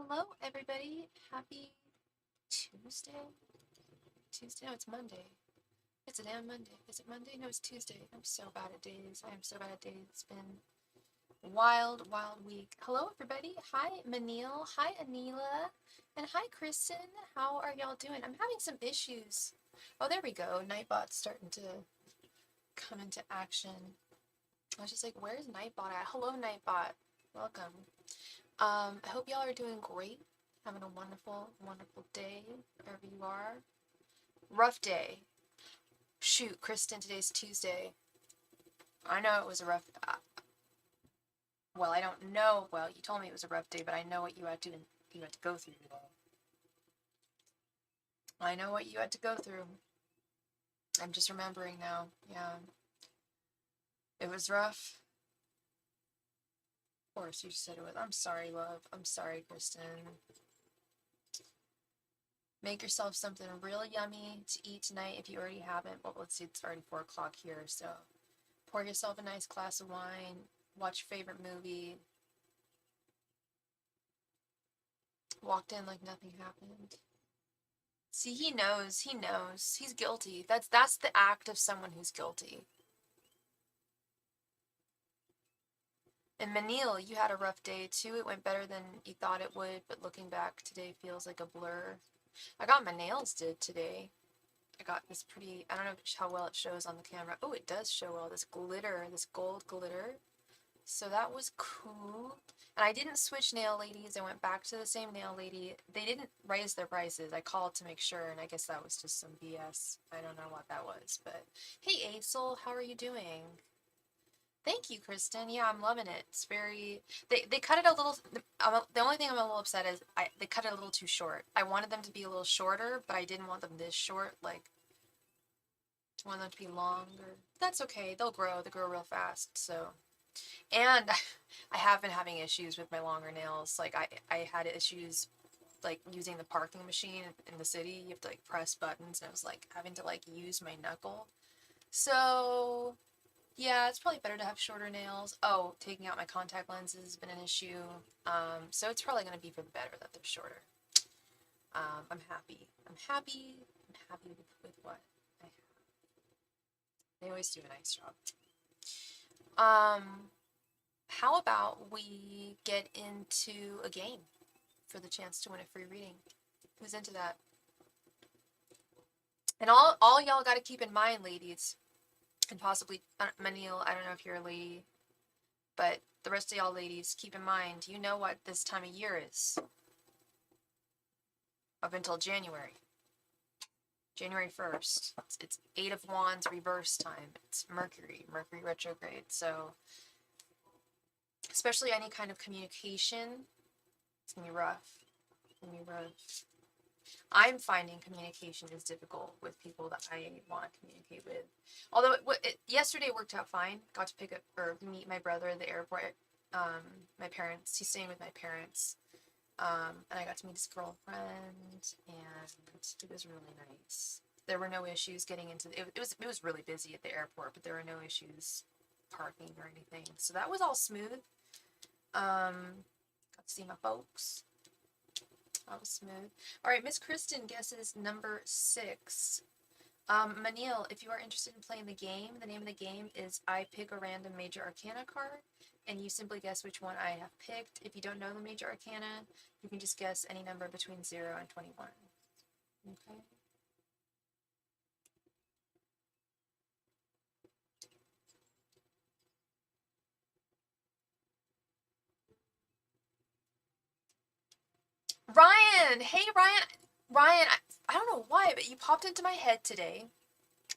Hello, everybody. Happy Tuesday? Tuesday? No, it's Monday. It's a damn Monday. Is it Monday? No, it's Tuesday. I'm so bad at days. I am so bad at days. It's been a wild, wild week. Hello, everybody. Hi, Manil. Hi, Anila. And hi, Kristen. How are y'all doing? I'm having some issues. Oh, there we go. Nightbot's starting to come into action. I was just like, where's Nightbot at? Hello, Nightbot. Welcome. I hope y'all are doing great, having a wonderful, wonderful day, wherever you are. Rough day. Shoot, Kristen, today's Tuesday. I know it was a rough, well, I don't know, well, you told me it was a rough day, but I know what you had to go through today. I know what you had to go through. I'm just remembering now, yeah. It was rough. Of course, you said it was. I'm sorry, love. I'm sorry, Kristen. Make yourself something really yummy to eat tonight if you already haven't. Well, let's see, it's already 4 o'clock here, so pour yourself a nice glass of wine, watch your favorite movie. Walked in like nothing happened. See, he knows. He's guilty. That's the act of someone who's guilty. And Manil, you had a rough day too. It went better than you thought it would, but looking back, today feels like a blur. I got my nails did today. I got this pretty, I don't know how well it shows on the camera. Oh, it does show well. This glitter, this gold glitter. So that was cool. And I didn't switch nail ladies. I went back to the same nail lady. They didn't raise their prices. I called to make sure, and I guess that was just some BS. I don't know what that was, but hey, Aisel, how are you doing? Thank you, Kristen. Yeah, I'm loving it. It's very. They cut it a little. The only thing I'm a little upset is they cut it a little too short. I wanted them to be a little shorter, but I didn't want them this short. Like, I wanted them to be longer. That's okay. They'll grow. They grow real fast. So, and I have been having issues with my longer nails. Like I had issues like using the parking machine in the city. You have to like press buttons, and I was like having to like use my knuckle. So yeah, it's probably better to have shorter nails. Oh, taking out my contact lenses has been an issue. So it's probably going to be for the better that they're shorter. I'm happy. I'm happy. I'm happy with what I have. They always do a nice job. How about we get into a game for the chance to win a free reading? Who's into that? And all y'all got to keep in mind, ladies, and possibly Manil, I don't know if you're a lady, but the rest of y'all ladies, keep in mind, you know what this time of year is. Up until January. January 1st. It's 8 of Wands reverse time. It's Mercury retrograde. So, especially any kind of communication, it's going to be rough. It's going to be rough. I'm finding communication is difficult with people that I want to communicate with. Although yesterday worked out fine. Got to pick up or meet my brother at the airport. My parents. He's staying with my parents. And I got to meet his girlfriend, and it was really nice. There were no issues getting into it was really busy at the airport, but there were no issues parking or anything. So that was all smooth. Got to see my folks. That was smooth. All right, Miss Kristen guesses number 6. Manil, if you are interested in playing the game, the name of the game is I pick a random major arcana card, and you simply guess which one I have picked. If you don't know the major arcana, you can just guess any number between 0 and 21. Okay. Ryan! Hey, Ryan! Ryan, I don't know why, but you popped into my head today.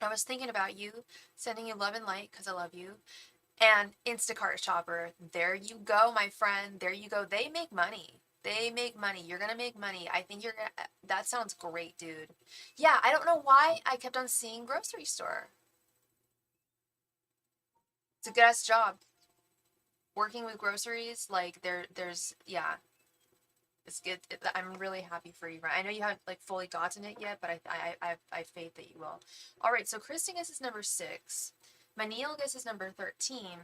I was thinking about you, sending you love and light because I love you. And Instacart shopper, there you go, my friend. There you go. They make money. They make money. You're gonna make money. I think you're gonna. That sounds great, dude. Yeah, I don't know why I kept on seeing grocery store. It's a good ass job. Working with groceries, like there's yeah, it's good. I'm really happy for you, Ryan. I know you haven't like fully gotten it yet, but I have faith that you will. All right, so Kristen guesses number 6. Manil guesses number 13.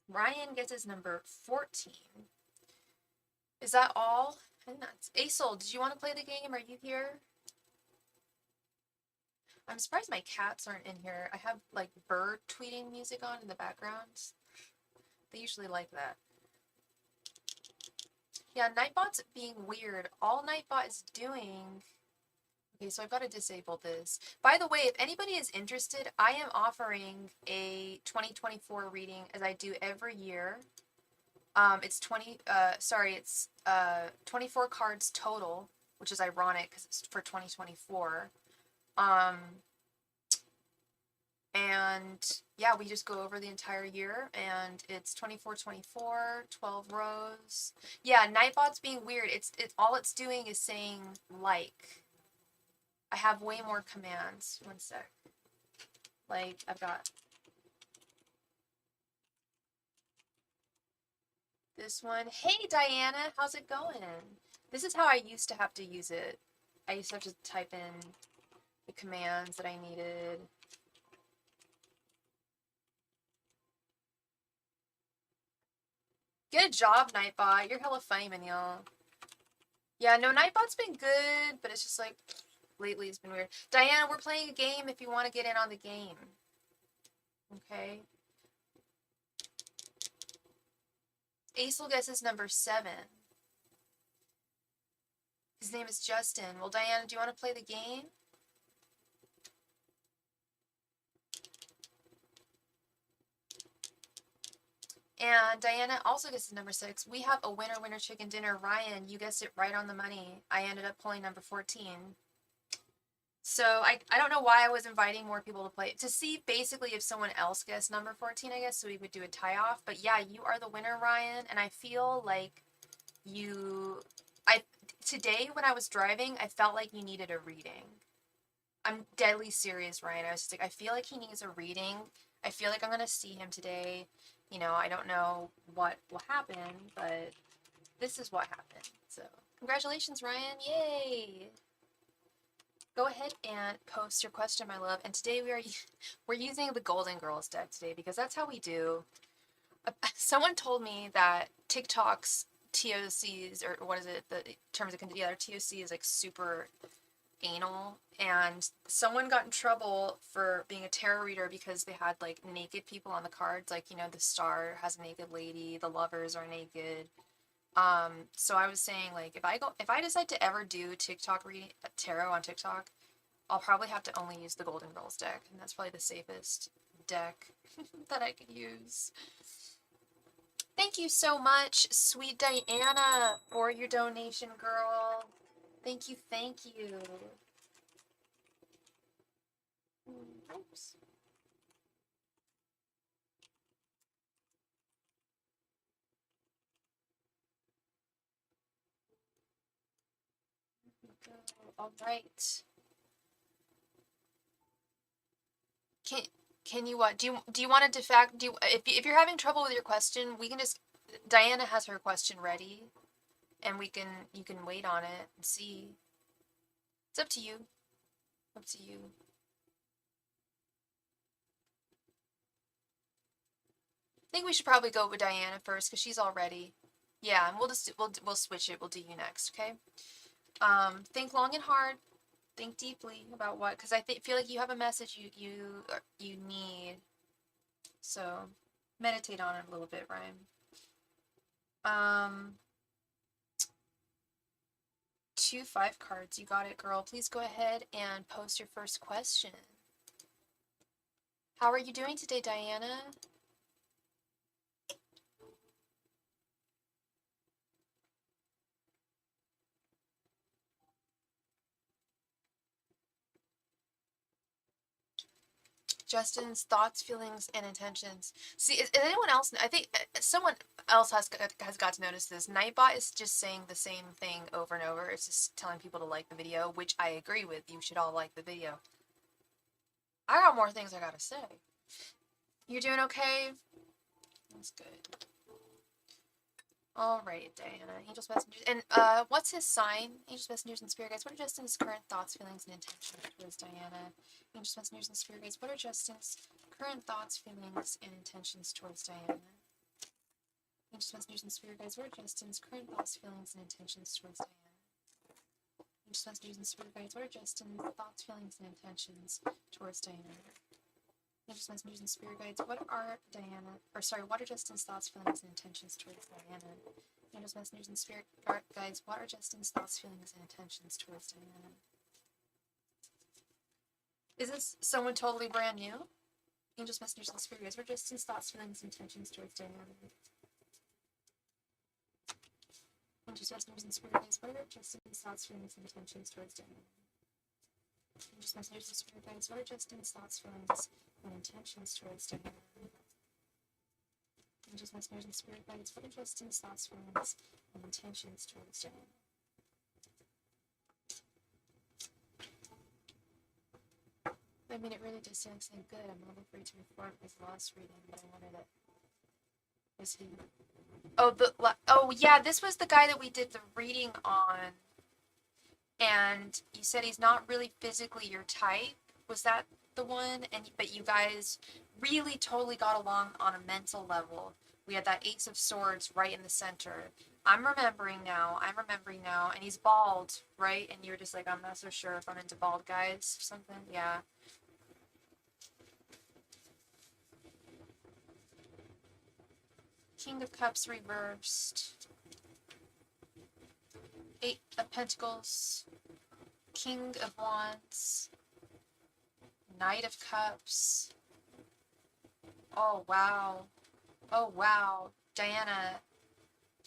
Ryan guesses number 14. Is that all? nuts. Aesol, did you want to play the game? Are you here? I'm surprised my cats aren't in here. I have like bird tweeting music on in the background. They usually like that. Yeah, Nightbot's being weird. All Nightbot is doing... Okay, so I've got to disable this. By the way, if anybody is interested, I am offering a 2024 reading as I do every year. It's 24 cards total, which is ironic because it's for 2024. And yeah, we just go over the entire year, and it's 24, 12 rows. Yeah, Nightbot's being weird. It's all it's doing is saying like. I have way more commands. One sec. Like, I've got this one. Hey, Diana, how's it going? This is how I used to have to use it. I used to have to type in the commands that I needed. Get a job, Nightbot. You're hella funny, y'all. Yeah, no, Nightbot's been good, but it's just like, lately it's been weird. Diana, we're playing a game if you want to get in on the game. Okay. Aesol guesses number 7. His name is Justin. Well, Diana, do you want to play the game? And Diana also guesses number 6. We have a winner, winner, chicken dinner. Ryan, you guessed it right on the money. I ended up pulling number 14. So I don't know why I was inviting more people to play. To see basically if someone else guessed number 14, I guess, so we would do a tie-off. But yeah, you are the winner, Ryan. And I feel like today when I was driving, I felt like you needed a reading. I'm deadly serious, Ryan. I was just like, I feel like he needs a reading. I feel like I'm going to see him today. You know, I don't know what will happen, but this is what happened. So, congratulations, Ryan. Yay! Go ahead and post your question, my love. And today we're using the Golden Girls deck today because that's how we do. Someone told me that TikTok's TOCs, or what is it, the terms of condition, TOC is like super anal, and someone got in trouble for being a tarot reader because they had like naked people on the cards, like, you know, the star has a naked lady, the lovers are naked. So I was saying, like, if I decide to ever do TikTok reading tarot on TikTok, I'll probably have to only use the Golden Girls deck, and that's probably the safest deck that I could use. Thank you so much, sweet Diana, for your donation, girl. Thank you, thank you. Oops. All right. Can you what? Do you want to defact? If you're having trouble with your question, we can just Diana has her question ready, and you can wait on it and see. It's up to you. Up to you. I think we should probably go with Diana first because she's all ready. Yeah, and we'll switch it. We'll do you next, okay? Think long and hard. Think deeply about what, because I feel like you have a message you need. So meditate on it a little bit, Ryan. 2 5 cards. You got it, girl. Please go ahead and post your first question. How are you doing today, Diana? Justin's thoughts, feelings, and intentions. See, is anyone else? I think someone else has got to notice this. Nightbot is just saying the same thing over and over. It's just telling people to like the video, which I agree with. You should all like the video. I got more things I gotta say. You're doing okay? That's good. All right, Diana. Angels, messengers, and what's his sign? Angels, messengers, and spirit guides. What are Justin's current thoughts, feelings, and intentions towards Diana? Angels, messengers, and spirit guides. What are Justin's current thoughts, feelings, and intentions towards Diana? Angels, messengers, and spirit guides, what are Justin's current thoughts, feelings, and intentions towards Diana? Angels, messengers, and spirit guides, what are Justin's thoughts, feelings, and intentions towards Diana? Angels, messengers, and spirit guides, what are Justin's thoughts, feelings, and intentions towards Diana? Angels, messengers, and spirit guides, what are Justin's thoughts, feelings, and intentions towards Diana? Is this someone totally brand new? Angels, messengers, and spirit guides, what are Justin's thoughts, feelings, and intentions towards Diana? Angels, messengers, and spirit guides, what are Justin's thoughts, feelings, and intentions towards Diana? Angels, messengers, and spirit guides, what are Justin's thoughts, feelings, and intentions towards Diana? Angels, messengers, and spirit guides, what are Justin's thoughts, feelings, and intentions towards Diana? I mean, it really just sounds like good. I'm not afraid to report his last reading, but I wonder that was he. Oh yeah, this was the guy that we did the reading on, and you said he's not really physically your type. Was that the one? But you guys really totally got along on a mental level. We had that Ace of Swords right in the center. I'm remembering now, and he's bald, right? And you're just like, I'm not so sure if I'm into bald guys or something. Yeah. King of Cups reversed. 8 of Pentacles. King of Wands. Knight of Cups. Oh, wow. Oh, wow. Diana,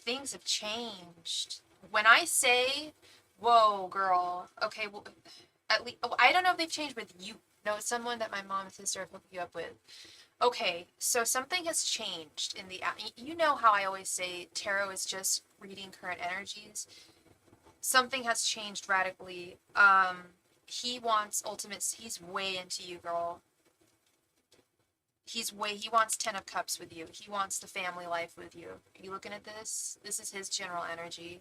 things have changed. When I say, whoa, girl, okay, well, at least, I don't know if they've changed with you. No, it's someone that my mom and sister have hooked you up with. Okay, so something has changed in the, you know how I always say tarot is just reading current energies. Something has changed radically. He wants he's way into you, girl. He wants 10 of Cups with you. He wants the family life with you. Are you looking at this? This is his general energy.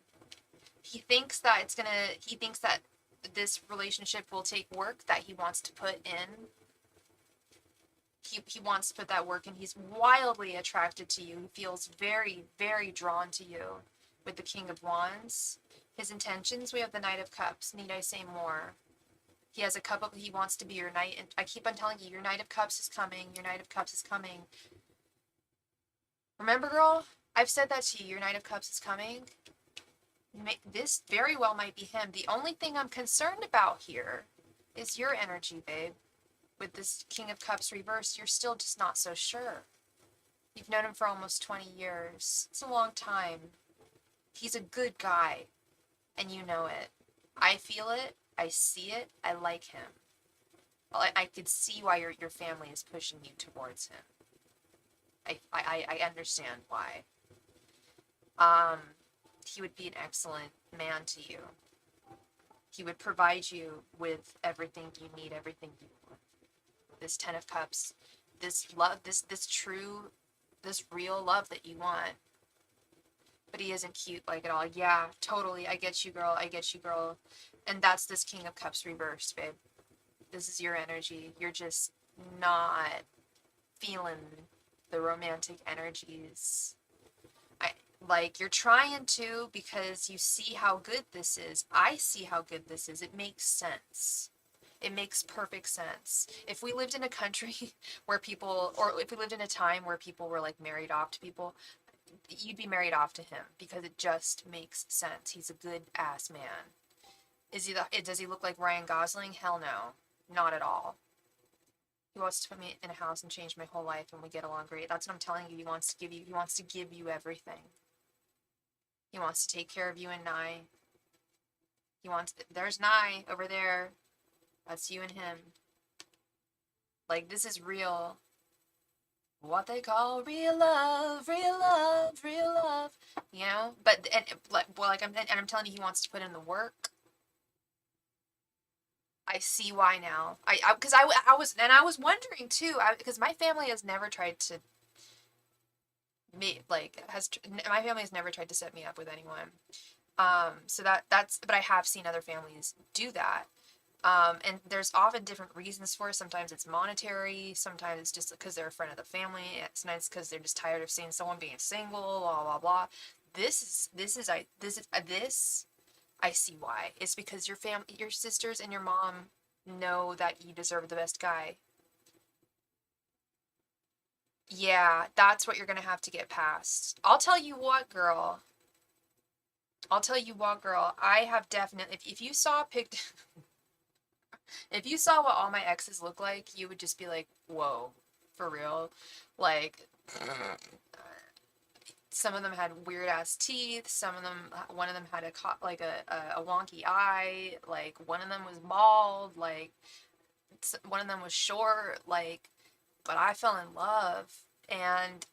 He thinks that this relationship will take work that he wants to put in. He wants to put that work in. He's wildly attracted to you. He feels very, very drawn to you with the King of Wands. His intentions, we have the Knight of Cups. Need I say more? He has he wants to be your knight. And I keep on telling you, your Knight of Cups is coming. Your Knight of Cups is coming. Remember, girl? I've said that to you. Your Knight of Cups is coming. This very well might be him. The only thing I'm concerned about here is your energy, babe. With this King of Cups reversed, you're still just not so sure. You've known him for almost 20 years. It's a long time. He's a good guy, and you know it. I feel it. I see it. I like him. Well, I could see why your family is pushing you towards him. I understand why. He would be an excellent man to you. He would provide you with everything you need, everything you want. This 10 of Cups, this love, this real love that you want. But he isn't cute like at all. Yeah, totally. I get you, girl. And that's this King of Cups reversed, babe. This is your energy. You're just not feeling the romantic energies. You're trying to because you see how good this is. I see how good this is. It makes sense. It makes perfect sense. If we lived in a country where if we lived in a time where people were like married off to people, you'd be married off to him because it just makes sense. He's a good ass man. Does he look like Ryan Gosling? Hell no. Not at all. He wants to put me in a house and change my whole life and we get along great. That's what I'm telling you. He wants to give you everything. He wants to take care of you and Nye. There's Nye over there. That's you and him. Like, this is real. What they call real love, real love, real love. You know? I'm telling you, he wants to put in the work. I see why now. I was wondering too, because my family has never tried to my family has never tried to set me up with anyone. But I have seen other families do that. And there's often different reasons for it. Sometimes it's monetary. Sometimes it's just because they're a friend of the family. Sometimes because they're just tired of seeing someone being single. Blah blah blah. This I see why. It's because your family, your sisters, and your mom know that you deserve the best guy. Yeah, that's what you're gonna have to get past. I'll tell you what, girl. I'll tell you what, girl. I have definitely. If you saw picked, if you saw what all my exes look like, you would just be like, "Whoa, for real." Like, some of them had weird ass teeth. Some of them, one of them had like a wonky eye. Like one of them was bald. Like one of them was short. Like, but I fell in love, and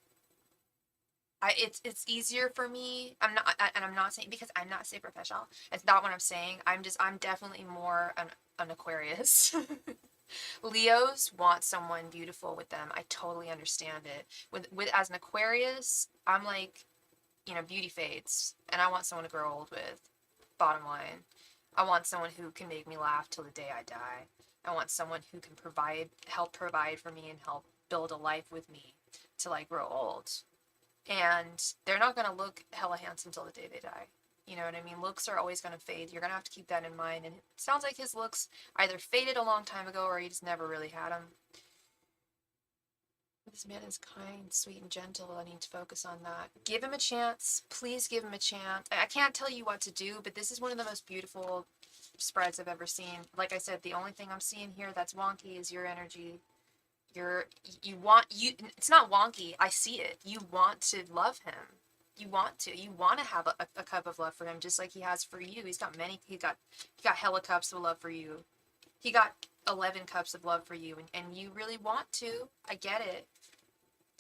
it's easier for me. And I'm not saying because I'm not say professional. It's not what I'm saying. I'm definitely more an Aquarius. Leos want someone beautiful with them. I totally understand it. With as an Aquarius, I'm like, beauty fades, and I want someone to grow old with. Bottom line, I want someone who can make me laugh till the day I die. I want someone who can help provide for me, and help build a life with me till I grow old. And they're not going to look hella handsome till the day they die. You know what I mean? Looks are always going to fade. You're going to have to keep that in mind. And it sounds like his looks either faded a long time ago, or he just never really had them. This man is kind, sweet, and gentle. I need to focus on that. Give him a chance. Please give him a chance. I can't tell you what to do, but this is one of the most beautiful spreads I've ever seen. Like I said, the only thing I'm seeing here that's wonky is your energy. It's not wonky. I see it. You want to love him. You want to have a cup of love for him, just like he has for you. He got hella cups of love for you. He got 11 cups of love for you, and you really want to. I get it.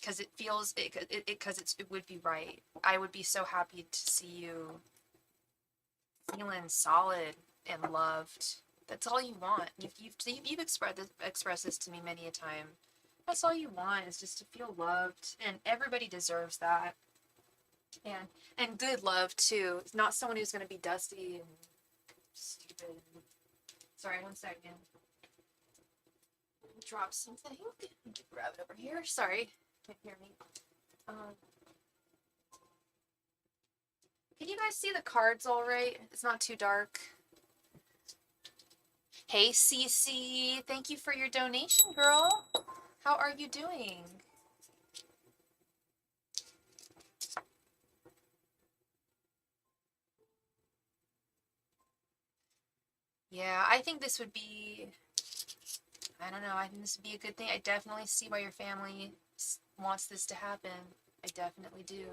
Because it feels it would be right. I would be so happy to see you feeling solid and loved. That's all you want. You've expressed this to me many a time. That's all you want, is just to feel loved, and everybody deserves that. And good love too. Not someone who's gonna be dusty and stupid. Sorry, 1 second. Drop something. Grab it over here. Sorry, can't hear me. Can you guys see the cards all right? It's not too dark. Hey, Cece. Thank you for your donation, girl. How are you doing? Yeah, I think this would be... I don't know. I think this would be a good thing. I definitely see why your family wants this to happen. I definitely do.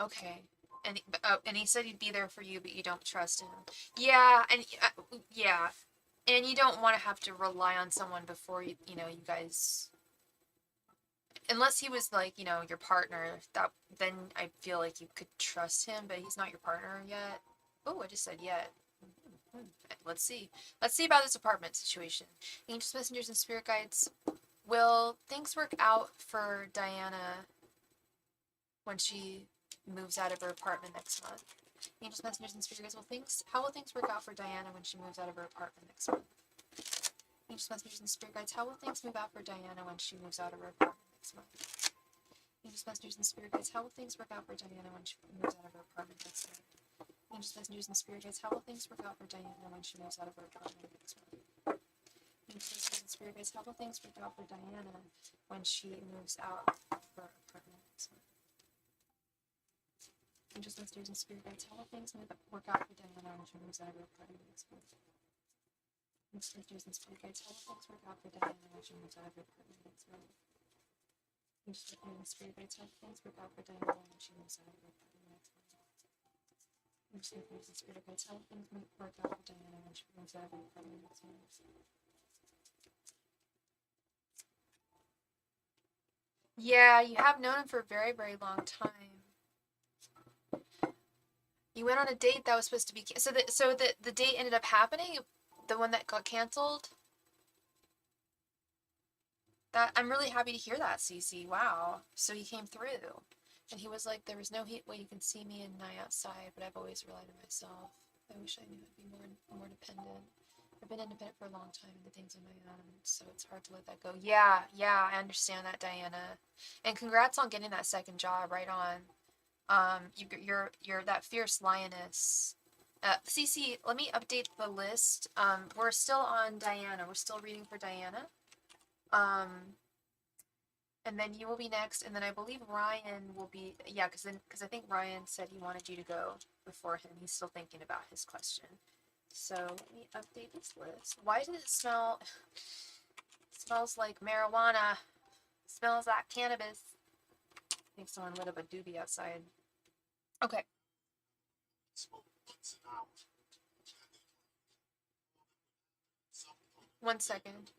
Okay. And he said he'd be there for you, but you don't trust him. Yeah, and yeah, and you don't want to have to rely on someone before you guys, unless he was like, your partner, that then I feel like you could trust him, but he's not your partner yet. Oh, I just said yet. Let's see. Let's see about this apartment situation. Angels, messengers, and spirit guides. Will things work out for Diana when she moves out of her apartment next month? Angels, messengers, and spirit guides. How will things work out for Diana when she moves out of her apartment next month? Angels, messengers, and spirit guides. How will things move out for Diana when she moves out of her apartment next month? Angels, messengers, and spirit guides. How will things work out for Diana when she moves out of her apartment next month? Angels, messengers, and spirit guides. How will things work out for Diana when she moves out of her apartment next month? Angels, messengers, and spirit guides. How will things work out for Diana when she moves out of her apartment next month? Angels, messengers, and spirit guides. How will things work out for Diana when she moves out of her apartment next month? Angels, messengers, and spirit guides. How will things work out for Diana when she moves out of her apartment next month? Angels, messengers, and spirit guides. How will things work out for Diana when she moves out of her apartment next month? Angels, messengers, and spirit guides. How will things work out for Diana when she moves out of her apartment next month? Yeah, you have known him for a very, very long time. You went on a date that was supposed to be... So the date ended up happening? The one that got canceled? That I'm really happy to hear that, Cece. Wow. So he came through. And he was like, there was no way you can see me and night outside, but I've always relied on myself. I wish I knew I'd be more dependent. I've been independent for a long time and the things on my own, so it's hard to let that go. Yeah, I understand that, Diana. And congrats on getting that second job, right on. You're that fierce lioness. Cece, let me update the list. We're still on Diana. We're still reading for Diana. And then you will be next, and then I believe Ryan will be, yeah, because I think Ryan said he wanted you to go before him. He's still thinking about his question. So let me update this list. Why does it smell? It smells like marijuana. It smells like cannabis. I think someone lit up a doobie outside. Okay. One second.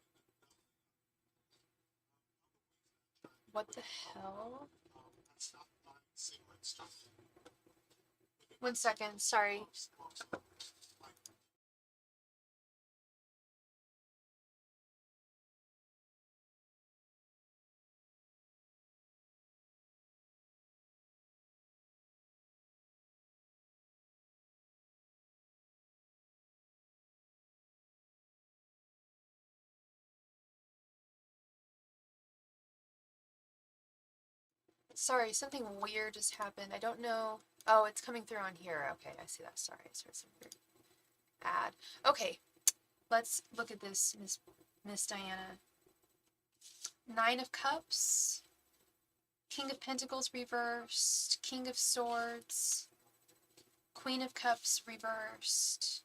What the hell? One second, sorry. Sorry, something weird just happened. I don't know. Oh, it's coming through on here. Okay, I see that. Sorry, I heard some weird ad. Okay, let's look at this, Miss Diana. 9 of Cups, King of Pentacles reversed, King of Swords, Queen of Cups reversed,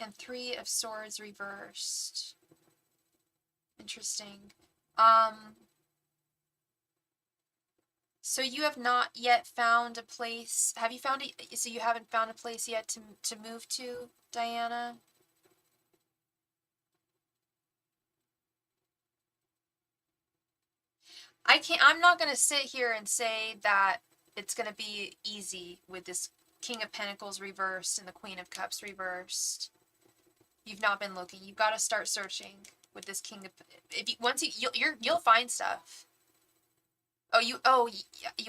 and 3 of Swords reversed. Interesting. So you have not yet found a place. Have you found it? So you haven't found a place yet to move to, Diana? I'm not going to sit here and say that it's going to be easy with this King of Pentacles reversed and the Queen of Cups reversed. You've not been looking. You've got to start searching with this King of. If you once you'll find stuff. You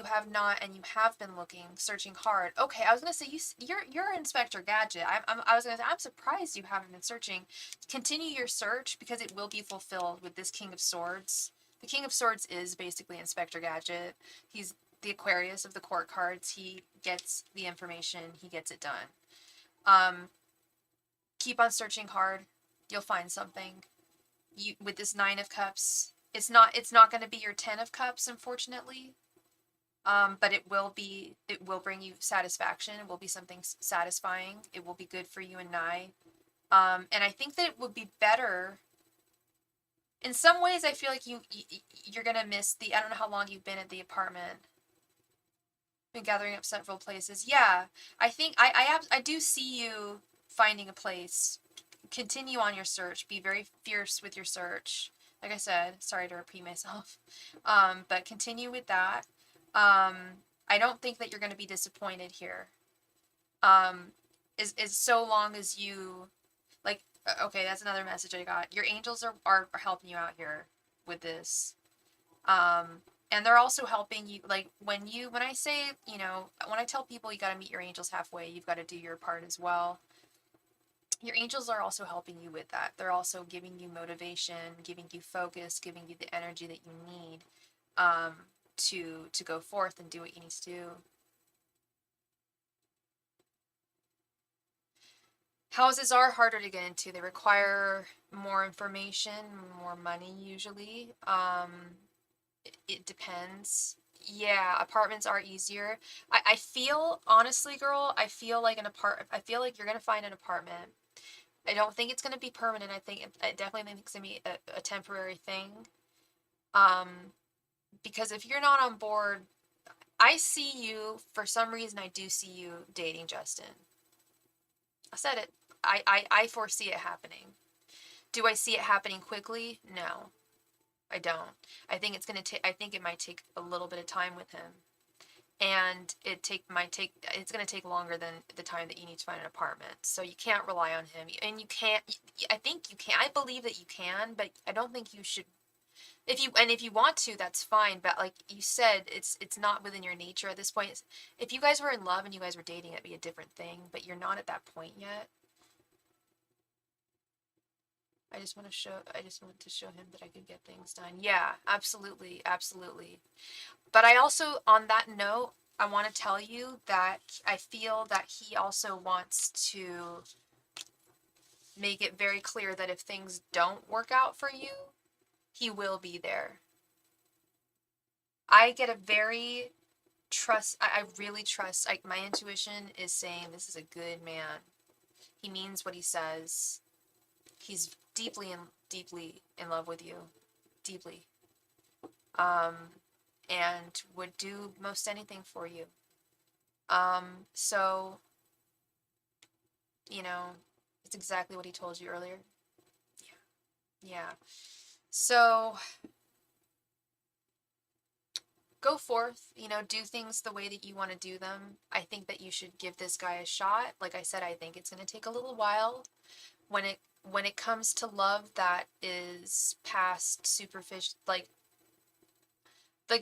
have not, and you have been looking, searching hard. Okay, I was gonna say you're Inspector Gadget. I was gonna say I'm surprised you haven't been searching. Continue your search because it will be fulfilled with this King of Swords. The King of Swords is basically Inspector Gadget. He's the Aquarius of the court cards. He gets the information. He gets it done. Keep on searching hard. You'll find something. You with this 9 of Cups. It's not going to be your 10 of Cups, unfortunately. But it will bring you satisfaction. It will be something satisfying. It will be good for you and I. And I think that it would be better. In some ways, I feel like you're going to miss I don't know how long you've been at the apartment. Been gathering up several places. Yeah, I think I do see you finding a place. Continue on your search. Be very fierce with your search. Like I said, sorry to repeat myself, but continue with that. I don't think that you're going to be disappointed here. Is so long as you, like, okay, that's another message I got. Your angels are helping you out here with this. And they're also helping you, like, when I say, when I tell people you got to meet your angels halfway, you've got to do your part as well. Your angels are also helping you with that. They're also giving you motivation, giving you focus, giving you the energy that you need to go forth and do what you need to do. Houses are harder to get into. They require more information, more money usually. It depends. Yeah, apartments are easier. I feel, honestly, girl, I feel like you're gonna find an apartment. I don't think it's gonna be permanent. I definitely think it's gonna be a temporary thing. Because if you're not on board, I see you, for some reason I do see you dating Justin. I said it. I foresee it happening. Do I see it happening quickly? No. I don't. I think it might take a little bit of time with him. and it's going to take longer than the time that you need to find an apartment. So you can't rely on him, and you can't. I think you can. I believe that you can, but I don't think you should. If you want to, that's fine. But like you said, it's not within your nature at this point. If you guys were in love and you guys were dating, it'd be a different thing. But you're not at that point yet. I just want to show him that I can get things done. Yeah, absolutely, absolutely. But I also, on that note, I want to tell you that I feel that he also wants to make it very clear that if things don't work out for you, he will be there. I get a very I really trust, like, my intuition is saying this is a good man. He means what he says. He's deeply in love with you. Deeply. Um, and would do most anything for you. So, you know, it's exactly what he told you earlier. Yeah. Yeah. So, go forth, do things the way that you want to do them. I think that you should give this guy a shot. Like I said, I think it's going to take a little while. When it comes to love that is past superficial, like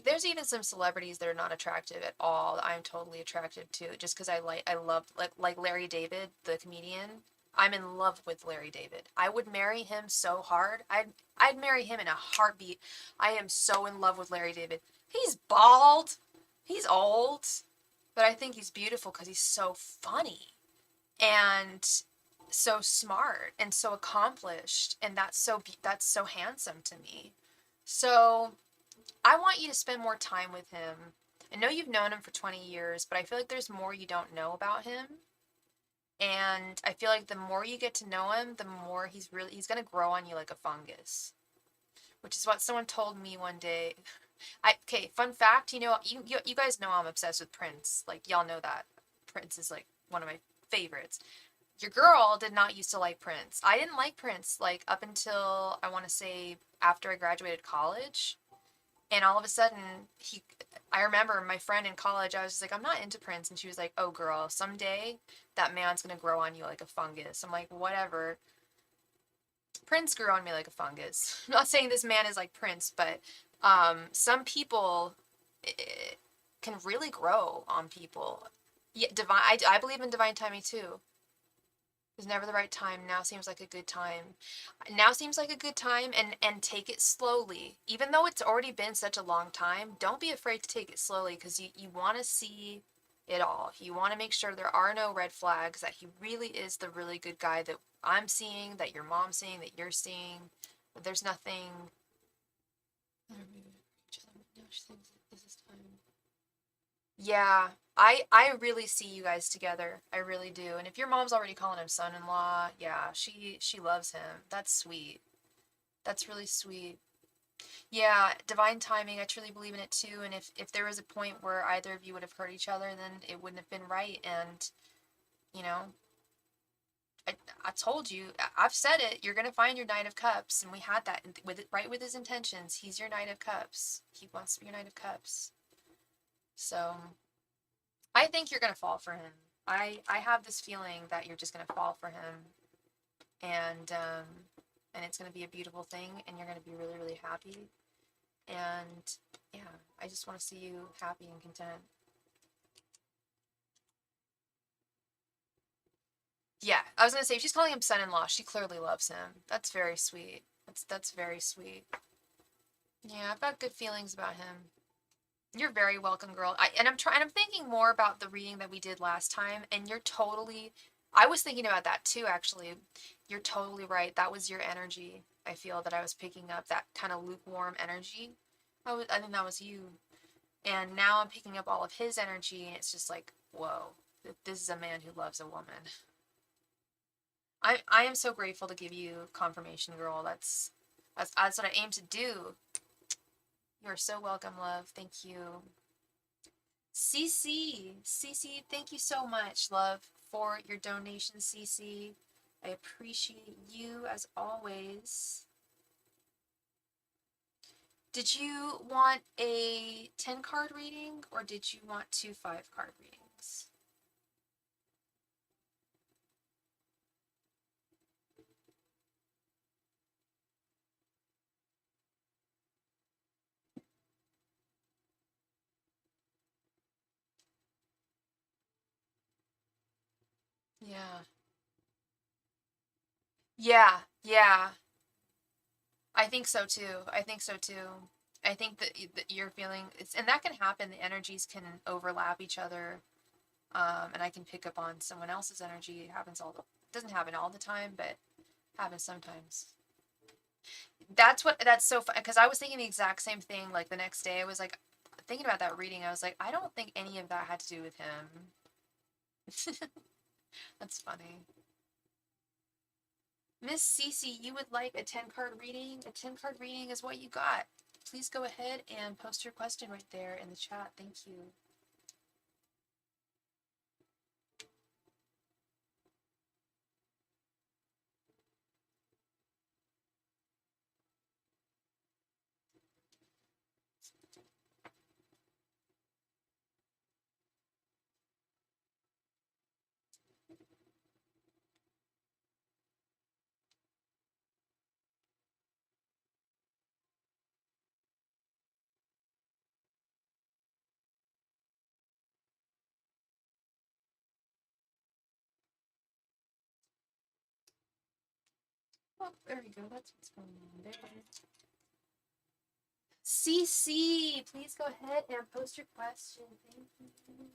there's even some celebrities that are not attractive at all I'm totally attracted to, just because I love, like Larry David, the comedian. I'm in love with Larry David. I would marry him so hard. I'd marry him in a heartbeat. I am so in love with Larry David. He's bald. He's old. But I think he's beautiful because he's so funny and so smart and so accomplished, and that's so handsome to me. So I want you to spend more time with him. I know you've known him for 20 years, but I feel like there's more you don't know about him. And I feel like the more you get to know him, the more he's going to grow on you like a fungus. Which is what someone told me one day. Okay, fun fact, you guys know I'm obsessed with Prince. Like, y'all know that. Prince is like one of my favorites. Your girl did not used to like Prince. I didn't like Prince like up until, I want to say, after I graduated college. And all of a sudden, I remember my friend in college, I was just like, I'm not into Prince. And she was like, oh, girl, someday that man's going to grow on you like a fungus. I'm like, whatever. Prince grew on me like a fungus. I'm not saying this man is like Prince, but some people can really grow on people. Yeah, I believe in divine timing too. There's never the right time. Now seems like a good time. Now seems like a good time, and take it slowly. Even though it's already been such a long time, don't be afraid to take it slowly, because you want to see it all. You want to make sure there are no red flags, that he really is the really good guy that I'm seeing, that your mom's seeing, that you're seeing. That there's nothing. Yeah, I really see you guys together. I really do. And if your mom's already calling him son-in-law, yeah, she loves him. That's sweet. That's really sweet. Yeah, divine timing, I truly believe in it too. And if there was a point where either of you would have hurt each other, then it wouldn't have been right. And, you know, I told you, I've said it, you're gonna find your Knight of Cups, and we had that with it right with his intentions. He's your Knight of Cups. He wants to be your Knight of Cups. So I think you're gonna fall for him. I have this feeling that you're just gonna fall for him, and it's gonna be a beautiful thing, and you're gonna be really, really happy. And yeah, I just want to see you happy and content. Yeah, I was gonna say, if she's calling him son-in-law, she clearly loves him. That's very sweet. That's very sweet. Yeah, I've got good feelings about him. You're very welcome, girl. I'm thinking more about the reading that we did last time, and you're totally, I was thinking about that too, actually. You're totally right. That was your energy. I feel that I was picking up that kind of lukewarm energy. I think that was you. And now I'm picking up all of his energy, and it's just like, whoa, this is a man who loves a woman. I am so grateful to give you confirmation, girl. That's what I aim to do. You are so welcome, love. Thank you. Cece, thank you so much, love, for your donation, Cece. I appreciate you as always. Did you want a 10 card reading or did you want 2 5 card readings? Yeah. Yeah, yeah. I think so too. I think so too. I think that you're feeling it's, and that can happen. The energies can overlap each other, and I can pick up on someone else's energy. It happens all the, doesn't happen all the time, but happens sometimes. That's so fun because I was thinking the exact same thing. Like the next day, I was like thinking about that reading. I was like, I don't think any of that had to do with him. That's funny. Miss Cece, you would like a 10 card reading? A 10 card reading is what you got. Please go ahead and post your question right there in the chat. Thank you. Oh, there we go. That's what's going on there. CC, please go ahead and post your question. Thank you.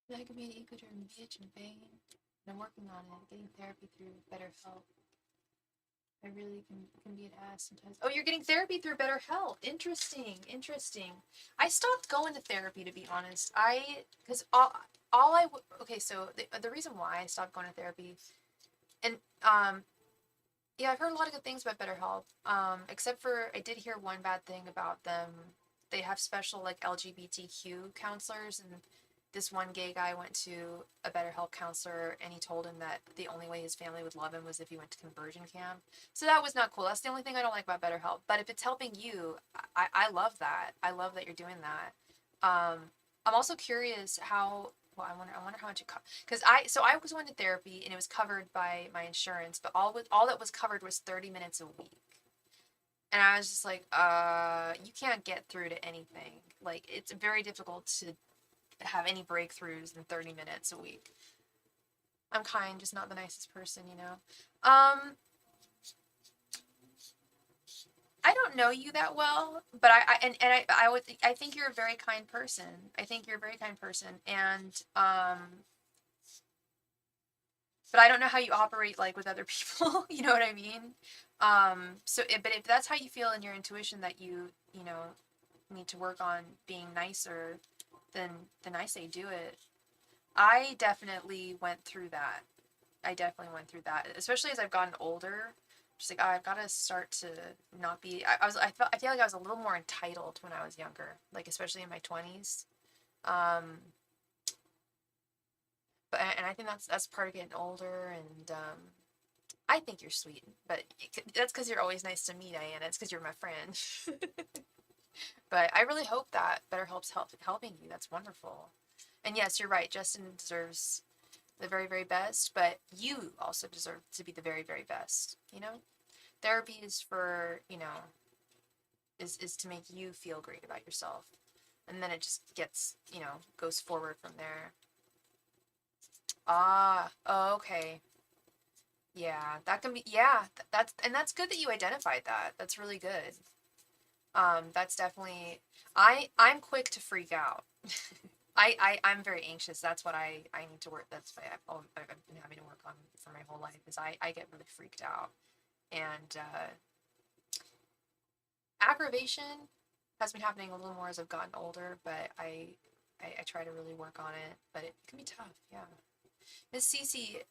That could be an Ecoderm bitch and pain. I'm working on it, getting therapy through BetterHelp. I really can be an ass sometimes. Oh, you're getting therapy through BetterHelp. Interesting, interesting. I stopped going to therapy, to be honest. Because okay, so the reason why I stopped going to therapy, and yeah, I've heard a lot of good things about BetterHelp. Except for I did hear one bad thing about them. They have special like LGBTQ counselors, and this one gay guy went to a BetterHelp counselor, and he told him that the only way his family would love him was if he went to conversion camp. So that was not cool. That's the only thing I don't like about BetterHelp. But if it's helping you, I love that. I love that you're doing that. I'm also curious how. Well, I wonder how much it cost. Because I was going to therapy and it was covered by my insurance, but all that was covered was 30 minutes a week. And I was just like, you can't get through to anything. Like, it's very difficult to have any breakthroughs in 30 minutes a week. I'm kind, just not the nicest person, you know? I don't know you that well, but I think you're a very kind person. I think you're a very kind person. And, but I don't know how you operate like with other people. You know what I mean? But if that's how you feel in your intuition that you know, need to work on being nicer, then I say do it. I definitely went through that. I definitely went through that, especially as I've gotten older. Just like, oh, I've got to start to not be. I feel like I was a little more entitled when I was younger, like especially in my 20s. Um, but and I think that's part of getting older, and I think you're sweet, but that's because you're always nice to me, Diana. It's because you're my friend. But I really hope that BetterHelp's helping you. That's wonderful. And yes, you're right. Justin deserves the very, very best, but you also deserve to be the very, very best. You know, therapy is for, is to make you feel great about yourself, and then it just gets, goes forward from there. Ah, oh, okay. Yeah, that can be, yeah, that's good that you identified that. That's really good. That's definitely, I'm quick to freak out. I'm very anxious. That's what I need to work. That's why I've been having to work on for my whole life. Is I get really freaked out, and aggravation has been happening a little more as I've gotten older. But I try to really work on it. But it can be tough. Yeah. Miss Cece,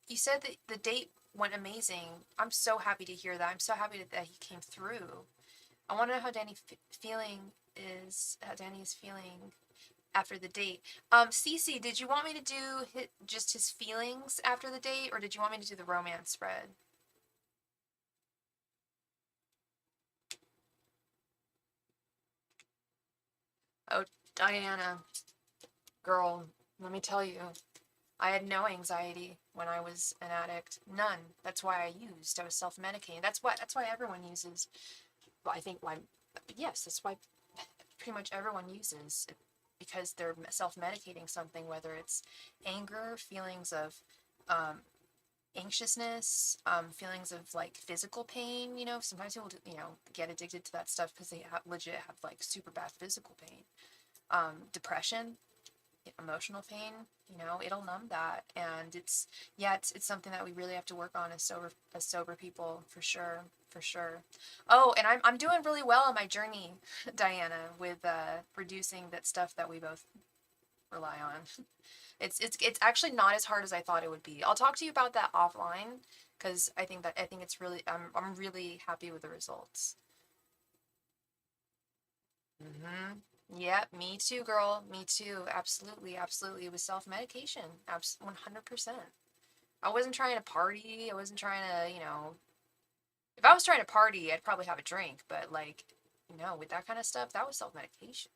you said that the date went amazing. I'm so happy to hear that. I'm so happy that he came through. I want to know how how Danny is feeling after the date. Cece, did you want me to do just his feelings after the date, or did you want me to do the romance spread? Oh, Diana, girl, let me tell you, I had no anxiety when I was an addict. None. That's why I used. I was self-medicating. That's why everyone uses. Well, I think why. Yes, that's why pretty much everyone uses it, because they're self-medicating something, whether it's anger, feelings of um, anxiousness, feelings of like physical pain. Sometimes people get addicted to that stuff because they legit have like super bad physical pain, depression, emotional pain. It'll numb that, and it's something that we really have to work on as sober people, for sure, for sure. Oh, and I'm doing really well on my journey, Diana, with reducing that stuff that we both rely on. It's actually not as hard as I thought it would be. I'll talk to you about that offline, because I think it's really, I'm really happy with the results. Mm-hmm. Yeah, me too, girl. Me too. Absolutely, absolutely. It was self-medication. 100%. I wasn't trying to party. I wasn't trying to, if I was trying to party, I'd probably have a drink, but like, with that kind of stuff, that was self-medication.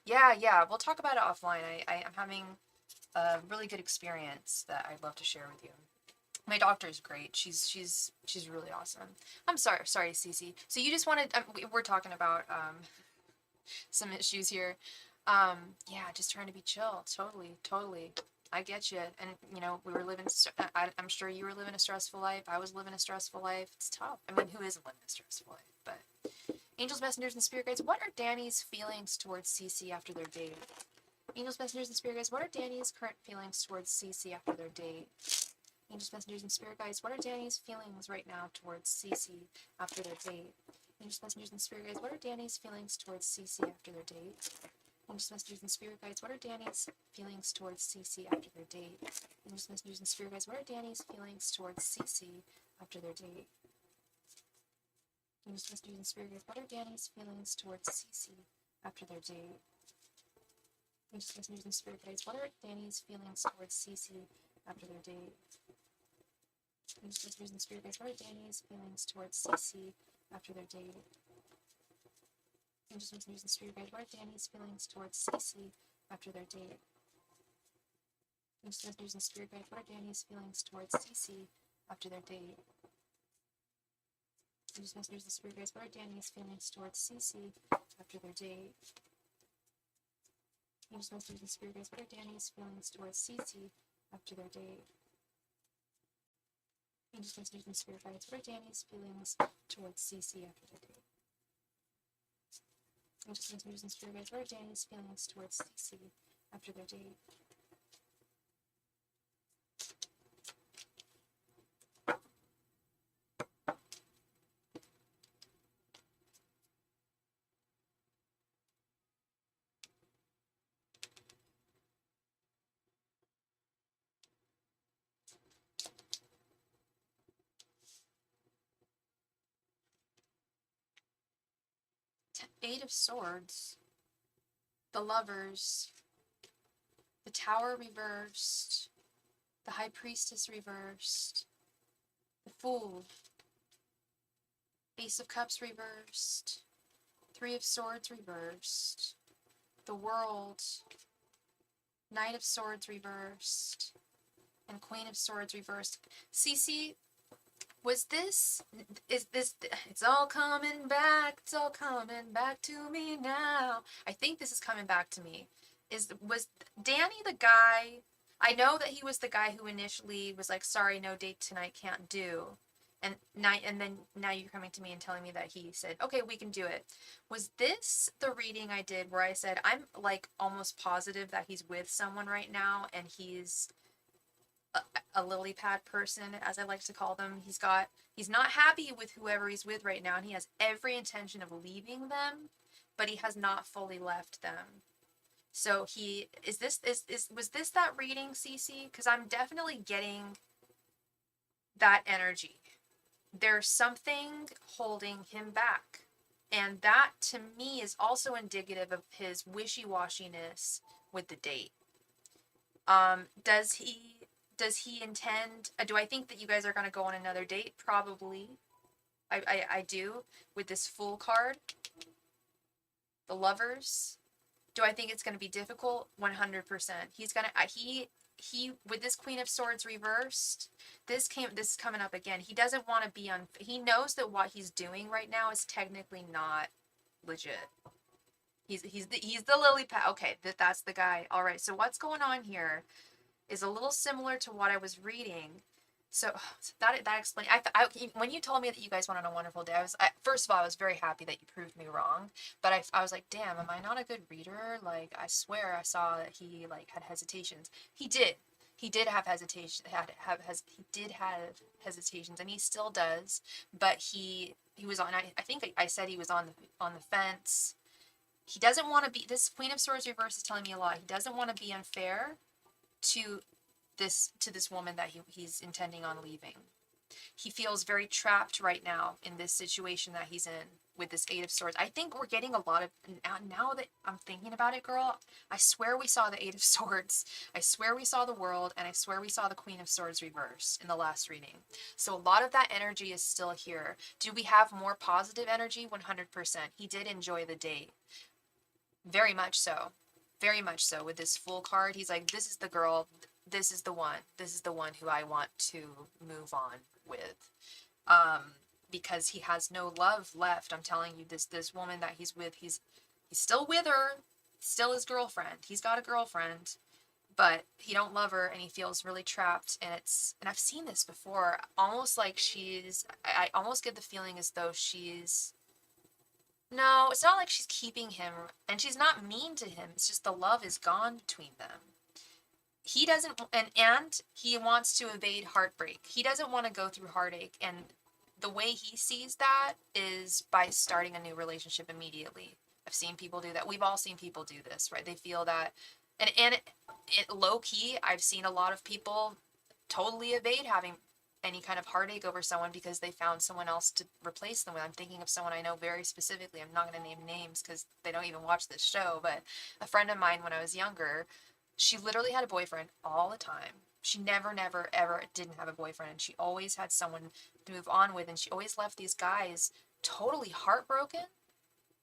Yeah, yeah. We'll talk about it offline. I'm having a really good experience that I'd love to share with you. My doctor's great. She's really awesome. I'm sorry, Cece. So you just wanted, we're talking about some issues here. Yeah, just trying to be chill. Totally, totally. I get you. And we were living. I'm sure you were living a stressful life. I was living a stressful life. It's tough. I mean, who isn't living a stressful life? But angels, messengers, and spirit guides. What are Danny's feelings towards Cece after their date? Angels, messengers, and spirit guides. What are Danny's current feelings towards Cece after their date? Angels, messengers, and spirit guides. What are Danny's feelings right now towards Cece after their date? Angels, messengers, and spirit guides. What are Danny's feelings towards Cece after their date? Angels, messengers, and spirit guides. What are Danny's feelings towards Cece after their date? Angels, messengers, and spirit guides. What are Danny's feelings towards Cece after their date? Angels, messengers, and spirit guides. What are Danny's feelings towards Cece after their date? Angels, messengers, and spirit guides. What are Danny's feelings towards Cece after their date? Angels, messengers, and spirit guides. What are Danny's feelings towards Cece after their date? Angels, messengers, and spirit guides. What are Danny's feelings towards Cece after their date? Angels, messengers, and spirit guides. What are Danny's feelings towards Cece after their date? Angels, messengers, and spirit guides. What are Danny's feelings towards Cece after their date? Angels, messengers, and spirit guides. What are Danny's feelings towards Cece after their date? Angels, messengers, and spirit guides. What are Danny's feelings towards Cece after their date? Angels, messengers, and spirit guides. What are Danny's feelings towards Cece after their date? 8 of Swords, the Lovers, the Tower reversed, the High Priestess reversed, the Fool, Ace of Cups reversed, 3 of Swords reversed, the World, Knight of Swords reversed, and Queen of Swords reversed. Cece, is this, it's all coming back, it's all coming back to me now. I think this is coming back to me. Was Danny the guy? I know that he was the guy who initially was like, sorry, no date tonight, can't do. And now you're coming to me and telling me that he said, okay, we can do it. Was this the reading I did where I said, I'm like almost positive that he's with someone right now, and he's a lily pad person, as I like to call them. He's not happy with whoever he's with right now, and he has every intention of leaving them, but he has not fully left them. So was this that reading, Cece? Because I'm definitely getting that energy. There's something holding him back. And that to me is also indicative of his wishy-washiness with the date. Does he intend, do I think that you guys are going to go on another date? Probably. I do, with this Fool card, the Lovers. Do I think it's going to be difficult? 100%. He's going to, he with this Queen of Swords reversed, this is coming up again. He doesn't want to be he knows that what he's doing right now is technically not legit. He's the lily pad. Okay, that's the guy. All right. So what's going on here is a little similar to what I was reading. So that explains. When you told me that you guys went on a wonderful day, first of all, I was very happy that you proved me wrong. But I was like, damn, am I not a good reader? Like, I swear I saw that he like had hesitations. He did. He did have hesitation. He did have hesitations, and he still does. But he was on. I think I said he was on the fence. He doesn't want to be. This Queen of Swords reverse is telling me a lot. He doesn't want to be unfair to this woman that he's intending on leaving. He feels very trapped right now in this situation that he's in with this Eight of Swords. I think we're getting a lot of, now that I'm thinking about it, girl, I swear we saw the Eight of Swords. I swear we saw the World, and I swear we saw the Queen of Swords reverse in the last reading. So a lot of that energy is still here. Do we have more positive energy? 100%. He did enjoy the date. Very much so. Very much so. With this Fool card, he's like, this is the girl, this is the one who I want to move on with. Because he has no love left. I'm telling you, this woman that he's with, he's still with her, still his girlfriend. He's got a girlfriend, but he don't love her, and he feels really trapped. And I've seen this before, almost like I almost get the feeling as though no, it's not like she's keeping him, and she's not mean to him. It's just the love is gone between them. He doesn't, and he wants to evade heartbreak. He doesn't want to go through heartache, and the way he sees that is by starting a new relationship immediately. I've seen people do that. We've all seen people do this, right? They feel that, and low key, I've seen a lot of people totally evade having any kind of heartache over someone because they found someone else to replace them with. I'm thinking of someone I know very specifically. I'm not going to name names because they don't even watch this show, but a friend of mine when I was younger, she literally had a boyfriend all the time. She never, ever didn't have a boyfriend, and she always had someone to move on with, and she always left these guys totally heartbroken.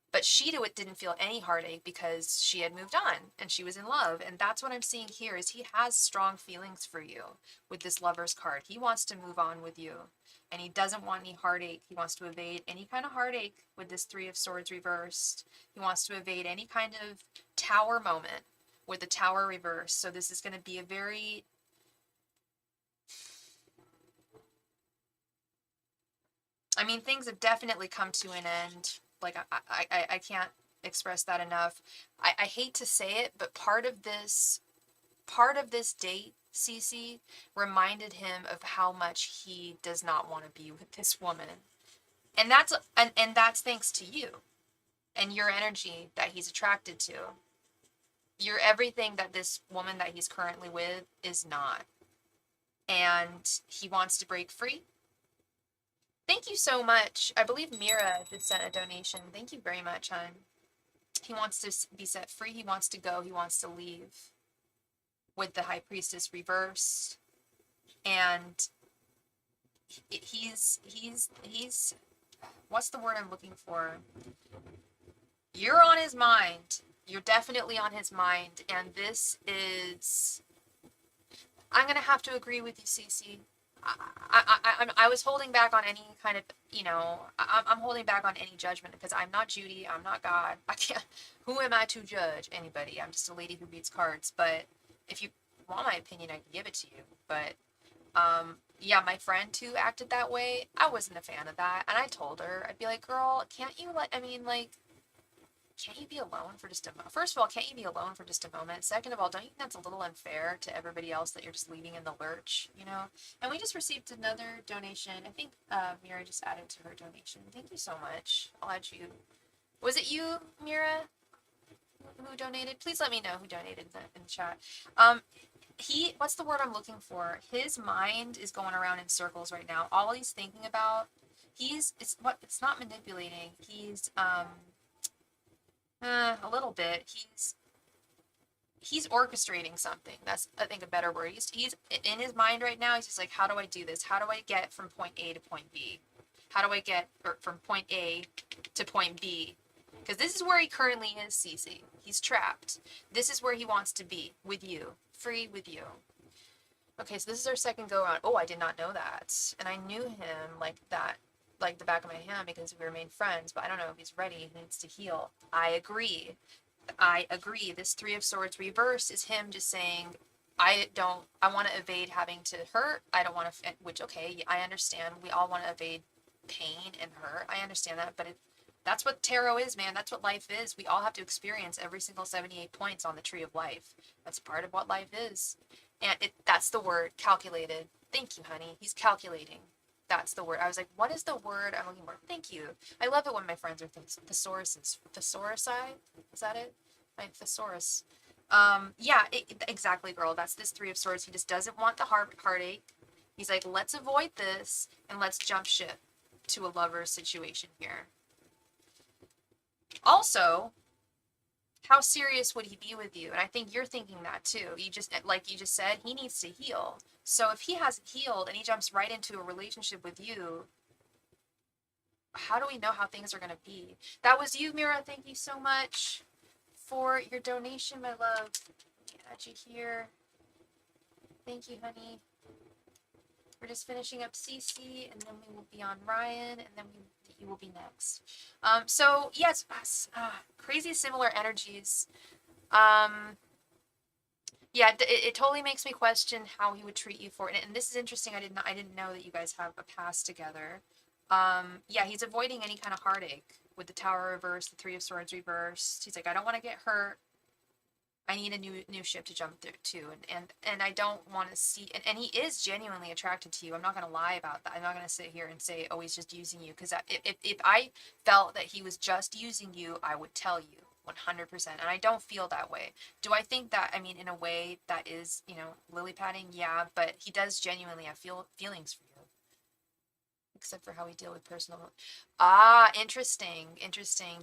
But she didn't feel any heartache because she had moved on and she was in love. And that's what I'm seeing here is he has strong feelings for you with this Lover's card. He wants to move on with you, and he doesn't want any heartache. He wants to evade any kind of heartache with this Three of Swords reversed. He wants to evade any kind of Tower moment with the Tower reversed. So this is going to be a very... I mean, things have definitely come to an end. Like, I can't express that enough. I hate to say it, but part of this date, Cece, reminded him of how much he does not want to be with this woman. And that's thanks to you and your energy that he's attracted to. You're everything that this woman that he's currently with is not. And he wants to break free. Thank you so much. I believe Mira just sent a donation. Thank you very much, hon. He wants to be set free. He wants to go. He wants to leave with the High Priestess reversed. And he's what's the word I'm looking for? You're on his mind. You're definitely on his mind. And this is... I'm going to have to agree with you, Cece. I was holding back on any kind of, I'm holding back on any judgment because I'm not Judy. I'm not God. I can't, who am I to judge anybody? I'm just a lady who reads cards. But if you want my opinion, I can give it to you. But Yeah, my friend who acted that way, I wasn't a fan of that. And I told her, I'd be like, girl, can't you, like, I mean, like, can't you be alone for just a moment? First of all, can't you be alone for just a moment? Second of all, don't you think that's a little unfair to everybody else that you're just leaving in the lurch, you know? And we just received another donation. I think Mira just added to her donation. Thank you so much. I'll add you. Was it you, Mira, who donated? Please let me know who donated in the chat. Um, what's the word I'm looking for? His mind is going around in circles right now. All he's thinking about, it's not manipulating. He's a little bit. He's orchestrating something. That's, I think, a better word. He's in his mind right now. He's just like, how do I do this? How do I get from point A to point B? How do I get from point A to point B? Because this is where he currently is, Cece. He's trapped. This is where he wants to be, with you, free with you. Okay, so this is our second go around. Oh, I did not know that, and I knew him like that, like the back of my hand, because we remained friends. But I don't know if he's ready. He needs to heal. I agree. I agree. This Three of Swords reverse is him just saying, I want to evade having to hurt. I don't want to, which, okay, I understand. We all want to evade pain and hurt. I understand that, but that's what tarot is, man. That's what life is. We all have to experience every single 78 points on the tree of life. That's part of what life is. And that's the word, calculated. Thank you, honey. He's calculating. That's the word. I was like, what is the word I'm looking for? Thank you. I love it when my friends are thesauruses. Thesaurusi? Is that it? My thesaurus. Yeah, exactly, girl. That's this Three of Swords. He just doesn't want the heartache. He's like, let's avoid this and let's jump ship to a lover situation here. Also, how serious would he be with you? And I think you're thinking that too. Like you just said, he needs to heal. So if he hasn't healed and he jumps right into a relationship with you, how do we know how things are going to be? That was you, Mira. Thank you so much for your donation, my love. Add you here. Thank you, honey. We're just finishing up Cece, and then we will be on Ryan, and then you will be next. So yes, crazy similar energies. Yeah, it totally makes me question how he would treat you for it. And this is interesting. I didn't know that you guys have a past together. Yeah, he's avoiding any kind of heartache with the Tower reversed, the Three of Swords reversed. He's like, I don't want to get hurt. I need a new ship to jump through too, and I don't want to see. And he is genuinely attracted to you. I'm not gonna lie about that. I'm not gonna sit here and say, oh, he's just using you, because if I felt that he was just using you, I would tell you 100%. And I don't feel that way. Do I think that? I mean, in a way that is, lily padding, yeah. But he does genuinely have feelings for you, except for how we deal with personal. Interesting.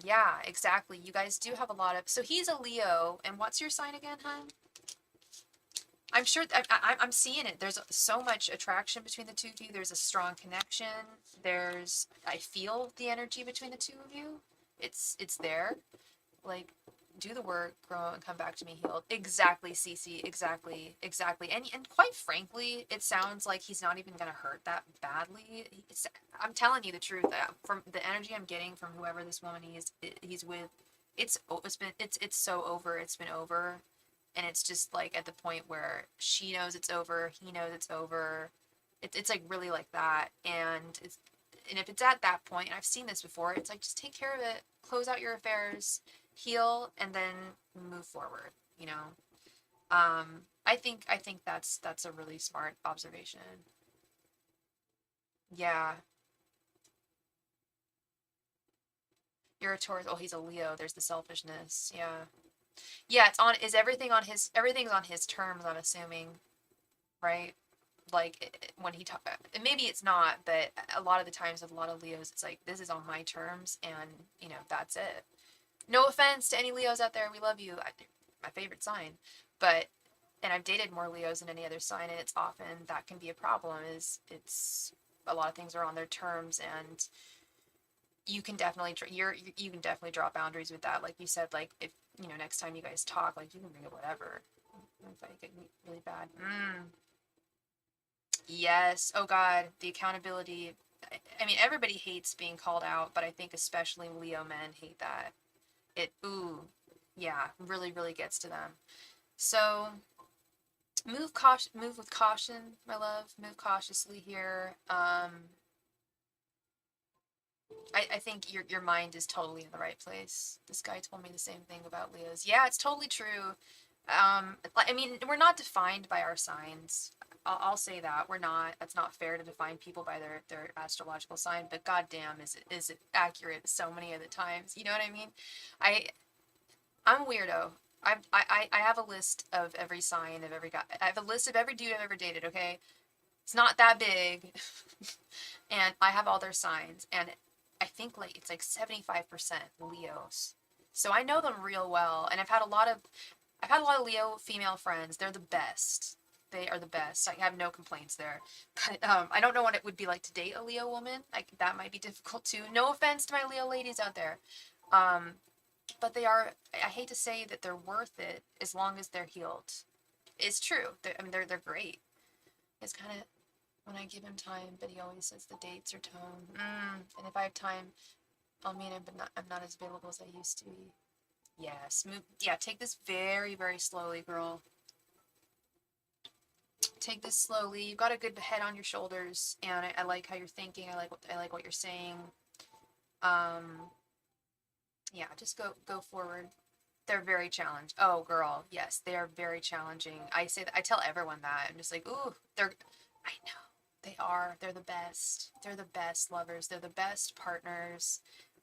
Yeah, exactly. You guys do have a lot of. So he's a Leo, and what's your sign again, hon? I'm sure I'm seeing it. There's so much attraction between the two of you. There's a strong connection. I feel the energy between the two of you. It's there. Like, do the work, grow, and come back to me healed. Exactly, Cece. Exactly. And quite frankly, it sounds like he's not even gonna hurt that badly. I'm telling you the truth. From the energy I'm getting from whoever this woman he's with, it's so over. It's been over, and it's just like at the point where she knows it's over, he knows it's over. It's like really like that, and if it's at that point, and I've seen this before, it's like, just take care of it, close out your affairs, heal, and then move forward. I think that's a really smart observation. Yeah, you're a Taurus. Oh, he's a Leo. There's the selfishness. Yeah. Everything's on his terms, I'm assuming, right? Like, when he talk, maybe it's not, but a lot of the times with a lot of Leos, it's like, this is on my terms, and that's it. No offense to any Leos out there, we love you. My favorite sign, but and I've dated more Leos than any other sign, and it's often that can be a problem. Is it's a lot of things are on their terms, and you can definitely you can definitely draw boundaries with that. Like you said, like, if next time you guys talk, like, you can bring up whatever. If I get really bad. Yes. Oh God, the accountability. I mean, everybody hates being called out, but I think especially Leo men hate that. Yeah, really, really gets to them. So, Move with caution, my love. Move cautiously here. I think your mind is totally in the right place. This guy told me the same thing about Leos. Yeah, it's totally true. I mean, we're not defined by our signs. I'll say that we're not. That's not fair to define people by their astrological sign. But goddamn, is it accurate so many of the times? You know what I mean? I I'm a weirdo. I have a list of every sign of every guy. I have a list of every dude I've ever dated. Okay, it's not that big, and I have all their signs, and I think like it's like 75% Leos. So I know them real well, and I've had a lot of Leo female friends. They're the best. They are the best. I have no complaints there. But I don't know what it would be like to date a Leo woman. Like that might be difficult too. No offense to my Leo ladies out there. Um, but they are. I hate to say that they're worth it as long as they're healed. It's true. I mean, they're great. It's kind of when I give him time, but he always says the dates are tone. And if I have time, I'll meet him, but I'm not as available as I used to be. Yes, move. Yeah, take this very, very slowly, girl. Take this slowly. You've got a good head on your shoulders, and I like how you're thinking. I like what you're saying. Um, yeah, just go forward. They're very challenged. Oh, girl, yes, they are very challenging. I say that I tell everyone that. I'm just like, ooh, they're. I know they are. They're the best. They're the best lovers. They're the best partners.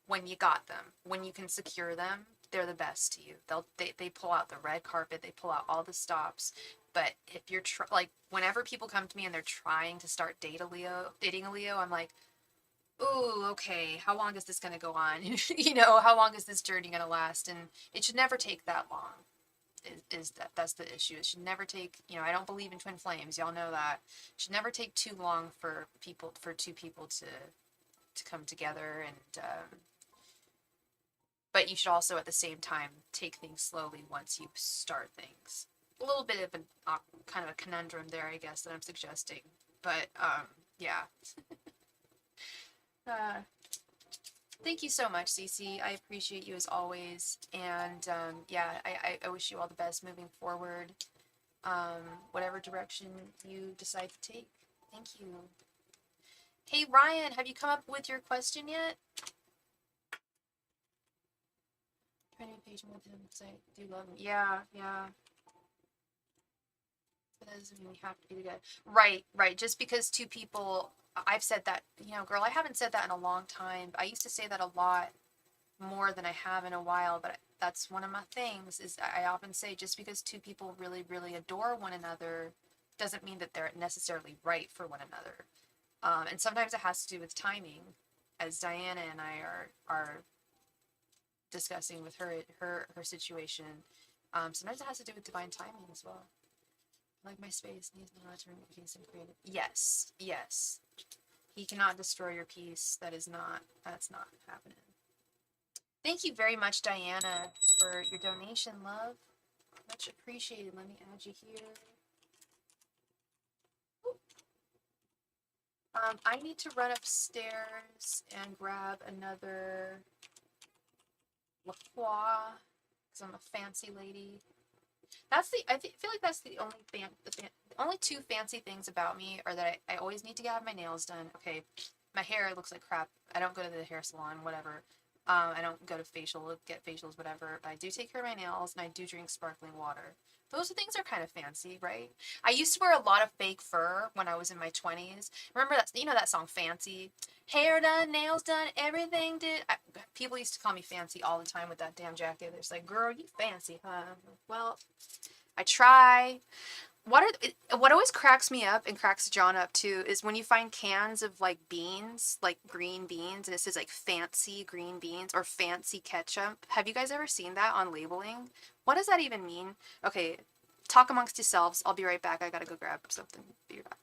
When you got them, when you can secure them, they're the best to you. They pull out the red carpet. They pull out all the stops. But if you're like, whenever people come to me and they're trying to start dating a Leo, I'm like, ooh, okay, how long is this going to go on? How long is this journey going to last? And it should never take that long. That's the issue. It should never take, I don't believe in twin flames. Y'all know that. It should never take too long for two people to come together and but you should also at the same time take things slowly once you start things. A little bit of a kind of a conundrum there, I guess, that I'm suggesting. But yeah. Uh, Thank you so much, Cece. I appreciate you as always. And yeah, I wish you all the best moving forward, um, whatever direction you decide to take. Thank you. Hey, Ryan, have you come up with your question yet? Trying to be patient with him because I do love him. Yeah, yeah. But that doesn't mean we have to be together. Right, right. Just because two people, I've said that, girl, I haven't said that in a long time. I used to say that a lot more than I have in a while, but that's one of my things is I often say just because two people really, really adore one another doesn't mean that they're necessarily right for one another. And sometimes it has to do with timing, as Diana and I are discussing with her situation. Sometimes it has to do with divine timing as well. Like my space needs not to remove peace and creative. Yes, yes. He cannot destroy your peace. That's not happening. Thank you very much, Diana, for your donation, love. Much appreciated. Let me add you here. I need to run upstairs and grab another La Croix because I'm a fancy lady. Feel like that's the only two fancy things about me are that I always need to have my nails done. Okay, my hair looks like crap. I don't go to the hair salon, whatever. I don't go to get facials, whatever. But I do take care of my nails and I do drink sparkling water. Those things are kind of fancy, right? I used to wear a lot of fake fur when I was in my 20s. Remember that song Fancy? Hair done, nails done, everything did. People used to call me fancy all the time with that damn jacket. They're just like, girl, you fancy, huh? Well, I try. What always cracks me up and cracks John up too is when you find cans of like beans, like green beans, and it says like fancy green beans or fancy ketchup. Have you guys ever seen that on labeling? What does that even mean? Okay, talk amongst yourselves. I'll be right back. I gotta go grab something. Be right back.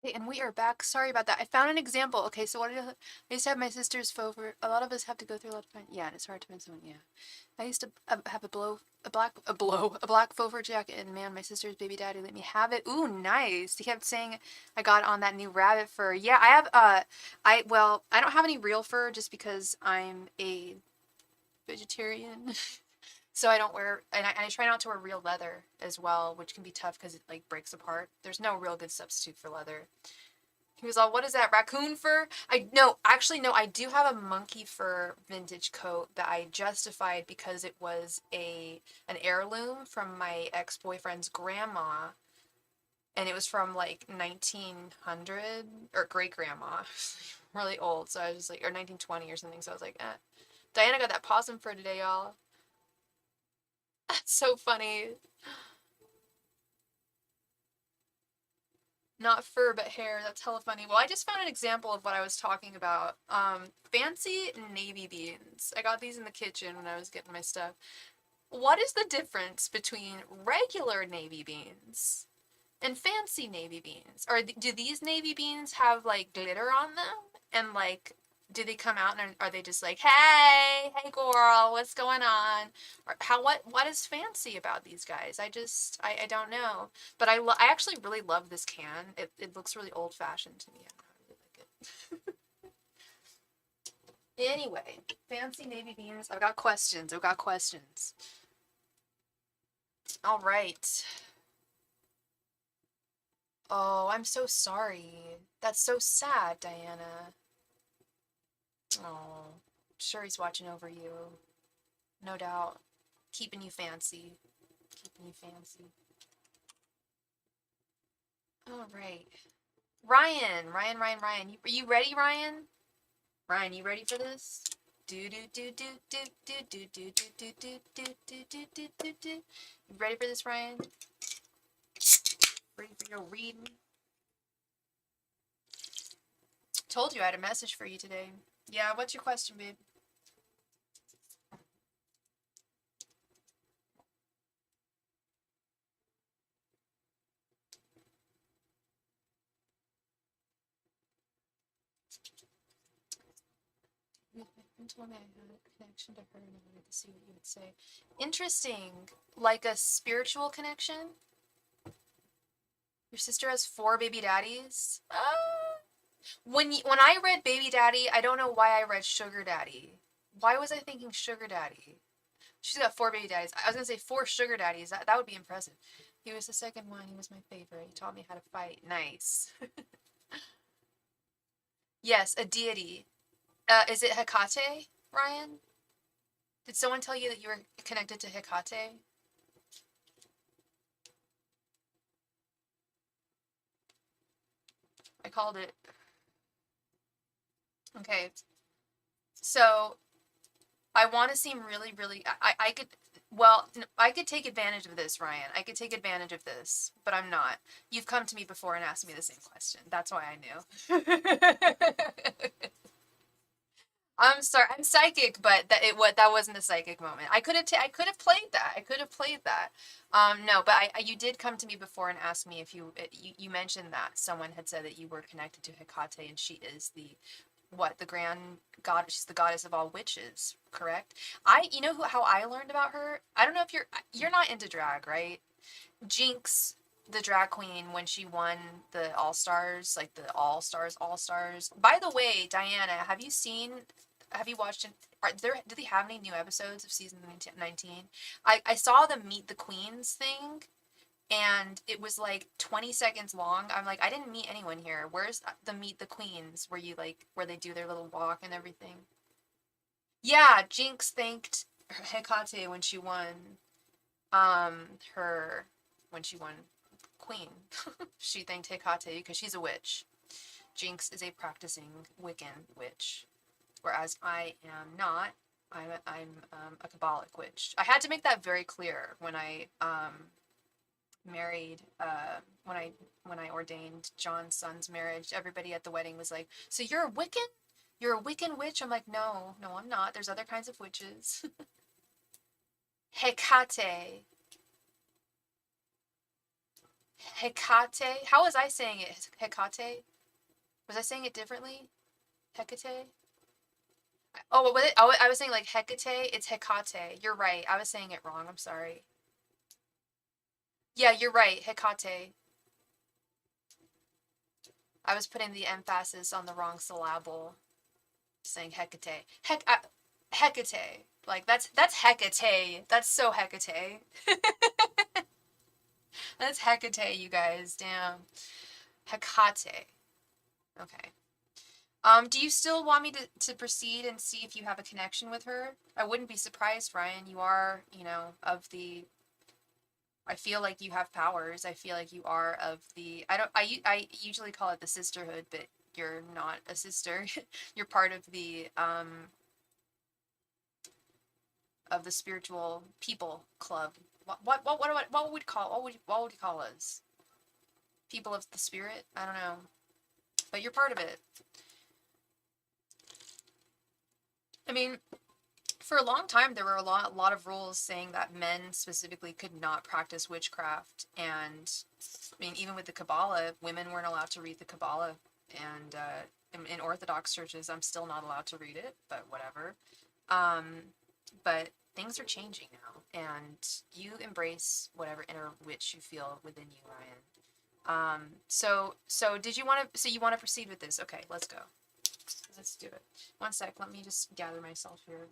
Okay, and we are back. Sorry about that. I found an example. Okay, so I used to have my sister's faux fur. A lot of us have to go through a lot of time. Yeah, and it's hard to find someone. Yeah, I used to have a black faux fur jacket, and man, my sister's baby daddy let me have it. Ooh, nice. He kept saying I got on that new rabbit fur. Yeah, I have. I don't have any real fur just because I'm a vegetarian. So I don't wear, and I try not to wear real leather as well, which can be tough because it like breaks apart. There's no real good substitute for leather. He was all, what is that, raccoon fur? Actually, no, I do have a monkey fur vintage coat that I justified because it was an heirloom from my ex-boyfriend's grandma, and it was from like 1900, or great-grandma, really old, so I was just like, or 1920 or something, so I was like, eh. Diana got that possum fur today, y'all. That's so funny. Not fur, but hair. That's hella funny. Well, I just found an example of what I was talking about. Fancy navy beans. I got these in the kitchen when I was getting my stuff. What is the difference between regular navy beans and fancy navy beans? Or do these navy beans have like glitter on them? And like, do they come out and are they just like, hey girl, what's going on? Or what is fancy about these guys? I don't know. But I actually really love this can. It looks really old fashioned to me. I really like it. Anyway, fancy navy beans. I've got questions. All right. Oh, I'm so sorry. That's so sad, Diana. Oh, sure he's watching over you. No doubt. Keeping you fancy. Keeping you fancy. All right. Ryan. You ready, Ryan? Ryan, you ready for this? Do do do do do do do do do do do do do do do do do. You ready for this, Ryan? Ready for your reading? Told you I had a message for you today. Yeah, what's your question, babe? You told me I had a connection to her and I wanted to see what you would say. Interesting. Like a spiritual connection? Your sister has 4 baby daddies? When I read baby daddy, I don't know why I read sugar daddy. Why was I thinking sugar daddy? She's got 4 baby daddies. I was gonna say 4 sugar daddies. That would be impressive. He was the second one. He was my favorite. He taught me how to fight. Nice. Yes, a deity. Is it Hecate, Ryan? Did someone tell you that you were connected to Hecate? I called it. Okay. So I want to seem really, really. I could. Well, I could take advantage of this, Ryan. I could take advantage of this, but I'm not. You've come to me before and asked me the same question. That's why I knew. I'm sorry. I'm psychic, but that wasn't a psychic moment. I could have played that. No, but you did come to me before and ask me if you mentioned that someone had said that you were connected to Hecate and she is the grand god, she's the goddess of all witches, correct? You know how I learned about her? I don't know if you're not into drag, right? Jinx, the drag queen, when she won the All Stars, like the All Stars. By the way, Diana, have you watched it? Do they have any new episodes of season 19? I saw the Meet the Queens thing, and it was like 20 seconds long. I'm like, I didn't meet anyone here. Where's the Meet the Queens where they do their little walk and everything? Yeah, Jinx thanked Hecate when she won her when she won Queen. She thanked Hecate because she's a witch. Jinx is a practicing Wiccan witch, whereas I am not. I'm a Kabbalic witch. I had to make that very clear when I married when I ordained John's son's marriage. Everybody at the wedding was like, "So you're a Wiccan? You're a Wiccan witch?" I'm like, "No, no, I'm not. There's other kinds of witches." Hecate. Hecate. How was I saying it? Hecate? Was I saying it differently? Hecate? Oh, what was it? I was saying like Hecate. It's Hecate. You're right. I was saying it wrong. I'm sorry. Yeah, you're right. Hecate. I was putting the emphasis on the wrong syllable, saying Hecate. Hecate. Like that's Hecate. That's so Hecate. That's Hecate, you guys. Damn. Hecate. Okay. Do you still want me to proceed and see if you have a connection with her? I wouldn't be surprised, Ryan. You are, of the. I feel like you have powers. I feel like you are of the. I usually call it the sisterhood, but you're not a sister. You're part of the spiritual people club. What would you call us? People of the spirit? I don't know, but you're part of it. I mean, for a long time, there were a lot of rules saying that men specifically could not practice witchcraft. And I mean, even with the Kabbalah, women weren't allowed to read the Kabbalah. And in Orthodox churches, I'm still not allowed to read it, but whatever. But things are changing now, and you embrace whatever inner witch you feel within you, Ryan. So did you want to? So you want to proceed with this? Okay, let's go. Let's do it. One sec. Let me just gather myself here.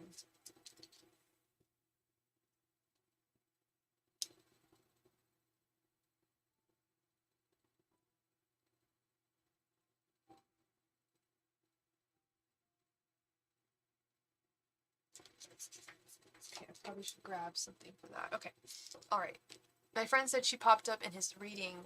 Okay, I probably should grab something for that. Okay. All right. My friend said she popped up in his reading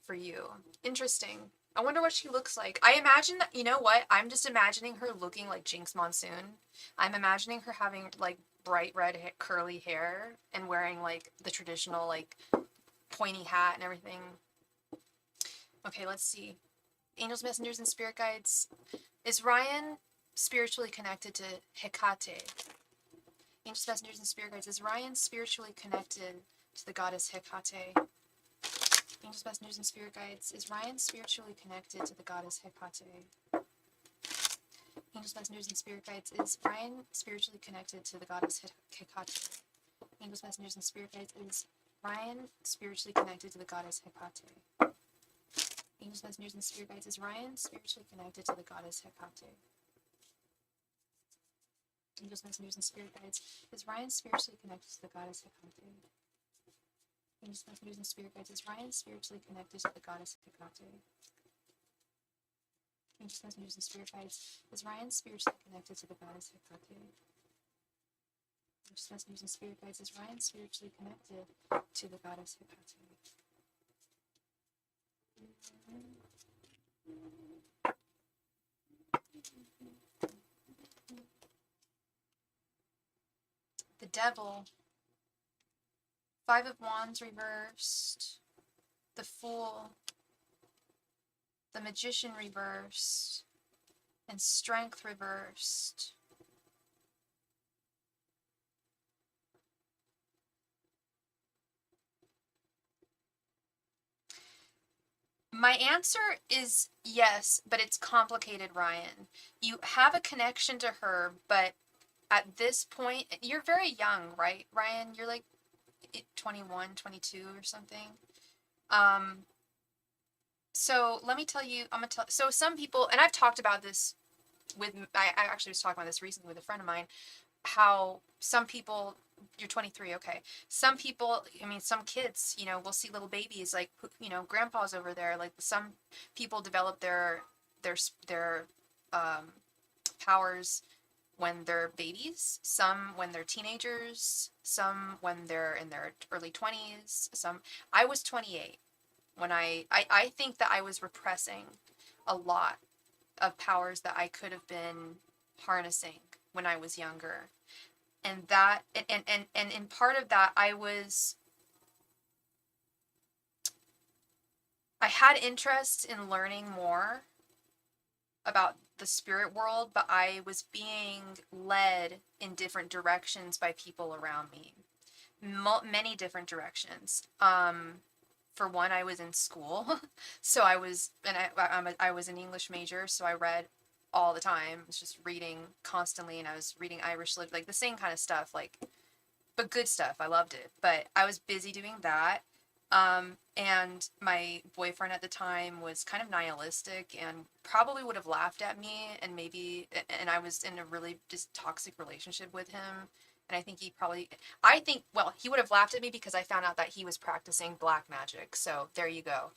for you. Interesting. I wonder what she looks like. I imagine that, you know what? I'm just imagining her looking like Jinx Monsoon. I'm imagining her having like bright red curly hair and wearing like the traditional like pointy hat and everything. Okay, let's see. Angels, messengers, and spirit guides. Is Ryan spiritually connected to Hecate? Angels, messengers, and spirit guides. Is Ryan spiritually connected to the goddess Hecate? Angels, messengers, and spirit guides. Is Ryan spiritually connected to the goddess Hecate? Angels, messengers, and spirit guides. Is Ryan spiritually connected to the goddess Hecate? Angels, messengers, and spirit guides. Is Ryan spiritually connected to the goddess Hecate? Angels, messengers, and spirit guides. Is Ryan spiritually connected to the goddess Hecate? Angels, messengers, and spirit guides. Is Ryan spiritually connected to the goddess Hecate? Angels, messengers, and spirit guides. Is Ryan spiritually connected to the goddess Hecate? Angels, messengers, and spirit guides. Is Ryan spiritually connected to the goddess Hecate? Angels, messengers, and spirit guides. Is Ryan spiritually connected to the goddess Hecate? The Devil. Five of Wands reversed. The Fool. The Magician reversed. And Strength reversed. My answer is yes, but it's complicated, Ryan. You have a connection to her, but at this point, you're very young, right, Ryan? You're like 21, 22 or something. Um, so let me tell you, so some people, and I've talked about this I actually was talking about this recently with a friend of mine, how some people, you're 23, okay. Some people, I mean, some kids, we'll see little babies, like, grandpa's over there, like some people develop their powers when they're babies, some when they're teenagers, some when they're in their early 20s, I was 28 when I think that I was repressing a lot of powers that I could have been harnessing when I was younger. And that and in part of that I had interest in learning more about the spirit world, but I was being led in different directions by people around me. Many different directions. for one, I was in school, so I was, and I was an English major, so I read all the time. I was just reading constantly, and I was reading Irish lit, like the same kind of stuff, like, but good stuff. I loved it, but I was busy doing that. And my boyfriend at the time was kind of nihilistic and probably would have laughed at me, and maybe, and I was in a really just toxic relationship with him. And I think he probably, I think, well, he would have laughed at me because I found out that he was practicing black magic. So there you go.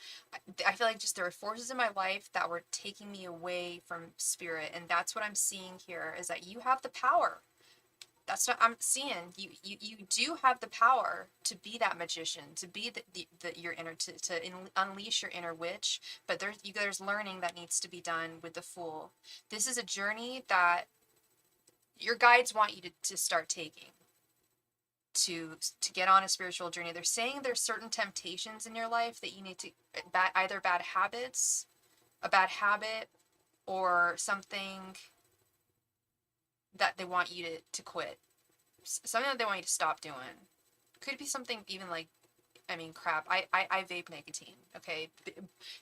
I feel like just there were forces in my life that were taking me away from spirit. And that's what I'm seeing here, is that you have the power. That's what I'm seeing. You do have the power to be that magician, to be your inner, unleash your inner witch. But there's learning that needs to be done with the Fool. This is a journey that your guides want you to start taking, to get on a spiritual journey. They're saying there's certain temptations in your life that you need to, either bad habits, a bad habit, or something that they want you to quit. Something that they want you to stop doing. Could be something even like, I mean, crap. I vape nicotine. Okay,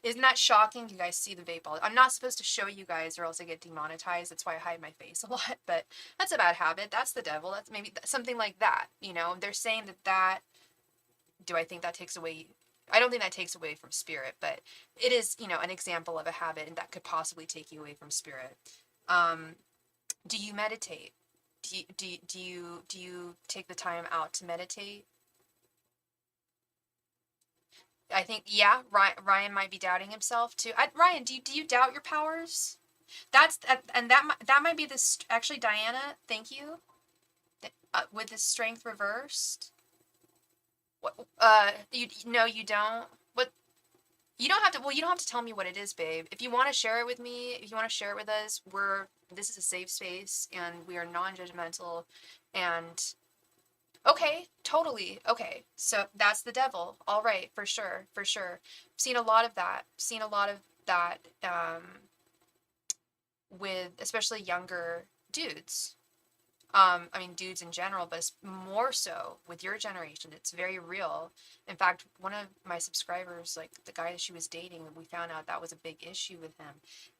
isn't that shocking? You guys see the vape all. I'm not supposed to show you guys, or else I get demonetized. That's why I hide my face a lot. But that's a bad habit. That's the devil. That's maybe something like that. You know, they're saying that. Do I think that takes away? I don't think that takes away from spirit, but it is, you know, an example of a habit, and that could possibly take you away from spirit. Do you meditate? Do you take the time out to meditate? I think, yeah, Ryan might be doubting himself too. Ryan, do you doubt your powers? That's, and that might be this, actually, Diana, thank you. With the strength reversed. What, you, no, you don't. What, you don't have to, well, you don't have to tell me what it is, babe. If you want to share it with me, if you want to share it with us, this is a safe space, and we are non-judgmental, and okay, totally. Okay. So that's the devil. All right, for sure, for sure. Seen a lot of that. Seen a lot of that, with especially younger dudes. I mean, dudes in general, but it's more so with your generation. It's very real. In fact, one of my subscribers, like the guy that she was dating, we found out that was a big issue with him.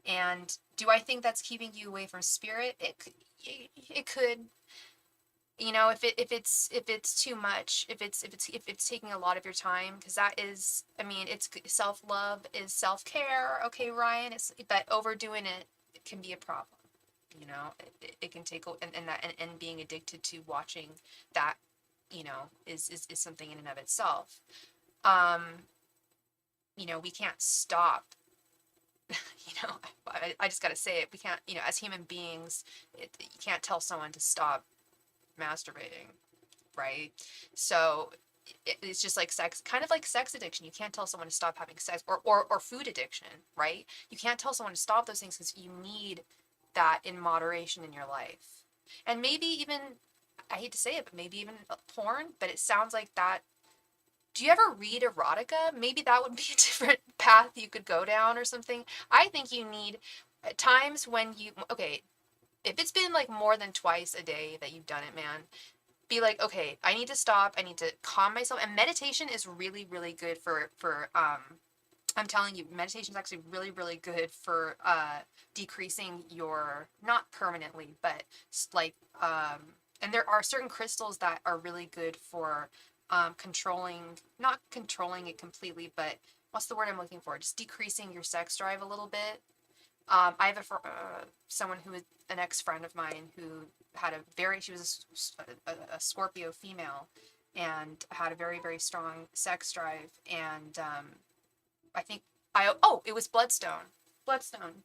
And do I think that's keeping you away from spirit? It could. You know, if it's too much, if it's taking a lot of your time, because that is, I mean, it's self-love is self-care. Okay, Ryan, but overdoing it can be a problem. You know, it can take, and being addicted to watching that, you know, is something in and of itself. Um, you know, we can't stop. You know, I just got to say it. We can't, you know, as human beings, you can't tell someone to stop masturbating, right? So it's just like sex, kind of like sex addiction. You can't tell someone to stop having sex, or food addiction, right? You can't tell someone to stop those things, because you need that in moderation in your life. And maybe even, I hate to say it, but maybe even porn, but it sounds like that. Do you ever read erotica? Maybe that would be a different path you could go down or something. I think you need, at times when you, okay, if it's been like more than twice a day that you've done it, man, be like, okay, I need to stop. I need to calm myself. And meditation is really, really good for I'm telling you, meditation is actually really, really good for decreasing your, not permanently, but like, and there are certain crystals that are really good for controlling, not controlling it completely, but what's the word I'm looking for? Just decreasing your sex drive a little bit. I have someone who is an ex-friend of mine who had she was a Scorpio female, and had a very, very strong sex drive. And I think, it was bloodstone. Bloodstone.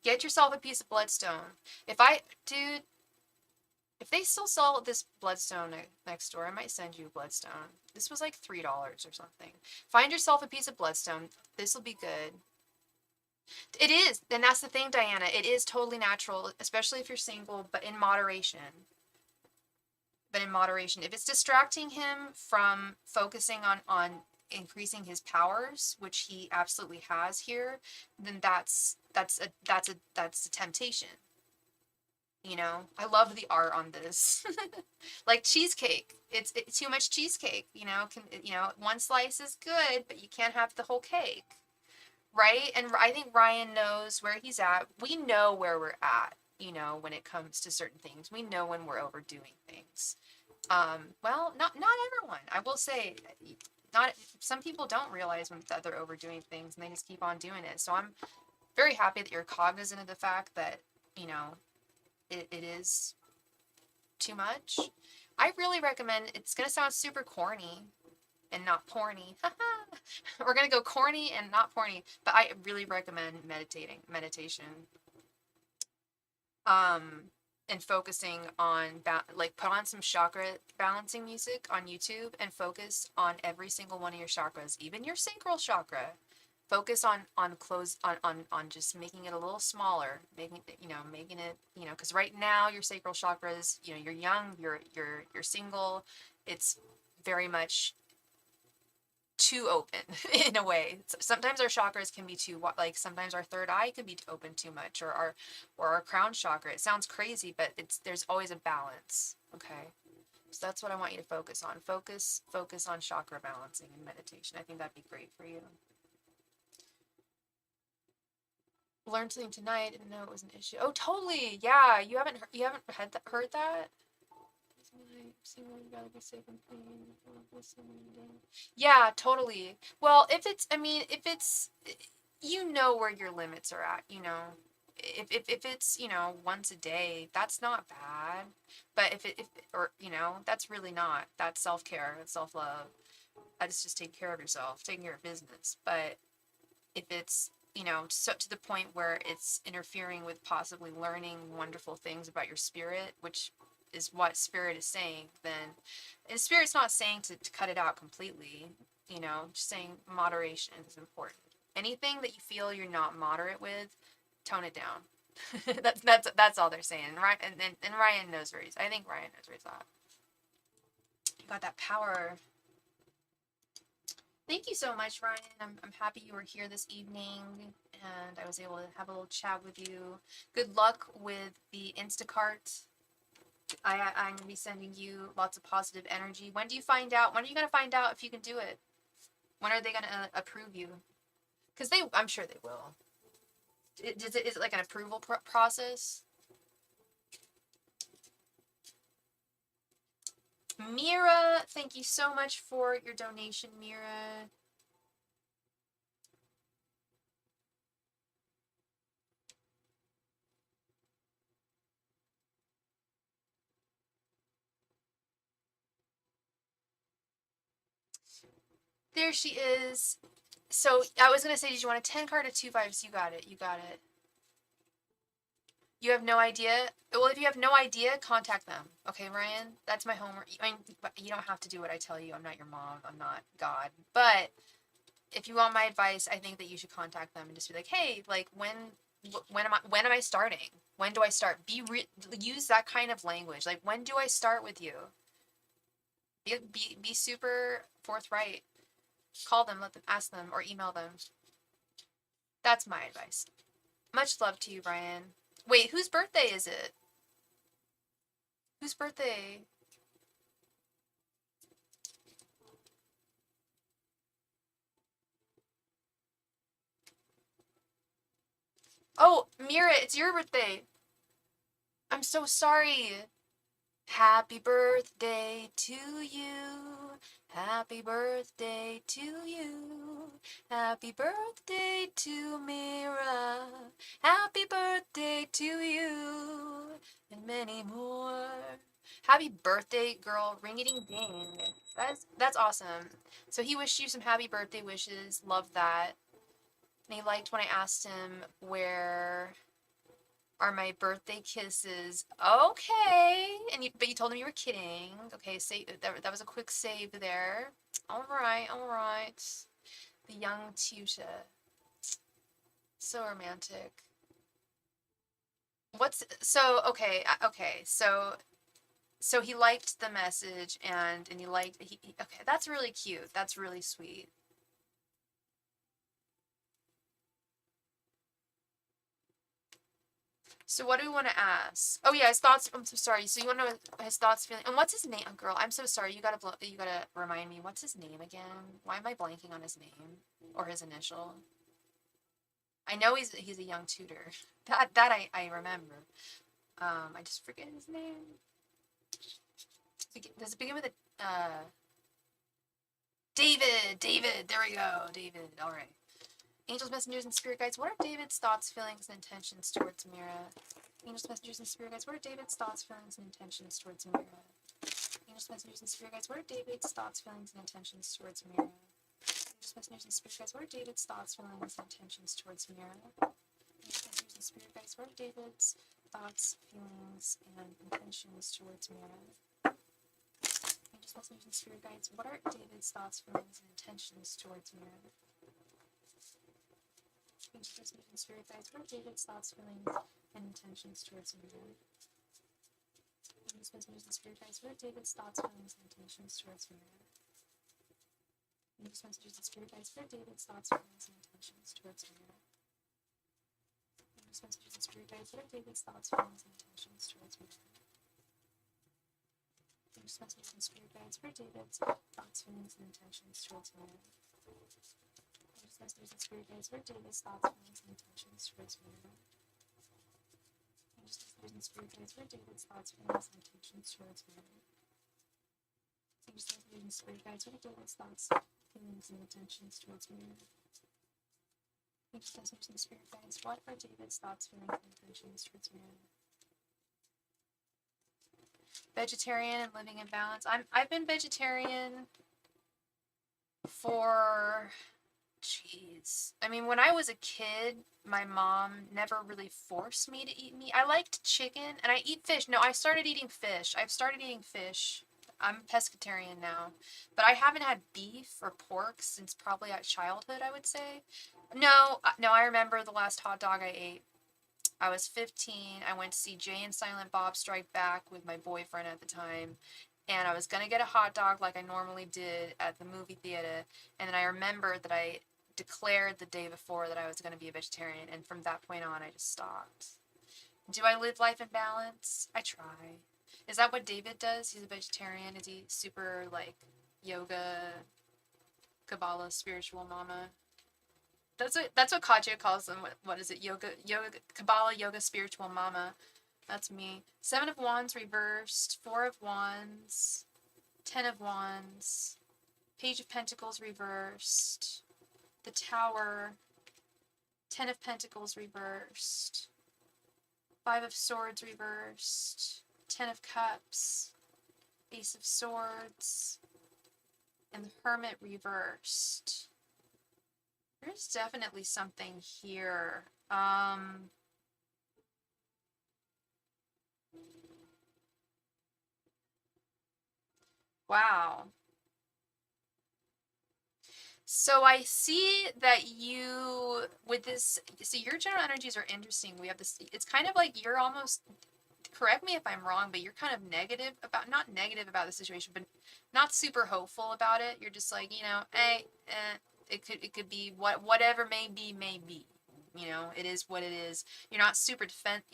Get yourself a piece of bloodstone. Dude, if they still sell this bloodstone next door, I might send you bloodstone. This was like $3 or something. Find yourself a piece of bloodstone. This will be good. It is, and that's the thing, Diana. It is totally natural, especially if you're single, but in moderation. But in moderation. If it's distracting him from focusing on increasing his powers, which he absolutely has here, then that's a temptation. You know, I love the art on this. Like cheesecake. It's too much cheesecake, you know, one slice is good, but you can't have the whole cake. Right? And I think Ryan knows where he's at. We know where we're at, you know, when it comes to certain things. We know when we're overdoing things. Well, not everyone. I will say, not some people don't realize when they're overdoing things and they just keep on doing it. So I'm very happy that you're cognizant of the fact that, you know, it is too much. I really recommend, it's going to sound super corny and not porny. We're going to go corny and not porny, but I really recommend meditation. And focusing on, like, put on some chakra balancing music on YouTube and focus on every single one of your chakras, even your sacral chakra. Focus on just making it a little smaller, making it, because right now your sacral chakras, you're young, you're single, it's very much too open in a way. Sometimes our chakras can be too, like, sometimes our third eye could be open too much, or our crown chakra. It sounds crazy, but there's always a balance. Okay, so that's what I want you to focus on. Focus on chakra balancing and meditation. I think that'd be great for you. Learned something tonight. Didn't know it was an issue. Oh, totally. Yeah, you haven't heard that. Yeah, totally. Well, if it's, where your limits are at, if it's, once a day, that's not bad. But that's really not, that's self-care, that's self-love. That's just take care of yourself, taking care of business. But if it's, so to the point where it's interfering with possibly learning wonderful things about your spirit, which is what spirit is saying, then, and spirit's not saying to cut it out completely, just saying moderation is important. Anything that you feel you're not moderate with, tone it down. That's all they're saying. And Ryan knows where he's. I think Ryan knows where he's at. You got that power. Thank you so much, Ryan. I'm happy you were here this evening and I was able to have a little chat with you. Good luck with the Instacart. I'm going to be sending you lots of positive energy. When are you going to find out if you can do it? When are they going to approve you? Because I'm sure they will. Is it like an approval process? Mira, thank you so much for your donation, Mira. There she is. So I was going to say, did you want a 10 card or 2 5s? You got it. You have no idea? Well, if you have no idea, contact them. Okay, Ryan? That's my homework. I mean, you don't have to do what I tell you. I'm not your mom. I'm not God. But if you want my advice, I think that you should contact them and just be like, hey, like, when am I starting? When do I start? Use that kind of language. Like, when do I start with you? Be super forthright. Call them, ask them, or email them. That's my advice. Much love to you, Ryan. Wait, whose birthday is it? Whose birthday? Oh, Mira, it's your birthday. I'm so sorry. Happy birthday to you. Happy birthday to you. Happy birthday to Mira. Happy birthday to you. And many more. Happy birthday, girl. Ring-a-ding-ding. That's awesome. So he wished you some happy birthday wishes. Love that. And he liked when I asked him where are my birthday kisses. Okay. But you told him you were kidding. Okay, that was a quick save there. All right. The young tutor. So romantic. So he liked the message and he liked okay, that's really cute. That's really sweet. So what do we want to ask? Oh yeah, his thoughts. I'm so sorry. So you want to know his thoughts, feeling, and what's his name, girl? I'm so sorry. You gotta remind me. What's his name again? Why am I blanking on his name or his initial? I know he's a young tutor. That I remember. I just forget his name. Does it begin with a David? David. There we go. David. All right. Angels, messengers, and spirit guides. What are David's thoughts, feelings, and intentions towards Mira? Angels, messengers, and spirit guides. What are David's thoughts, feelings, and intentions towards Mira? Angels, messengers, and spirit guides. What are David's thoughts, feelings, and intentions towards Mira? Angels, messengers, and spirit guides. What are David's thoughts, feelings, and intentions towards Mira? Angels, messengers, and spirit guides. What are David's thoughts, feelings, and intentions towards Mira? Angels, messengers, and spirit guides. What are David's thoughts, feelings, and intentions towards Mira? Angels, messengers, and spirit guides. What are David's thoughts, feelings, and intentions towards Mira? Angels, messengers, and spirit guides. What are David's thoughts, feelings, and intentions towards Mira? Angels, messengers, and spirit guides. What are David's thoughts, feelings, and intentions towards Mira? Angels, messengers, and spirit guides. What are David's thoughts, feelings, and intentions towards Mira? Angels, messengers, and spirit guides. What are David's thoughts, feelings, and intentions towards Mira? Angels, messengers, and spirit guides. What are David's thoughts, feelings, and intentions towards Mira? Angels, messengers, and spirit guides. What are David's thoughts, feelings, and intentions towards Mira? Angels, messengers, and spirit guides. What are David's thoughts, feelings, and intentions towards Mira? Angels, messengers, and spirit guides. What are David's thoughts, feelings, and intentions towards Mira? Vegetarian and living in balance. I've been vegetarian for, jeez. I mean, when I was a kid, my mom never really forced me to eat meat. I liked chicken and I eat fish. No, I started eating fish. I've started eating fish. I'm pescatarian now, but I haven't had beef or pork since probably at childhood, I would say. No, I remember the last hot dog I ate. I was 15. I went to see Jay and Silent Bob Strike Back with my boyfriend at the time. And I was going to get a hot dog like I normally did at the movie theater. And then I remembered that I declared the day before that I was going to be a vegetarian. And from that point on, I just stopped. Do I live life in balance? I try. Is that what David does? He's a vegetarian? Is he super, like, yoga, Kabbalah, spiritual mama? That's what Katya calls them. What is it? Yoga, Kabbalah, yoga, spiritual mama. That's me. 7 of Wands reversed. 4 of Wands. 10 of Wands. Page of Pentacles reversed. The Tower. 10 of Pentacles reversed. 5 of Swords reversed. 10 of Cups. Ace of Swords. And the Hermit reversed. There's definitely something here. Wow. So I see that you, with this, so your general energies are interesting. We have this, it's kind of like you're almost, correct me if I'm wrong, but you're kind of negative about, not negative about the situation, but not super hopeful about it. You're just like, hey, it could be whatever may be. It is what it is. You're not super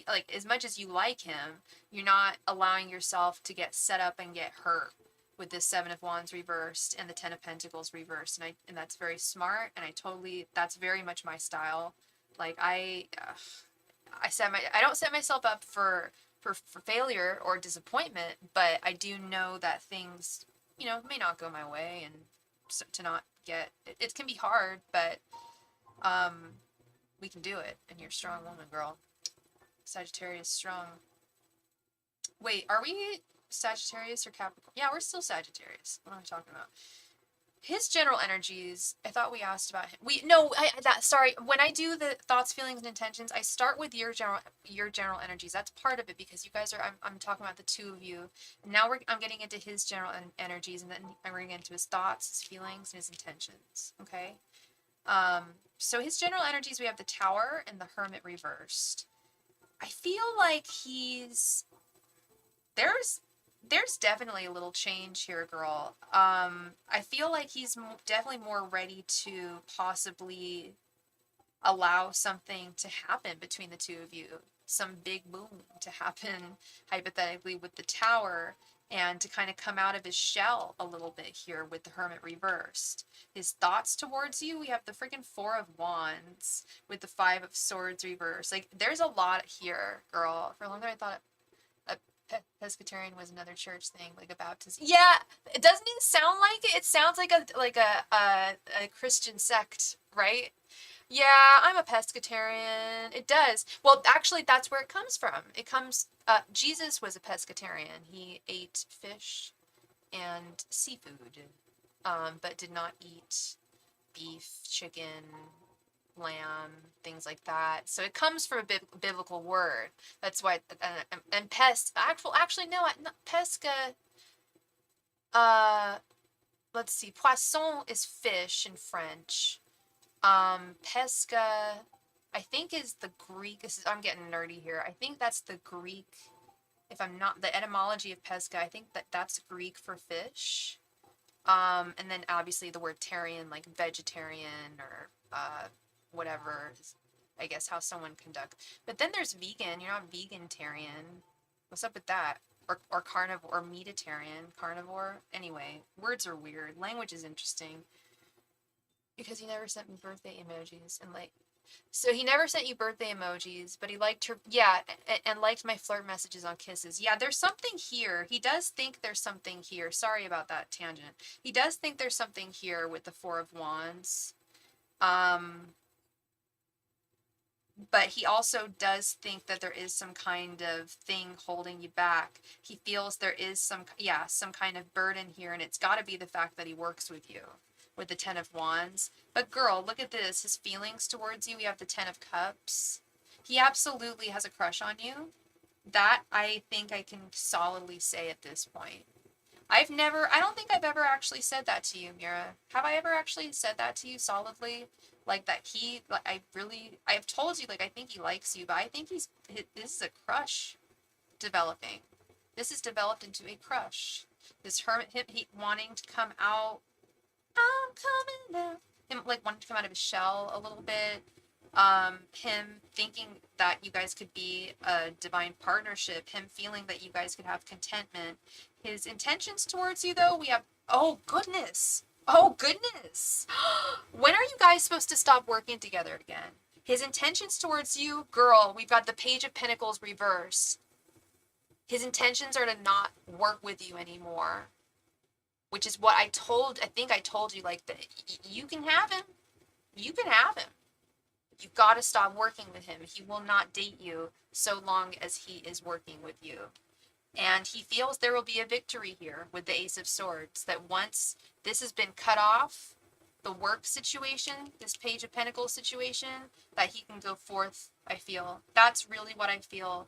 like, as much as you like him, you're not allowing yourself to get set up and get hurt with this 7 of Wands reversed and the 10 of Pentacles reversed, and that's very smart, and that's very much my style. Like, I don't set myself up for failure or disappointment, but I do know that things, may not go my way, and so to not get it can be hard, but we can do it, and you're a strong woman, girl. Sagittarius strong. Wait, are we Sagittarius or Capricorn? Yeah, we're still Sagittarius. What am I talking about? His general energies, I thought we asked about him. Sorry. When I do the thoughts, feelings, and intentions, I start with your general energies. That's part of it because you guys I'm talking about the two of you. And now I'm getting into his general energies, and then I'm getting into his thoughts, his feelings, and his intentions. Okay. So his general energies, we have the Tower and the Hermit reversed. I feel like there's definitely a little change here, girl. I feel like he's definitely more ready to possibly allow something to happen between the two of you, some big boom to happen hypothetically with the Tower, and to kind of come out of his shell a little bit here with the Hermit reversed. His thoughts towards you, we have the freaking Four of Wands with the Five of Swords reversed. Like, there's a lot here, girl. For a long time I thought a pescatarian was another church thing, like a baptism. Yeah, it doesn't even sound like it. It sounds like a Christian sect, right? Yeah, I'm a pescatarian. It does. Well, actually, that's where it comes from. It comes, Jesus was a pescatarian. He ate fish and seafood, but did not eat beef, chicken, lamb, things like that. So it comes from a biblical word. That's why, and actually, no, not pesca, uh, let's see, poisson is fish in French. Pesca, I think is the Greek. I'm getting nerdy here. I think that's the Greek. If I'm not, the etymology of pesca, I think that's Greek for fish. And then obviously the word tarian, like vegetarian or whatever, is, I guess, how someone conduct. But then there's vegan. You're not vegetarian. What's up with that? Or carnivore or meatitarian, carnivore. Anyway, words are weird. Language is interesting. Because he never sent me birthday emojis and like, so he never sent you birthday emojis, but he liked her, yeah, and liked my flirt messages on Kisses. Yeah, there's something here. He does think there's something here. Sorry about that tangent. He does think there's something here with the Four of Wands. But he also does think that there is some kind of thing holding you back. He feels there is some kind of burden here, and it's got to be the fact that he works with you with the Ten of Wands. But girl, look at this. His feelings towards you, we have the Ten of Cups. He absolutely has a crush on you. That I think I can solidly say at this point. I don't think I've ever actually said that to you, Mira. Have I ever actually said that to you solidly? Like that I've told you, like, I think he likes you, but I think this is a crush developing. This is developed into a crush. This hermit, he wanting to come out. I'm coming out. Him, like, wanting to come out of his shell a little bit. Him thinking that you guys could be a divine partnership. Him feeling that you guys could have contentment. His intentions towards you, though, we have, oh goodness. Oh goodness. When are you guys supposed to stop working together again? His intentions towards you, girl, we've got the Page of Pentacles reverse. His intentions are to not work with you anymore. Which is what I think I told you, like, that you can have him. You can have him. You've got to stop working with him. He will not date you so long as he is working with you. And he feels there will be a victory here with the Ace of Swords, that once this has been cut off, the work situation, this Page of Pentacles situation, that he can go forth, I feel. That's really what I feel.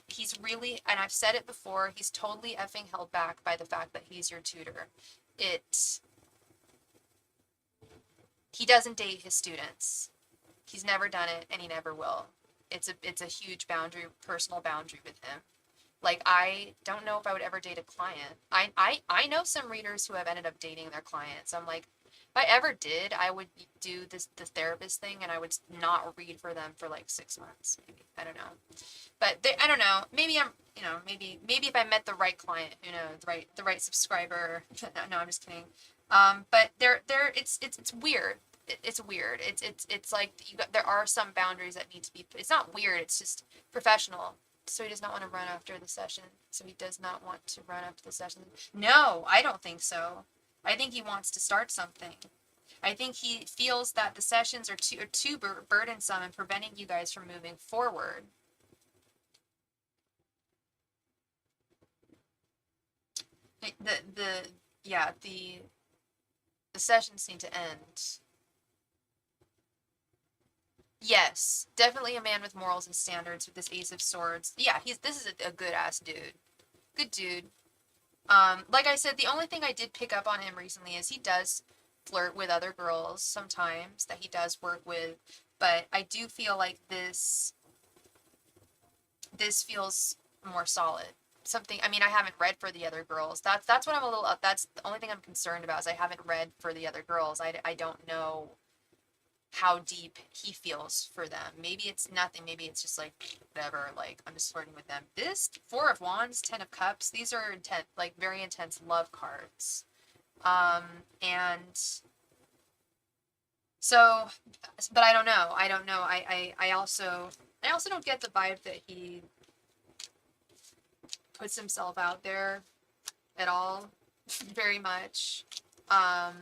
He's really, and I've said it before, he's totally effing held back by the fact that he's your tutor. He doesn't date his students. He's never done it, and he never will. It's a huge boundary, personal boundary with him. Like, I don't know if I would ever date a client. I know some readers who have ended up dating their clients. I'm like, if I ever did, I would do the therapist thing, and I would not read for them for like 6 months, maybe. I don't know. But I don't know. Maybe maybe if I met the right client, the right subscriber. No, I'm just kidding. But it's weird. It's weird. It's like there are some boundaries that need to be. It's not weird. It's just professional. So he does not want to run after the session. So he does not want to run after the session. No, I don't think so. I think he wants to start something. I think he feels that the sessions are too burdensome and preventing you guys from moving forward. The sessions need to end. Yes, definitely a man with morals and standards with this Ace of Swords. Yeah, this is a good ass dude. Good dude. Like I said, the only thing I did pick up on him recently is he does flirt with other girls sometimes that he does work with, but I do feel like this feels more solid. Something, I mean, I haven't read for the other girls. That's what I'm a little, that's the only thing I'm concerned about, is I haven't read for the other girls. I don't know how deep he feels for them. Maybe it's nothing. Maybe it's just like, whatever, like, I'm just flirting with them. This Four of Wands, Ten of Cups, these are intense, like, very intense love cards. And so, but I don't know. I don't know. I also don't get the vibe that he puts himself out there at all, very much. Um,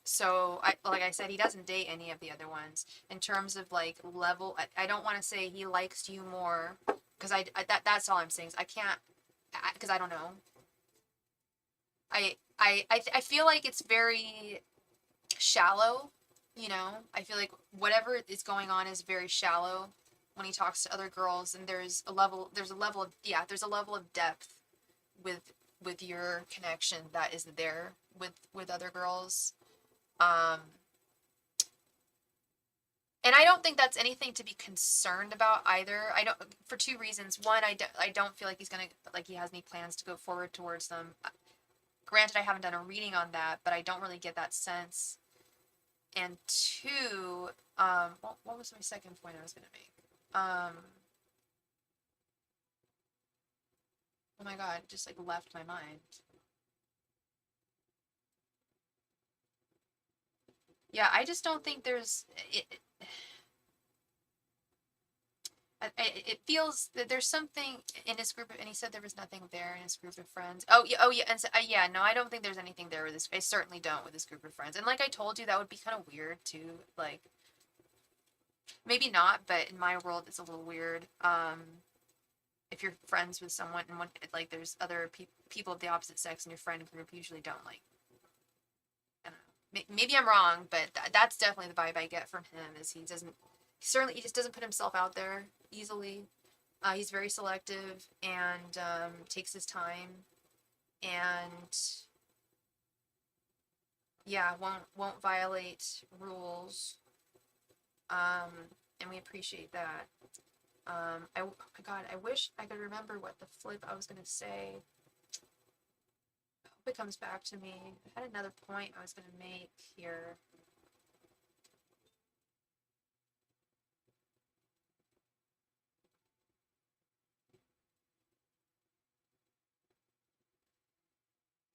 so like I said, he doesn't date any of the other ones. In terms of like level, I don't want to say he likes you more, because that's all I'm saying. Is I can't, because I don't know. I feel like it's very shallow, you know? I feel like whatever is going on is very shallow when he talks to other girls, and there's a level of depth with your connection that isn't there with other girls. Um and I don't think that's anything to be concerned about either. I don't, for two reasons. One, I don't feel like he's gonna, like, he has any plans to go forward towards them. Granted, I haven't done a reading on that, but I don't really get that sense. And two, what was my second point I was gonna make? Oh my god, it just like left my mind. Yeah, I just don't think there's it. It feels that there's something in his group, and he said there was nothing there in his group of friends. Oh yeah, and so, yeah, no, I don't think there's anything there with this. I certainly don't with his group of friends. And like I told you, that would be kind of weird too. Like, maybe not, but in my world, it's a little weird. If you're friends with someone and like there's other people of the opposite sex in your friend group, usually don't like. I don't know. Maybe I'm wrong, but that's definitely the vibe I get from him. Is he just doesn't put himself out there easily. He's very selective, and takes his time, and yeah, won't violate rules. And we appreciate that. Oh my god, I wish I could remember what the flip I was gonna say. I hope it comes back to me. I had another point I was gonna make here.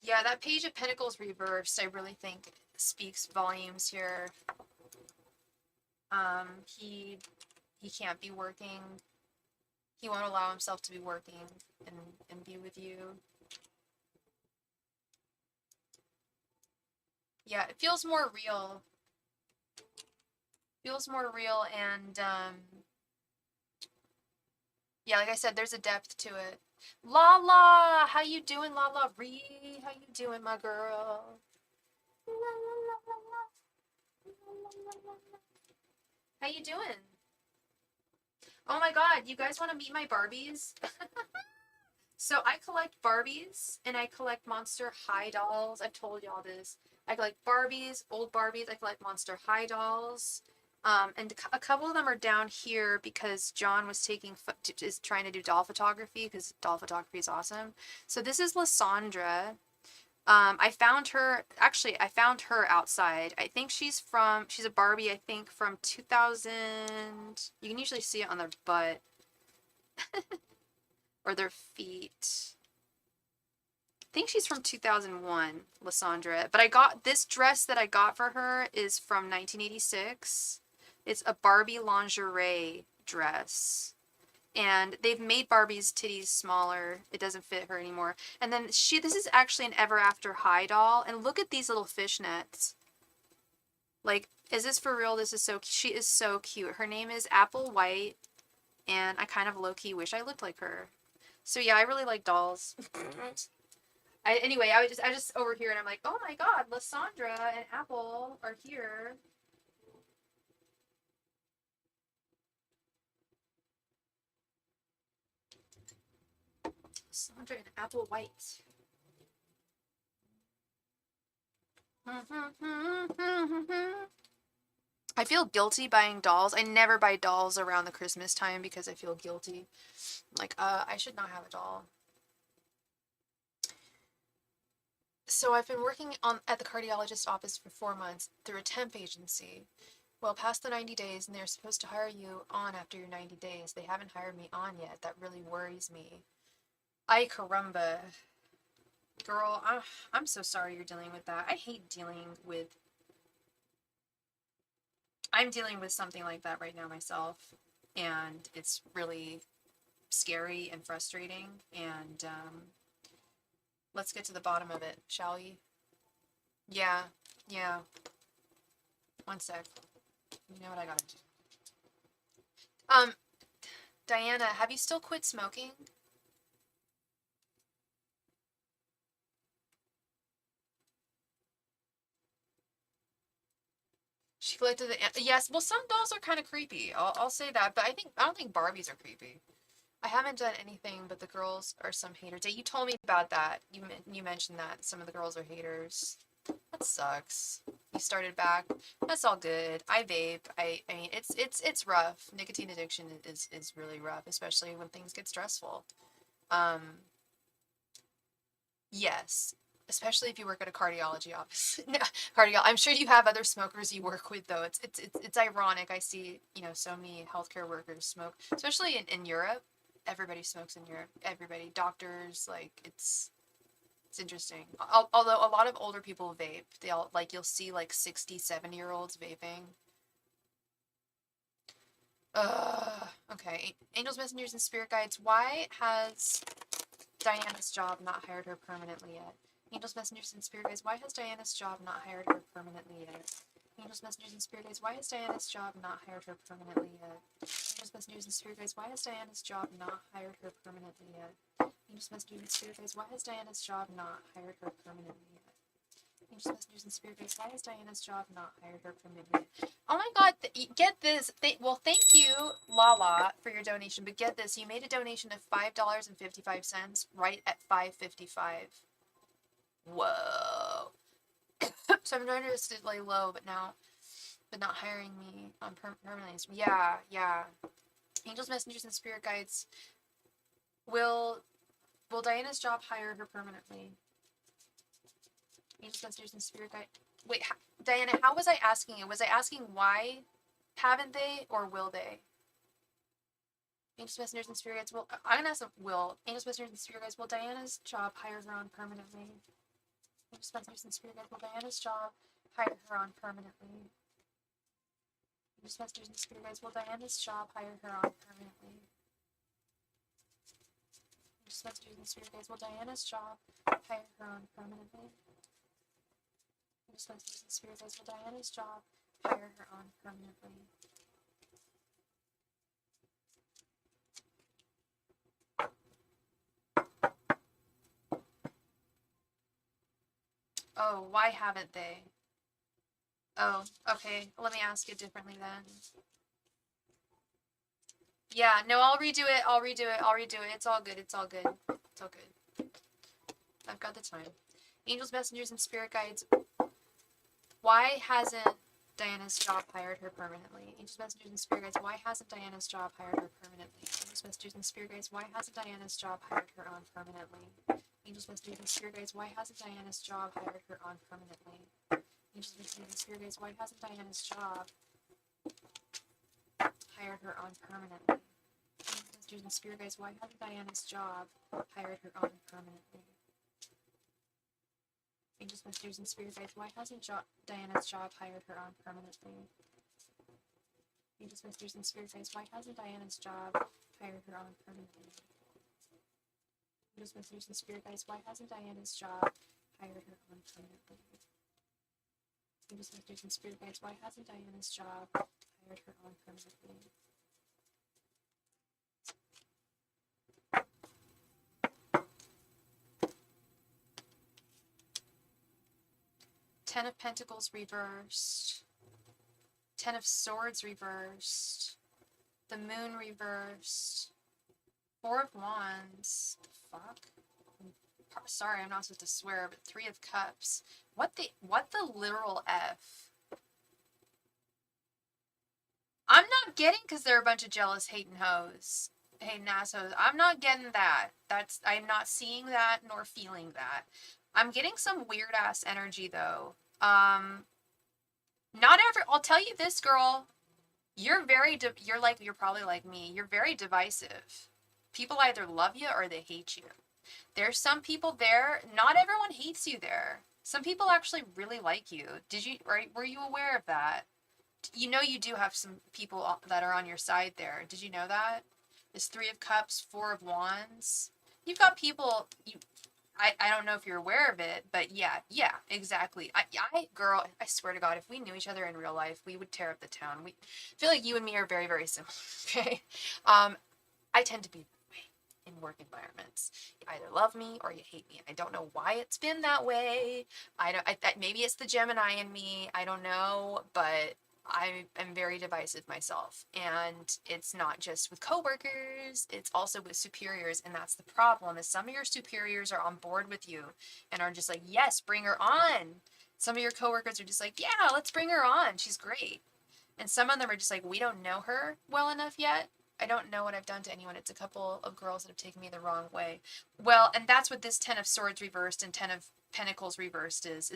Yeah, that Page of Pentacles reversed, I really think speaks volumes here. He can't be working. He won't allow himself to be working and be with you. Yeah, it feels more real. Feels more real, and yeah, like I said, there's a depth to it. Lala, how you doing, Lala Ree? How you doing, my girl? How you doing? Oh my god, you guys want to meet my Barbies? So I collect Barbies, and I collect Monster High dolls. I've told y'all this. I collect Barbies, old Barbies. I collect Monster High dolls. And a couple of them are down here because John was is trying to do doll photography, because doll photography is awesome. So this is Lysandra. I found her, actually, I found her outside. I think she's a Barbie, I think from 2000. You can usually see it on their butt or their feet. I think she's from 2001, Lysandra. But I got this dress that I got for her is from 1986. It's a Barbie lingerie dress. And they've made Barbie's titties smaller. It doesn't fit her anymore. And then this is actually an Ever After High doll. And look at these little fishnets. Like, is this for real? She is so cute. Her name is Apple White. And I kind of low-key wish I looked like her. So yeah, I really like dolls. Anyway, I just over here, and I'm like, oh my god, Lysandra and Apple are here. Lysandra and Apple White. I feel guilty buying dolls. I never buy dolls around the Christmas time because I feel guilty. Like, I should not have a doll. So I've been working at the cardiologist office for 4 months through a temp agency. Well, past the 90 days, and they're supposed to hire you on after your 90 days. They haven't hired me on yet. That really worries me. Ay caramba. Girl, I'm so sorry you're dealing with that. I hate dealing with... I'm dealing with something like that right now myself. And it's really scary and frustrating. And let's get to the bottom of it, shall we? Yeah, yeah. One sec. You know what I gotta do. Diana, have you still quit smoking? She collected the... Yes, well, some dolls are kind of creepy. I'll say that, but I don't think Barbies are creepy. I haven't done anything, but the girls are some haters. You told me about that. You mentioned that some of the girls are haters. That sucks. You started back. That's all good. I vape. I mean, it's rough. Nicotine addiction is really rough, especially when things get stressful. Um, yes, especially if you work at a cardiology office. No, I'm sure you have other smokers you work with though. It's ironic. I see, so many healthcare workers smoke, especially in Europe. Everybody smokes in Europe. Everybody, doctors, like it's interesting. Although a lot of older people vape. They all like you'll see like 60, 70-year-olds vaping. Okay. Angels, messengers, and spirit guides. Why has Diana's job not hired her permanently yet? Angels, messengers, and spirit guides. Why has Diana's job not hired her permanently yet? Angels, messengers, and spirit guides. Why has Diana's job not hired her permanently yet? Angels, messengers, and spirit guides. Why has Diana's job not hired her permanently yet? Angels, messengers, and spirit guides. Why has Diana's job not hired her permanently yet? Angels, messengers, and spirit guides. Why has Diana's job not hired her permanently yet? Oh my god, get this. Well, thank you, Lala, for your donation, but get this. You made a donation of $5.55 right at 5:55. Whoa. So I'm trying to lay low, but not hiring me on permanently. Yeah, yeah. Angels, messengers, and spirit guides. Will Diana's job hire her permanently? Angels, messengers, and spirit guide. Wait, Diana, how was I asking it? Was I asking why haven't they or will they? Angels, messengers, and spirit guides. I'm gonna ask them. Will Angels, messengers, and spirit guides? Will Diana's job hire her on permanently? Angels, messengers, and spirit guides. Will Diana's job hire her on permanently? Angels, messengers, and spirit guides. Will Diana's job hire her on permanently? Angels, messengers, and spirit guides. Will Diana's job hire her on permanently? Angels, messengers, and spirit guides. Will Diana's job hire her on permanently? Oh, why haven't they? Oh, okay. Let me ask it differently then. Yeah, no, I'll redo it. I'll redo it. I'll redo it. It's all good. It's all good. It's all good. I've got the time. Angels, messengers, and spirit guides. Why hasn't Diana's job hired her permanently? Angels, messengers, and spirit guides. Why hasn't Diana's job hired her permanently? Angels, messengers, and spirit guides. Why hasn't Diana's job hired her on permanently? Angels, messengers, and spirit guides. Why hasn't Diana's job hired her on permanently? Angels, messengers, and spirit guides. Why hasn't Diana's job hired her on permanently? Messengers, and spirit guides. Why hasn't Diana's job hired her on permanently? Angels, messengers, and spirit guides. Why hasn't Diana's job hired her on permanently? Angels, messengers, and spirit guides. Why hasn't Diana's job hired her on permanently? Angels, messengers, and spirit guides. Why hasn't Diana's job hired her on permanently? Angels, messengers, and spirit guides. Why hasn't Diana's job hired her on permanently? Ten of Pentacles reversed. Ten of Swords reversed. The Moon reversed. Four of Wands. The fuck? Sorry, I'm not supposed to swear, but Three of Cups. What the literal F? I'm not getting because they're a bunch of jealous hating hoes. Hating assholes. I'm not getting that. I'm not seeing that nor feeling that. I'm getting some weird ass energy though. Not every, I'll tell you this, girl. You're probably like me. You're very divisive. People either love you or they hate you. There's some people there, not everyone hates you there. Some people actually really like you. Were you aware of that? You know you do have some people that are on your side there. Did you know that? This Three of Cups, Four of Wands. You've got people I don't know if you're aware of it, but yeah, exactly. Girl, I swear to God, if we knew each other in real life, we would tear up the town. We feel like you and me are very, very similar. Okay, I tend to be in work environments. You either love me or you hate me. I don't know why it's been that way. I don't. Maybe it's the Gemini in me. I don't know, but I am very divisive myself, and it's not just with coworkers. It's also with superiors, and that's the problem. Is some of your superiors are on board with you and are just like, yes, bring her on. Some of your coworkers are just like, yeah, let's bring her on. She's great. And some of them are just like, we don't know her well enough yet. I don't know what I've done to anyone. It's a couple of girls that have taken me the wrong way. Well, and that's what this Ten of Swords reversed and Ten of Pentacles reversed is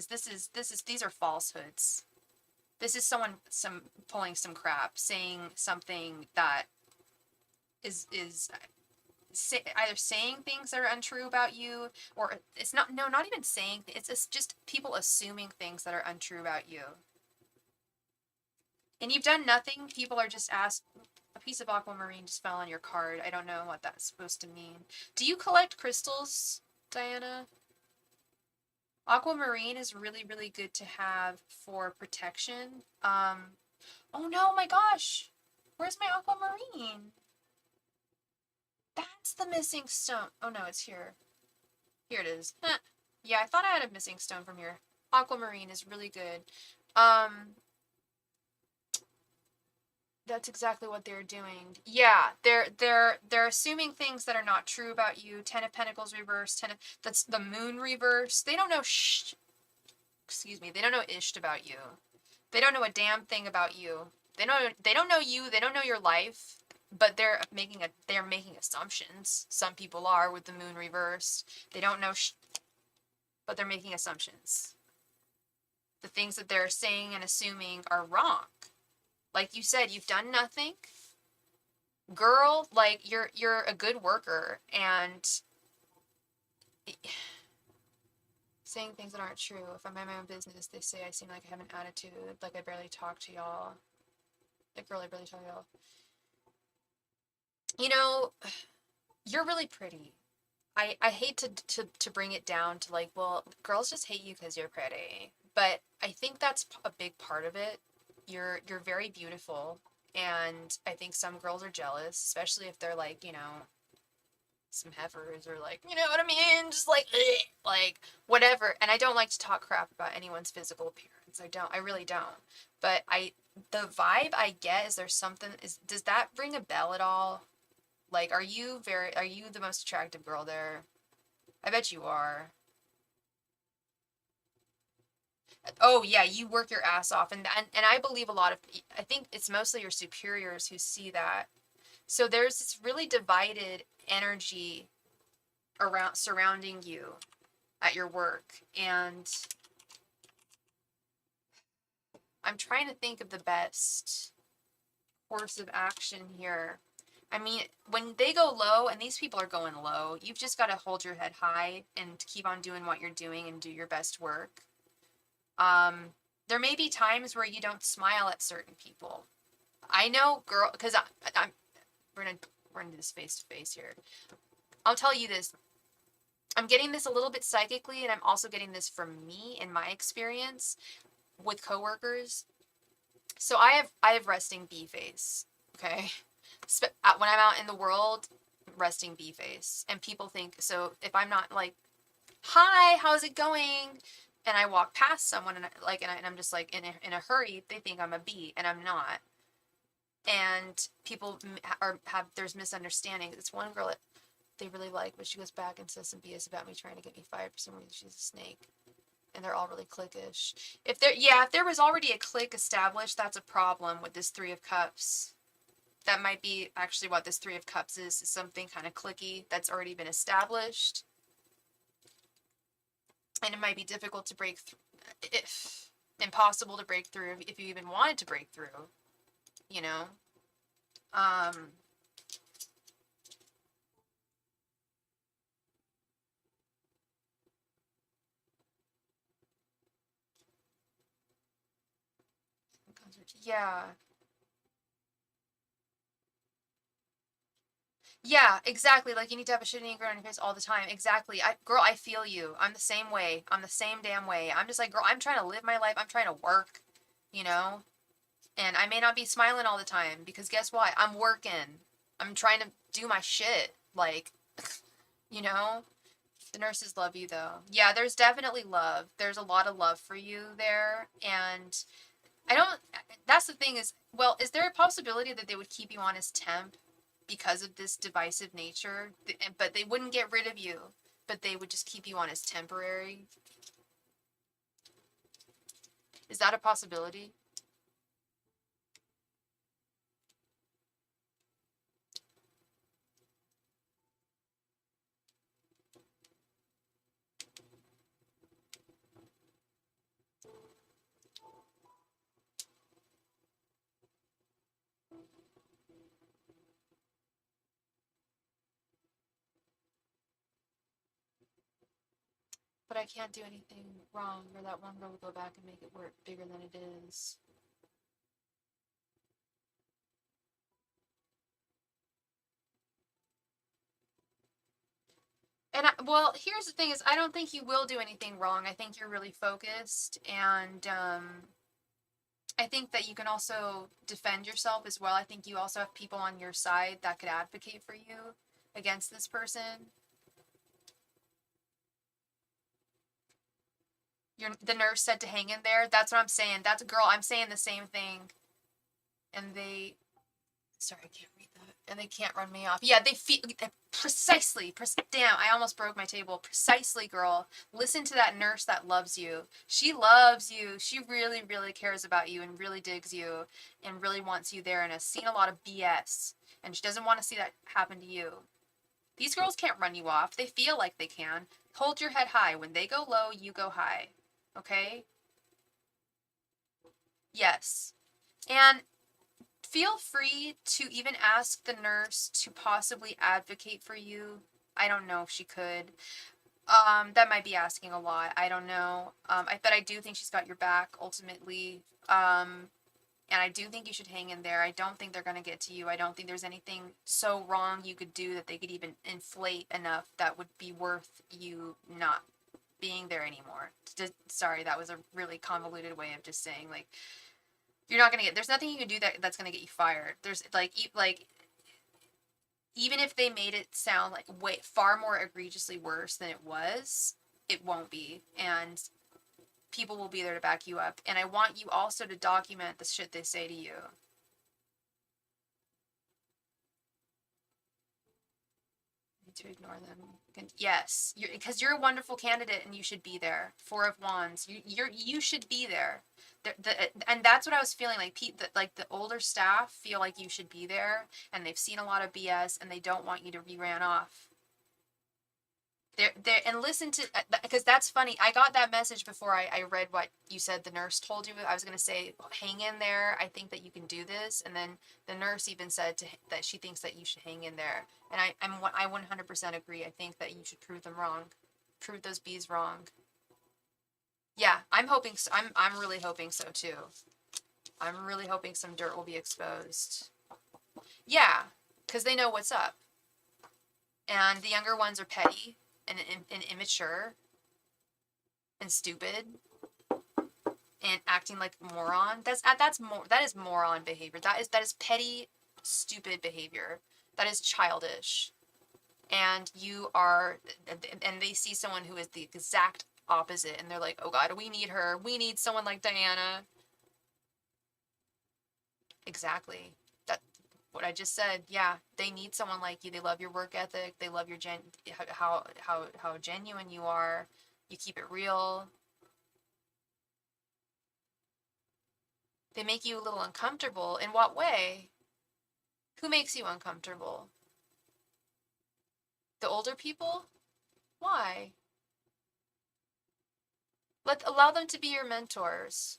these are falsehoods. This is some pulling some crap, saying something that is either saying things that are untrue about you, or it's not, no, not even saying, it's just people assuming things that are untrue about you. And you've done nothing. People are just asked. A piece of aquamarine just fell on your card. I don't know what that's supposed to mean. Do you collect crystals, Diana? Aquamarine is really, really good to have for protection. Oh no, my gosh. Where's my aquamarine? That's the missing stone. Oh no, it's here. Here it is. Huh. Yeah, I thought I had a missing stone from here. Aquamarine is really good. That's exactly what they're doing. Yeah, they're assuming things that are not true about you. Ten of Pentacles reversed. That's the Moon reversed. They don't know excuse me. They don't know isht about you. They don't know a damn thing about you. They don't know you. They don't know your life. But they're making assumptions. Some people are with the Moon reversed. They don't know but they're making assumptions. The things that they're saying and assuming are wrong. Like you said, you've done nothing. Girl, like you're a good worker, and saying things that aren't true. If I'm in my own business, they say I seem like I have an attitude, like I barely talk to y'all. Like, girl, I barely talk to y'all. You know, you're really pretty. I hate to bring it down to like, well, girls just hate you because you're pretty. But I think that's a big part of it. You're very beautiful, and I think some girls are jealous, especially if they're like, some heifers or like, you know what I mean? Just like, like whatever. And I don't like to talk crap about anyone's physical appearance. I really don't. But the vibe I get is there's something, does that ring a bell at all? Like, are you the most attractive girl there? I bet you are. Oh yeah, you work your ass off, and I believe I think it's mostly your superiors who see that. So there's this really divided energy around surrounding you at your work, and I'm trying to think of the best course of action here. I mean, when they go low, and these people are going low, you've just got to hold your head high and keep on doing what you're doing and do your best work. There may be times where you don't smile at certain people. I know, girl, because I'm we're gonna do this face to face here. I'll tell you this. I'm getting this a little bit psychically, and I'm also getting this from me in my experience with coworkers. So I have resting bee face. Okay, when I'm out in the world, resting bee face, and people think so. If I'm not like, "Hi, how's it going?" and I walk past someone and I'm just like in a hurry, they think I'm a bee, and I'm not. And people there's misunderstandings. It's one girl that they really like, but she goes back and says some BS about me trying to get me fired for some reason. She's a snake, and they're all really cliquish. If there was already a clique established, that's a problem with this Three of Cups. That might be actually what this Three of Cups is something kind of cliquey that's already been established, and it might be difficult to break through. impossible to break through if you even wanted to break through, you know? Um, yeah. Yeah, exactly. Like you need to have a shitty grin on your face all the time. Exactly. Girl, I feel you. I'm the same way. I'm the same damn way. I'm just like, girl, I'm trying to live my life. I'm trying to work, you know? And I may not be smiling all the time because guess what? I'm working. I'm trying to do my shit. Like, you know? The nurses love you though. Yeah, there's definitely love. There's a lot of love for you there. And I don't, that's the thing is, well, is there a possibility that they would keep you on as temp because of this divisive nature? But they wouldn't get rid of you, but they would just keep you on as temporary? Is that a possibility? But I can't do anything wrong, or that one girl will go back and make it work bigger than it is. And well, here's the thing: is I don't think you will do anything wrong. I think you're really focused, and I think that you can also defend yourself as well. I think you also have people on your side that could advocate for you against this person. The nurse said to hang in there. That's what I'm saying. That's a girl. I'm saying the same thing. And they, sorry, I can't read that. And they can't run me off. Yeah, they feel precisely. Damn, I almost broke my table. Precisely, girl. Listen to that nurse that loves you. She loves you. She really, really cares about you and really digs you and really wants you there and has seen a lot of BS. And she doesn't want to see that happen to you. These girls can't run you off. They feel like they can. Hold your head high. When they go low, you go high. Okay? Yes. And feel free to even ask the nurse to possibly advocate for you. I don't know if she could. That might be asking a lot. I don't know. But I do think she's got your back ultimately. And I do think you should hang in there. I don't think they're going to get to you. I don't think there's anything so wrong you could do that they could even inflate enough that would be worth you not being there anymore. Sorry, that was a really convoluted way of just saying, like, you're not going to get, there's nothing you can do that's going to get you fired. There's, like, even if they made it sound like way far more egregiously worse than it was, it won't be. And people will be there to back you up. And I want you also to document the shit they say to you. To ignore them. Yes, because you're a wonderful candidate and you should be there. Four of Wands. You should be there. And that's what I was feeling like. Like the older staff feel like you should be there, and they've seen a lot of BS, and they don't want you to be ran off. And listen to, because that's funny. I got that message before I read what you said the nurse told you. I was going to say, hang in there. I think that you can do this. And then the nurse even said that she thinks that you should hang in there. And I 100% agree. I think that you should prove them wrong. Prove those bees wrong. Yeah, I'm hoping so. I'm really hoping so too. I'm really hoping some dirt will be exposed. Yeah, because they know what's up. And the younger ones are petty and immature and stupid and acting like moron. That is moron behavior. That is petty, stupid behavior. That is childish. And they see someone who is the exact opposite, and they're like, oh God, we need her. We need someone like Diana. Exactly. That what I just said. Yeah, they need someone like you. They love your work ethic. They love your how genuine you are. You keep it real. They make you a little uncomfortable. In what way? Who makes you uncomfortable? The older people? Why? Allow them to be your mentors.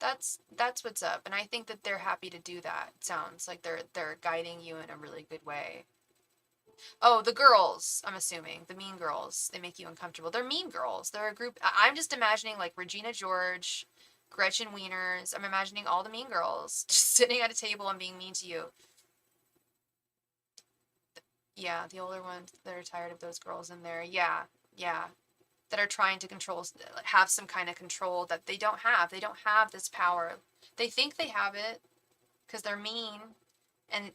That's what's up, and I think that they're happy to do that. It sounds like they're guiding you in a really good way. Oh, the girls, I'm assuming. The mean girls. They make you uncomfortable. They're mean girls. They're a group. I'm just imagining like Regina George, Gretchen Wieners. I'm imagining all the mean girls just sitting at a table and being mean to you. Yeah, the older ones that are tired of those girls in there. Yeah, yeah. That are trying to control, have some kind of control that they don't have. They don't have this power. They think they have it because they're mean, and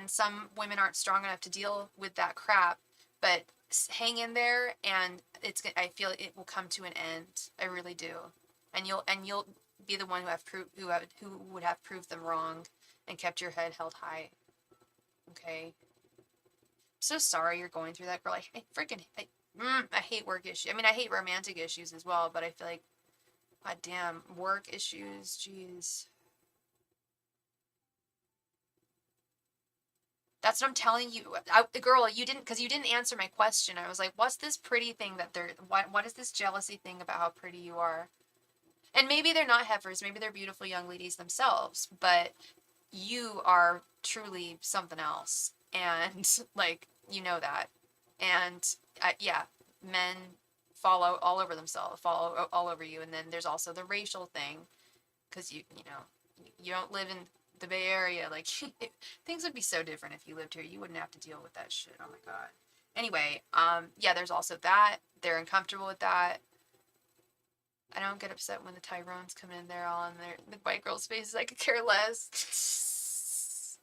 some women aren't strong enough to deal with that crap. But hang in there, and I feel it will come to an end. I really do, and you'll be the one who would have proved them wrong, and kept your head held high. Okay. So sorry you're going through that, girl. I hate work issues. I mean, I hate romantic issues as well, but I feel like, god damn, work issues, jeez. That's what I'm telling you. Girl, you didn't answer my question. I was like, what's this pretty thing that what is this jealousy thing about how pretty you are? And maybe they're not heifers, maybe they're beautiful young ladies themselves, but you are truly something else. And, like, you know that. And, yeah, men follow all over themselves, follow all over you. And then there's also the racial thing, because you don't live in the Bay Area. Like, things would be so different if you lived here. You wouldn't have to deal with that shit. Oh my god. Anyway, yeah, there's also that. They're uncomfortable with that. I don't get upset when the Tyrones come in there all in the white girls' faces. I could care less.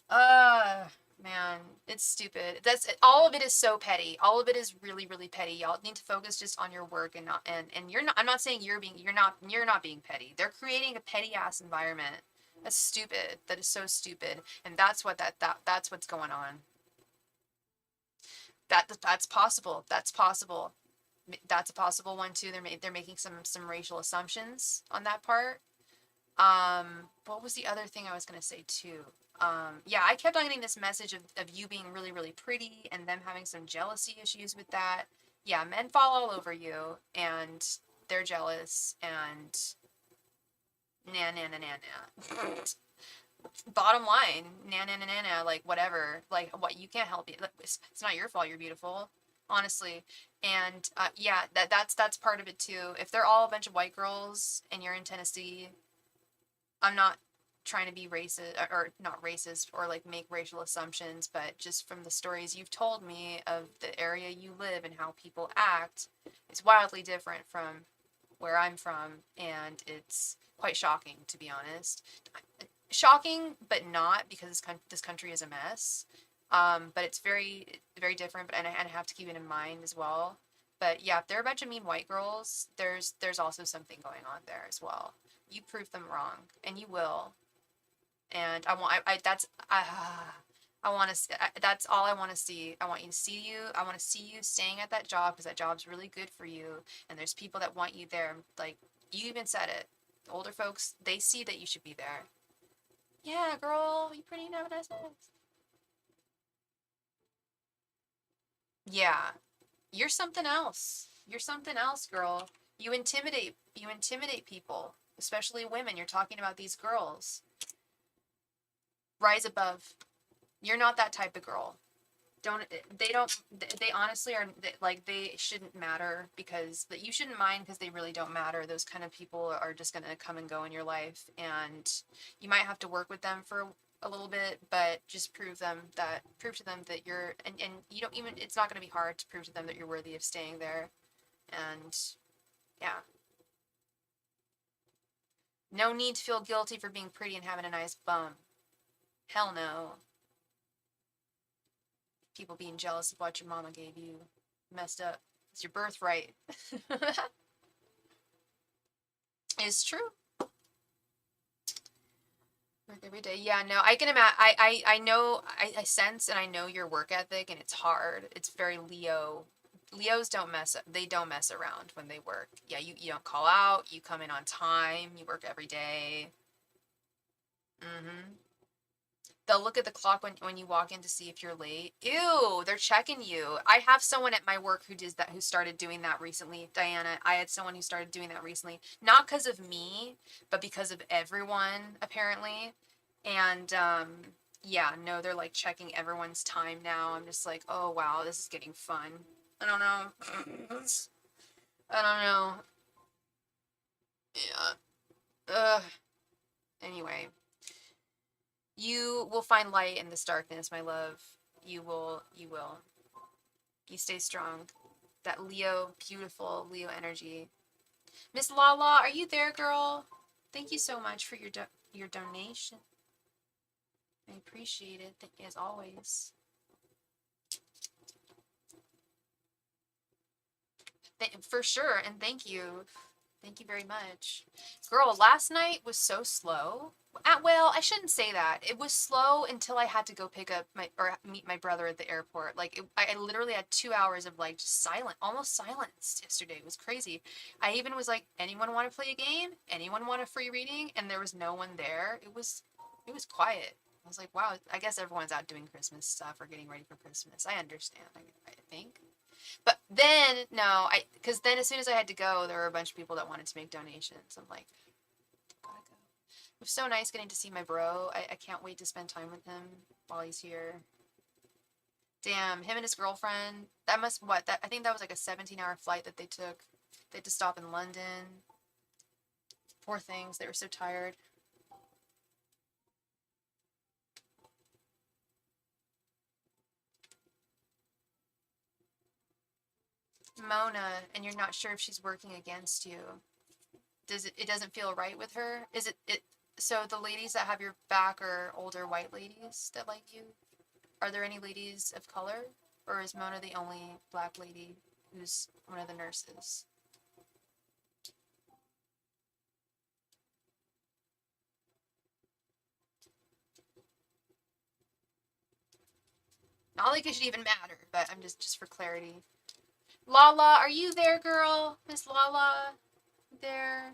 Uh, man, it's stupid. All of it is so petty. All of it is really, really petty. Y'all need to focus just on your work, and not and you're not. I'm not saying you're not being petty. They're creating a petty ass environment. That's stupid. That is so stupid. And that's what's going on. That's possible. That's possible. That's a possible one too. They're making some racial assumptions on that part. What was the other thing I was gonna say too? Yeah, I kept on getting this message of you being really, really pretty and them having some jealousy issues with that. Yeah, men fall all over you, and they're jealous, and na na na na na. Bottom line, na na na na na, like whatever, like what, you can't help it. It's not your fault. You're beautiful, honestly. And yeah, that's part of it too. If they're all a bunch of white girls and you're in Tennessee, I'm not trying to be racist, or not racist, or like make racial assumptions, but just from the stories you've told me of the area you live and how people act, it's wildly different from where I'm from, and it's quite shocking, to be honest. Shocking, but not, because this country is a mess. But it's very, very different, and I have to keep it in mind as well. But yeah, if they're a bunch of mean white girls, there's also something going on there as well. You prove them wrong, and you will. And I want I that's I want to that's all I want to see. I want you to see you. I want to see you staying at that job, because that job's really good for you, and there's people that want you there. Like, you even said it. The older folks, they see that you should be there. Yeah, girl, you pretty and have a nice life. Yeah, you're something else. You're something else, girl. You intimidate people, especially women. You're talking about these girls. Rise above. You're not that type of girl. Don't they honestly are, like, they shouldn't matter, because that you shouldn't mind, because they really don't matter. Those kind of people are just going to come and go in your life, and you might have to work with them for a little bit, but just prove to them that you're, and you don't even, it's not going to be hard to prove to them that you're worthy of staying there. And yeah, no need to feel guilty for being pretty and having a nice bum. Hell no. People being jealous of what your mama gave you. Messed up. It's your birthright. It's true. Work every day. Yeah, no, I can imagine. I know, I sense and I know your work ethic, and it's hard. It's very Leo. Leos don't mess up. They don't mess around when they work. Yeah, you don't call out. You come in on time. You work every day. Mm-hmm. They'll look at the clock when you walk in to see if you're late. Ew, they're checking you. I have someone at my work who does that, who started doing that recently. Diana, I had someone who started doing that recently. Not because of me, but because of everyone, apparently. And, yeah, no, they're like checking everyone's time now. I'm just like, oh wow, this is getting fun. I don't know. I don't know. Yeah. Ugh. Anyway. You will find light in this darkness, my love. You will. You will. You stay strong. That Leo, beautiful Leo energy. Miss Lala, are you there, girl? Thank you so much for your donation. I appreciate it, as always. For sure, and thank you. Thank you very much. Girl, last night was so slow. Well, I shouldn't say that. It was slow until I had to go pick up or meet my brother at the airport. Like, I literally had 2 hours of, like, just almost silence yesterday. It was crazy. I even was like, anyone want to play a game? Anyone want a free reading? And there was no one there. It was quiet. I was like, wow, I guess everyone's out doing Christmas stuff or getting ready for Christmas. I understand, I think. But then, no, because then as soon as I had to go, there were a bunch of people that wanted to make donations. I'm like, gotta go. It was so nice getting to see my bro. I can't wait to spend time with him while he's here. Damn, him and his girlfriend, I think that was like a 17-hour flight that they took. They had to stop in London. Poor things, they were so tired. Mona, and you're not sure if she's working against you. It doesn't feel right with her? Is it so the ladies that have your back are older white ladies that like you? Are there any ladies of color? Or is Mona the only black lady who's one of the nurses? Not like it should even matter, but I'm just for clarity. Lala, are you there, girl? Miss Lala? There?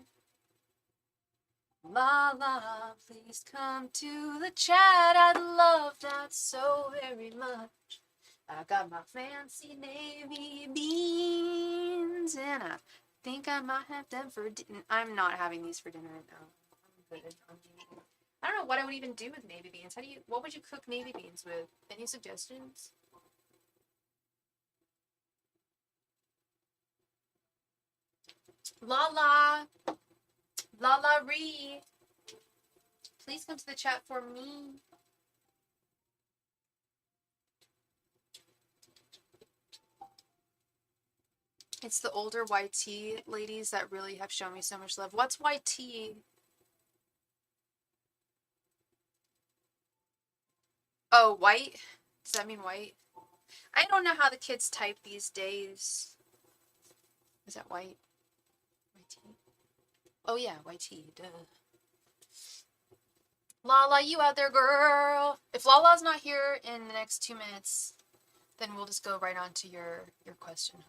Lala, please come to the chat. I'd love that so very much. I got my fancy navy beans, and I think I might have them for dinner. I'm not having these for dinner right now. I'm good on navy beans. I don't know what I would even do with navy beans. What would you cook navy beans with? Any suggestions? Lala! Lala Ree! Please come to the chat for me. It's the older YT ladies that really have shown me so much love. What's YT? Oh, white? Does that mean white? I don't know how the kids type these days. Is that white? YT? Oh yeah, YT, duh. Lala, you out there, girl? If Lala's not here in the next 2 minutes, then we'll just go right on to your question.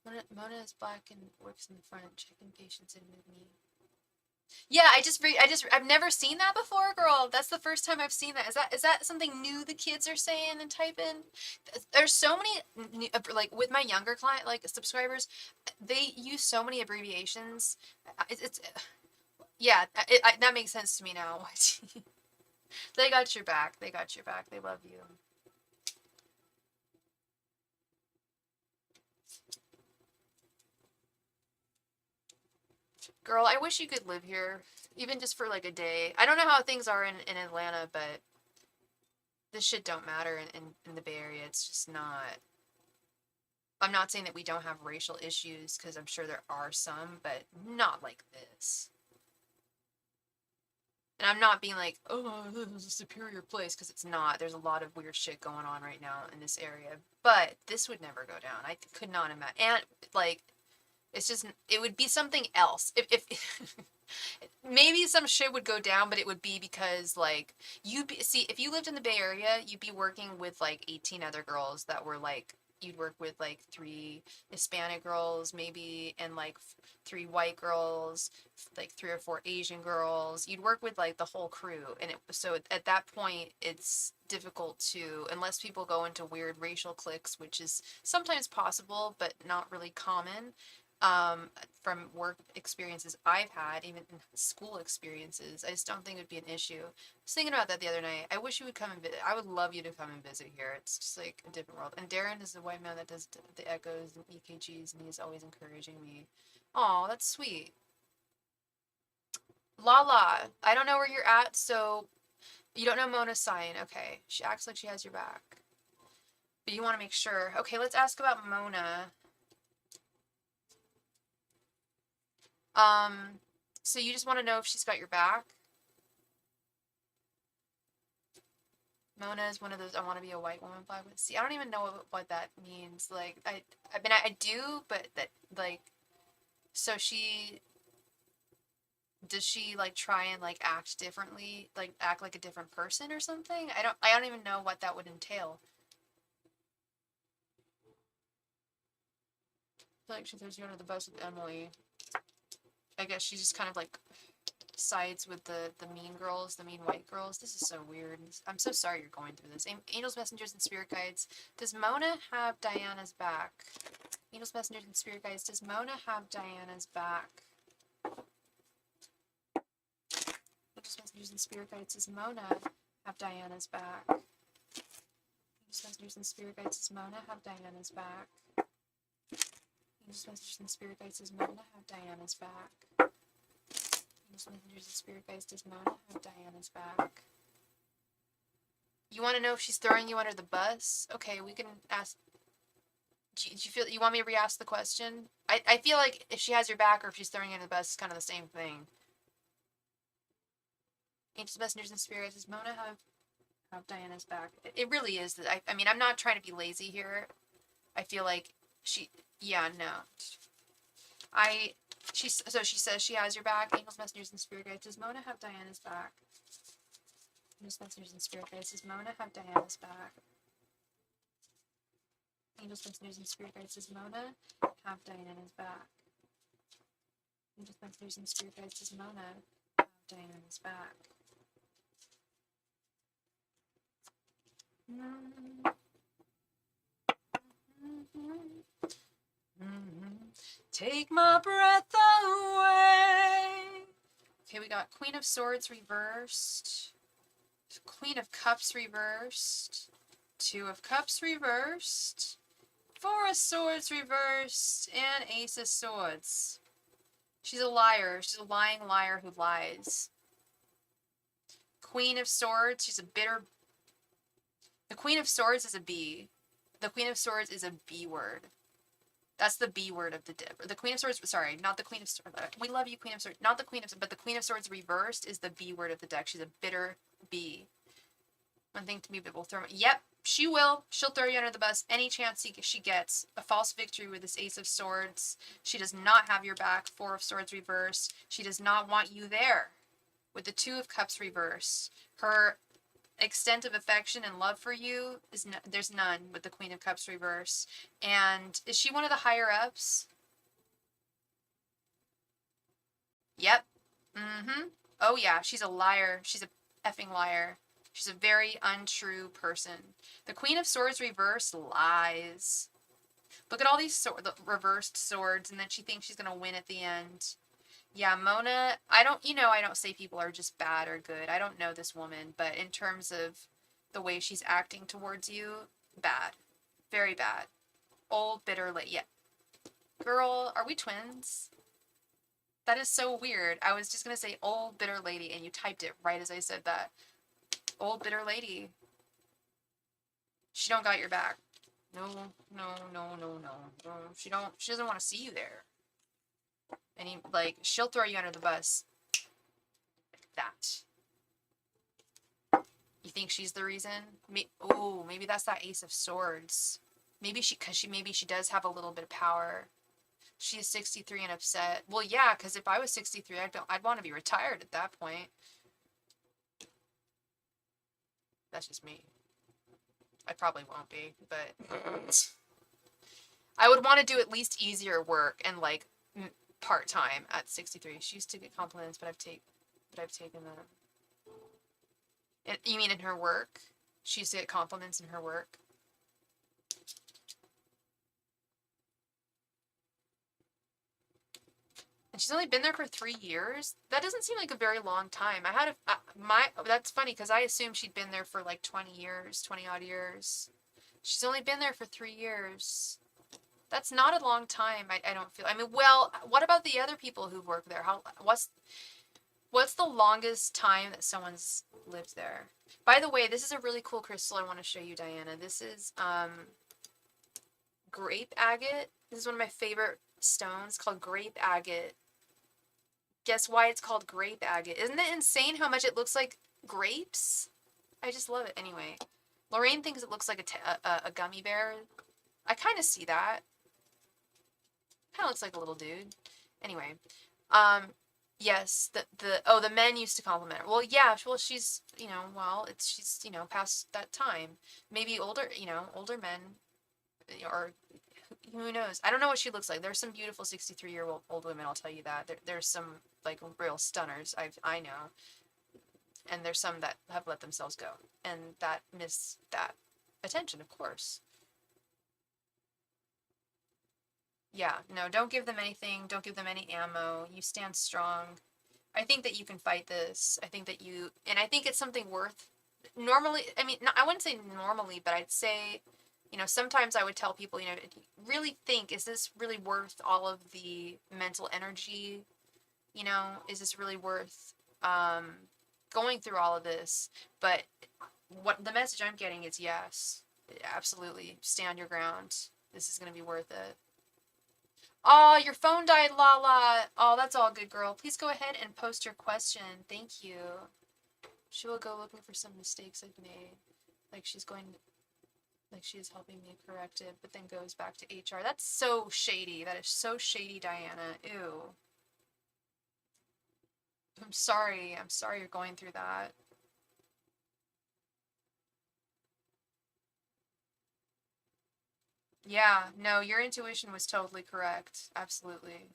Mona is black and works in the front, checking patients in with me. Yeah, I've never seen that before, girl. That's the first time I've seen that. Is that something new the kids are saying and typing? There's so many, like with my younger client, like subscribers, they use so many abbreviations. Yeah, that makes sense to me now. They got your back. They got your back. They love you. Girl, I wish you could live here, even just for like a day. I don't know how things are in Atlanta, but this shit don't matter in the Bay Area. It's just not. I'm not saying that we don't have racial issues, because I'm sure there are some, but not like this. And I'm not being like, oh, this is a superior place, because it's not. There's a lot of weird shit going on right now in this area. But this would never go down. I could not imagine. And, like, it's just, it would be something else. If maybe some shit would go down, but it would be because, like, if you lived in the Bay Area, you'd be working with, like, 18 other girls that were, like, you'd work with like 3 Hispanic girls maybe, and like 3 white girls, like 3 or 4 Asian girls. You'd work with like the whole crew, and so at that point it's difficult to, unless people go into weird racial cliques, which is sometimes possible but not really common. From work experiences I've had, even in school experiences, I just don't think it would be an issue. I was thinking about that the other night. I wish you would come and visit. I would love you to come and visit here. It's just like a different world. And Darren is the white man that does the echoes and EKGs, and he's always encouraging me. Oh, that's sweet. Lala, I don't know where you're at, so you don't know Mona's sign. Okay, she acts like she has your back. But you want to make sure. Okay, let's ask about Mona. So you just want to know if she's got your back? Mona is one of those I want to be a white woman flag with. See, I don't even know what that means. Like, I mean, I do, but that, like, so does she, like, try and, like, act differently? Like, act like a different person or something? I don't even know what that would entail. I feel like she throws you under the bus with Emily. I guess she just kind of, like, sides with the mean girls, the mean white girls. This is so weird. I'm so sorry you're going through this. Angels, messengers, and spirit guides. Does Mona have Diana's back? Angels, messengers, and spirit guides. Does Mona have Diana's back? Angels, messengers, and spirit guides. Does Mona have Diana's back? Angels, messengers, and spirit guides. Does Mona have Diana's back? Angels, messengers, and spirit guides. Does Mona have Diana's back? Angels, messengers, and spirit guides. Does Mona have Diana's back? You want to know if she's throwing you under the bus? Okay, we can ask. Do you feel you want me to re-ask the question? I feel like if she has your back or if she's throwing you under the bus, it's kind of the same thing. Angels, messengers, and spirit guides. Does Mona have Diana's back? It really is. I mean, I'm not trying to be lazy here. I feel like yeah, no. So she says she has your back. Angels, messengers, and spirit guides. Does Mona have Diana's back? Angels, messengers, and spirit guides. Does Mona have Diana's back? Angels, messengers, and spirit guides. Does Mona have Diana's back? Angels, messengers, and spirit guides. Does Mona have Diana's back? Take my breath away. Okay, we got Queen of Swords reversed, Queen of Cups reversed, 2 of Cups reversed, 4 of Swords reversed, and Ace of Swords. She's a liar. She's a lying liar who lies. Queen of Swords, she's a bitter... The Queen of Swords is a B. The Queen of Swords is a B word. That's the B word of the deck. The Queen of Swords, sorry, not the Queen of Swords. We love you, Queen of Swords. Not the Queen of Swords, but the Queen of Swords reversed is the B word of the deck. She's a bitter B. One thing to me, but we'll throw... Yep, she will. She'll throw you under the bus any chance she gets. A false victory with this Ace of Swords. She does not have your back. 4 of Swords reversed. She does not want you there. With the 2 of Cups reversed. Her extent of affection and love for you is there's none with the Queen of Cups reverse. And is she one of the higher ups? Yep. Oh yeah, she's a liar. She's a effing liar. She's a very untrue person. The Queen of Swords reverse lies. Look at all these the reversed swords, and then she thinks she's gonna win at the end. Yeah, Mona, I don't say people are just bad or good. I don't know this woman, but in terms of the way she's acting towards you, bad. Very bad. Old, bitter lady. Yeah. Girl, are we twins? That is so weird. I was just going to say old, bitter lady, and you typed it right as I said that. Old, bitter lady. She don't got your back. No. She doesn't want to see you there. And she'll throw you under the bus. Like that. You think she's the reason? Maybe that's that Ace of Swords. Maybe she does have a little bit of power. She's 63 and upset. Well, yeah, because if I was 63, I'd want to be retired at that point. That's just me. I probably won't be, but I would want to do at least easier work and like part time at 63. She used to get compliments, but I've taken them. You mean in her work? She used to get compliments in her work. And she's only been there for 3 years? That doesn't seem like a very long time. I had that's funny because I assumed she'd been there for like 20 years, 20 odd years. She's only been there for 3 years. That's not a long time. I don't feel. I mean, well, what about the other people who work there? What's the longest time that someone's lived there? By the way, this is a really cool crystal I want to show you, Diana. This is grape agate. This is one of my favorite stones called grape agate. Guess why it's called grape agate? Isn't it insane how much it looks like grapes? I just love it. Anyway, Lorraine thinks it looks like a gummy bear. I kind of see that. Kind of looks like a little dude. Anyway, yes, the men used to compliment her. Well, yeah, well, she's, she's, past that time. Maybe older men, or who knows? I don't know what she looks like. There's some beautiful 63-year-old old women, I'll tell you that. There's some, like, real stunners, I know. And there's some that have let themselves go. And that miss that attention, of course. Yeah, no, don't give them anything. Don't give them any ammo. You stand strong. I think that you can fight this. I think it's something worth, normally, I mean, I wouldn't say normally, but I'd say, sometimes I would tell people, really think, is this really worth all of the mental energy? Is this really worth going through all of this? But what the message I'm getting is yes, absolutely, stand your ground. This is going to be worth it. Oh, your phone died, Lala. Oh, that's all good, girl. Please go ahead and post your question. Thank you. She will go looking for some mistakes I've made. Like she is helping me correct it, but then goes back to HR. That's so shady. That is so shady, Diana. Ew. I'm sorry. I'm sorry you're going through that. Yeah, no, your intuition was totally correct. Absolutely.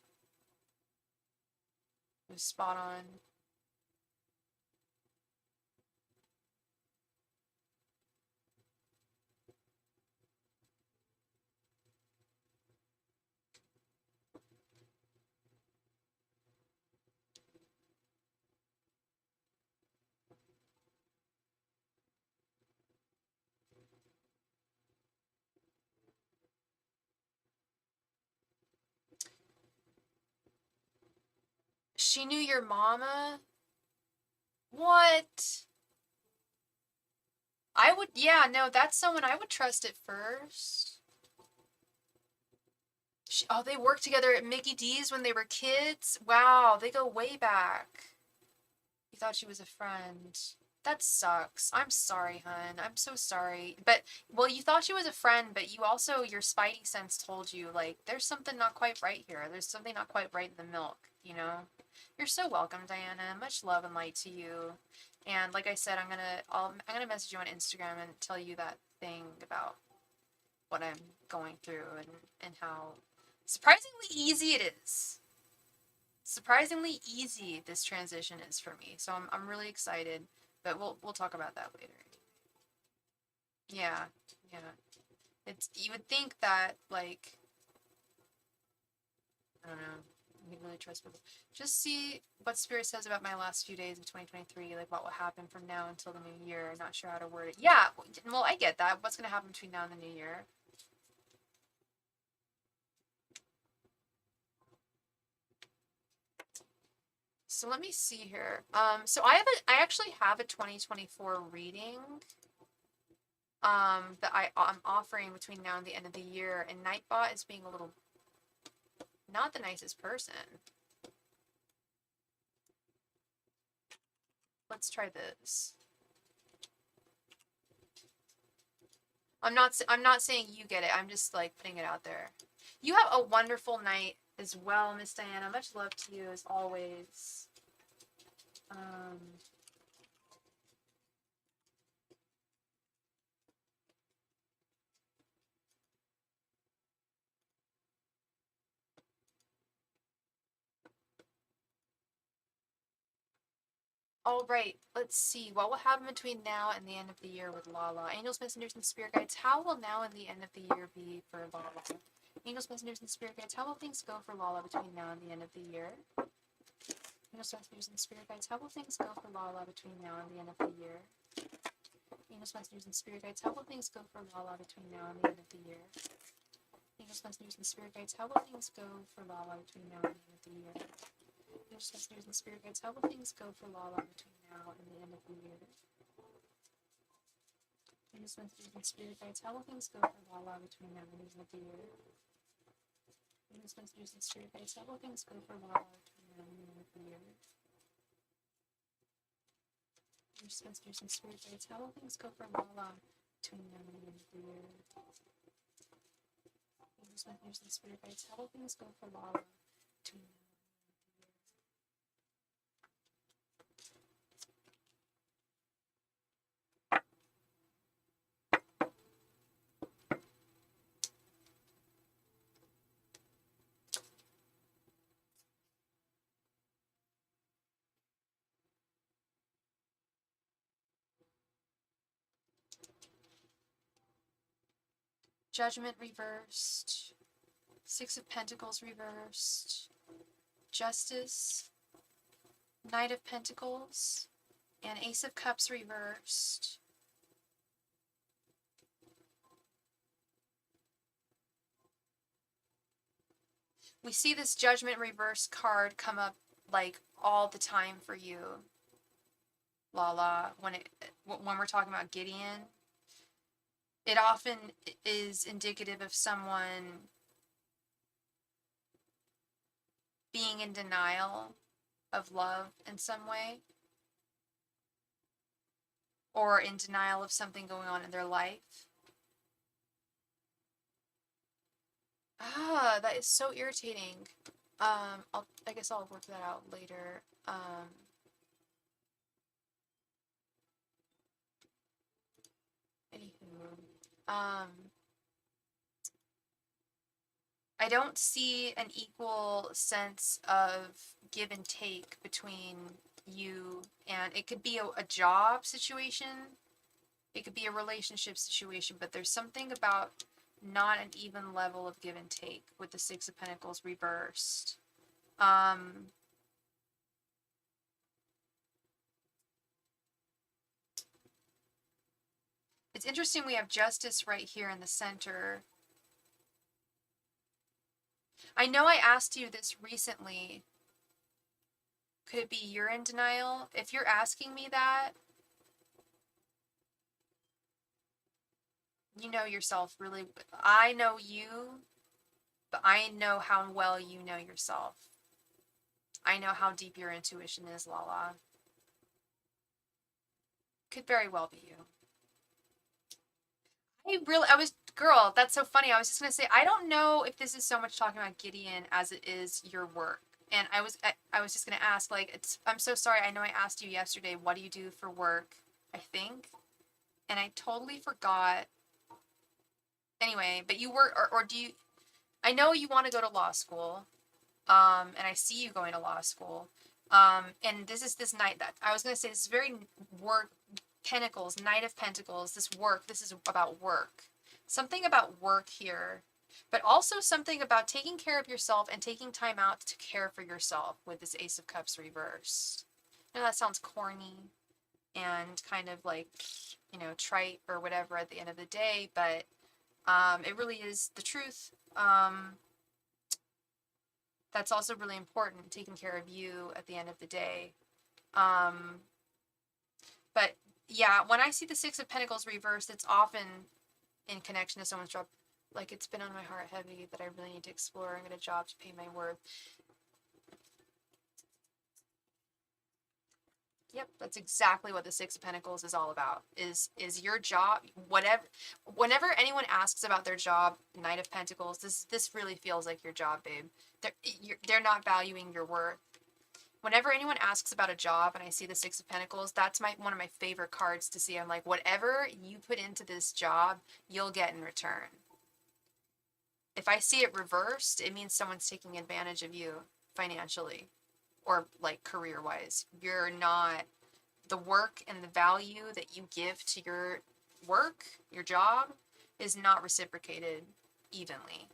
It was spot on. She knew your mama? What? I would, yeah, no, that's someone I would trust at first. They worked together at Mickey D's when they were kids? Wow, they go way back. You thought she was a friend. That sucks. I'm sorry, hun. I'm so sorry. But, well, you thought she was a friend, but you also, your spidey sense told you, like, there's something not quite right here. There's something not quite right in the milk, You're so welcome, Diana. Much love and light to you. And like I said, I'm gonna message you on Instagram and tell you that thing about what I'm going through and how surprisingly easy it is. Surprisingly easy this transition is for me. So I'm really excited, but we'll talk about that later. Yeah, yeah. You would think that, like, I don't know, you can really trust people. Just see what Spirit says about my last few days of 2023, like what will happen from now until the new year. Not sure how to word it. Yeah, well, I get that. What's gonna happen between now and the new year? So let me see here. So I actually have a 2024 reading that I'm offering between now and the end of the year, and Nightbot is being a little not the nicest person. Let's try this. I'm not saying you get it. I'm just like putting it out there. You have a wonderful night as well, Miss Diana. Much love to you as always. All right, let's see. What will happen between now and the end of the year with Lala? Angels, messengers, and spirit guides. How will now and the end of the year be for Lala? Angels, messengers, and spirit guides. How will things go for Lala between now and the end of the year? Angels, messengers, and spirit guides. How will things go for Lala between now and the end of the year? Angels, messengers, and spirit guides. How will things go for Lala between now and the end of the year? Angels, messengers, and spirit guides. How will things go for Lala between now and the end of the year? Angels, messengers, and spirit guides. How will things go for Lala between now and the end of the year? Angels, messengers, and spirit guides. How will things go for Lala between now and the end of the year? Angels, messengers, and spirit guides. How will things go for Lala between now and the end of the year? Angels, messengers, and spirit guides. How will things go for Lala between now and the end of the year? Angels, messengers, and spirit guides. How will things go for Lala between now? Judgment reversed, Six of Pentacles reversed, Justice, Knight of Pentacles, and Ace of Cups reversed. We see this Judgment reverse card come up like all the time for you, Lala, when we're talking about Gideon. It often is indicative of someone being in denial of love in some way, or in denial of something going on in their life. That is so irritating. I guess I'll work that out later. Anywho, I don't see an equal sense of give and take between you, and it could be a job situation, it could be a relationship situation, but there's something about not an even level of give and take with the Six of Pentacles reversed. It's interesting we have Justice right here in the center. I know I asked you this recently. Could it be you're in denial? If you're asking me that, you know yourself really. I know you, but I know how well you know yourself. I know how deep your intuition is, Lala. Could very well be you. Girl, that's so funny. I was just going to say, I don't know if this is so much talking about Gideon as it is your work. And I was just going to ask, like, I'm so sorry. I know I asked you yesterday, what do you do for work? I think. And I totally forgot. Anyway, but you work, or do you, I know you want to go to law school. And I see you going to law school. And this is this night that, I was going to say, this is very work, Pentacles, Knight of Pentacles, this is about work. Something about work here, but also something about taking care of yourself and taking time out to care for yourself with this Ace of Cups reversed. I know that sounds corny and kind of like, you know, trite or whatever at the end of the day, but it really is the truth. That's also really important, taking care of you at the end of the day. But yeah, when I see the Six of Pentacles reversed, it's often in connection to someone's job. Like, it's been on my heart heavy that I really need to explore and get a job to pay my worth. Yep, that's exactly what the Six of Pentacles is all about. Is your job, whenever anyone asks about their job, Knight of Pentacles, this really feels like your job, babe. They're not valuing your worth. Whenever anyone asks about a job and I see the Six of Pentacles, that's one of my favorite cards to see. I'm like, whatever you put into this job, you'll get in return. If I see it reversed, it means someone's taking advantage of you financially or like career-wise. You're not the work and the value that you give to your work, your job, is not reciprocated evenly.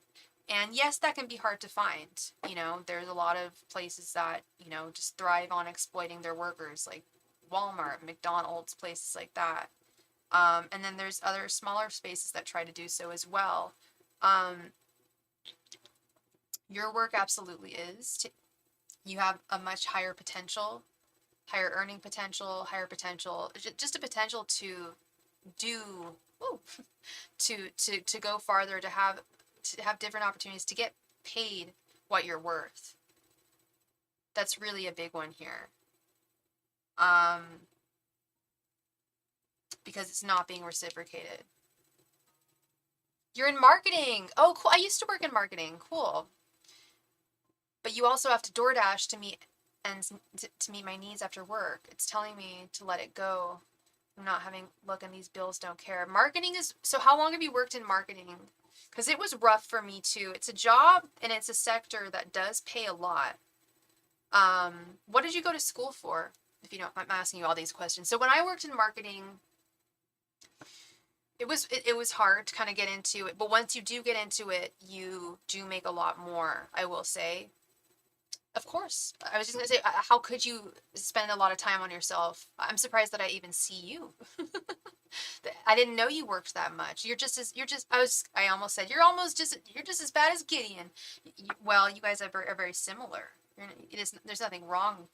And yes, that can be hard to find. You know, there's a lot of places that, you know, just thrive on exploiting their workers, like Walmart, McDonald's, places like that. And then there's other smaller spaces that try to do so as well. Your work absolutely is. You have a much higher potential, higher earning potential, higher potential, just a potential to do, woo, to go farther, to have different opportunities, to get paid what you're worth. That's really a big one here. Because it's not being reciprocated. You're in marketing. Oh, cool. I used to work in marketing. Cool. But you also have to DoorDash to meet to meet my needs after work. It's telling me to let it go. I'm not having look, and these bills don't care. Marketing is, so how long have you worked in marketing? Because it was rough for me too. It's a job and it's a sector that does pay a lot. What did you go to school for? If you don't, I'm asking you all these questions. So when I worked in marketing, it was hard to kind of get into it, but once you do get into it, you do make a lot more, I will say. Of course. I was just going to say, how could you spend a lot of time on yourself? I'm surprised that I even see you. I didn't know you worked that much. I almost said, you're just as bad as Gideon. Well, you guys are very similar. There's nothing wrong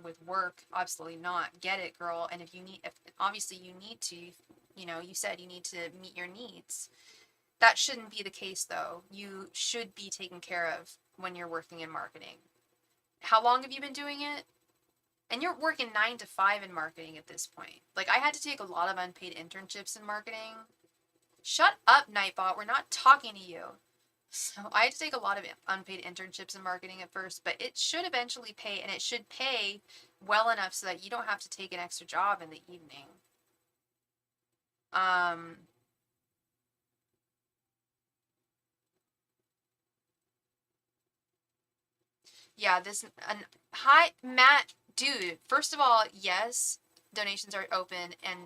with work. Absolutely not. Get it, girl. And if obviously you need to, you know, you said you need to meet your needs. That shouldn't be the case, though. You should be taken care of when you're working in marketing. How long have you been doing it? And you're working 9 to 5 in marketing at this point. Like, I had to take a lot of unpaid internships in marketing. Shut up, Nightbot. We're not talking to you. So I had to take a lot of unpaid internships in marketing at first, but it should eventually pay, and it should pay well enough so that you don't have to take an extra job in the evening. Yeah, hi, Matt, dude, first of all, yes, donations are open, and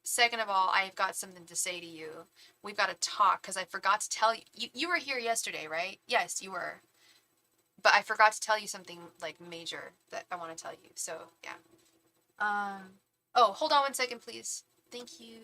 second of all, I've got something to say to you. We've got to talk, because I forgot to tell you, you were here yesterday, right? Yes, you were. But I forgot to tell you something, like, major that I want to tell you, so, yeah. Oh, hold on 1 second, please. Thank you.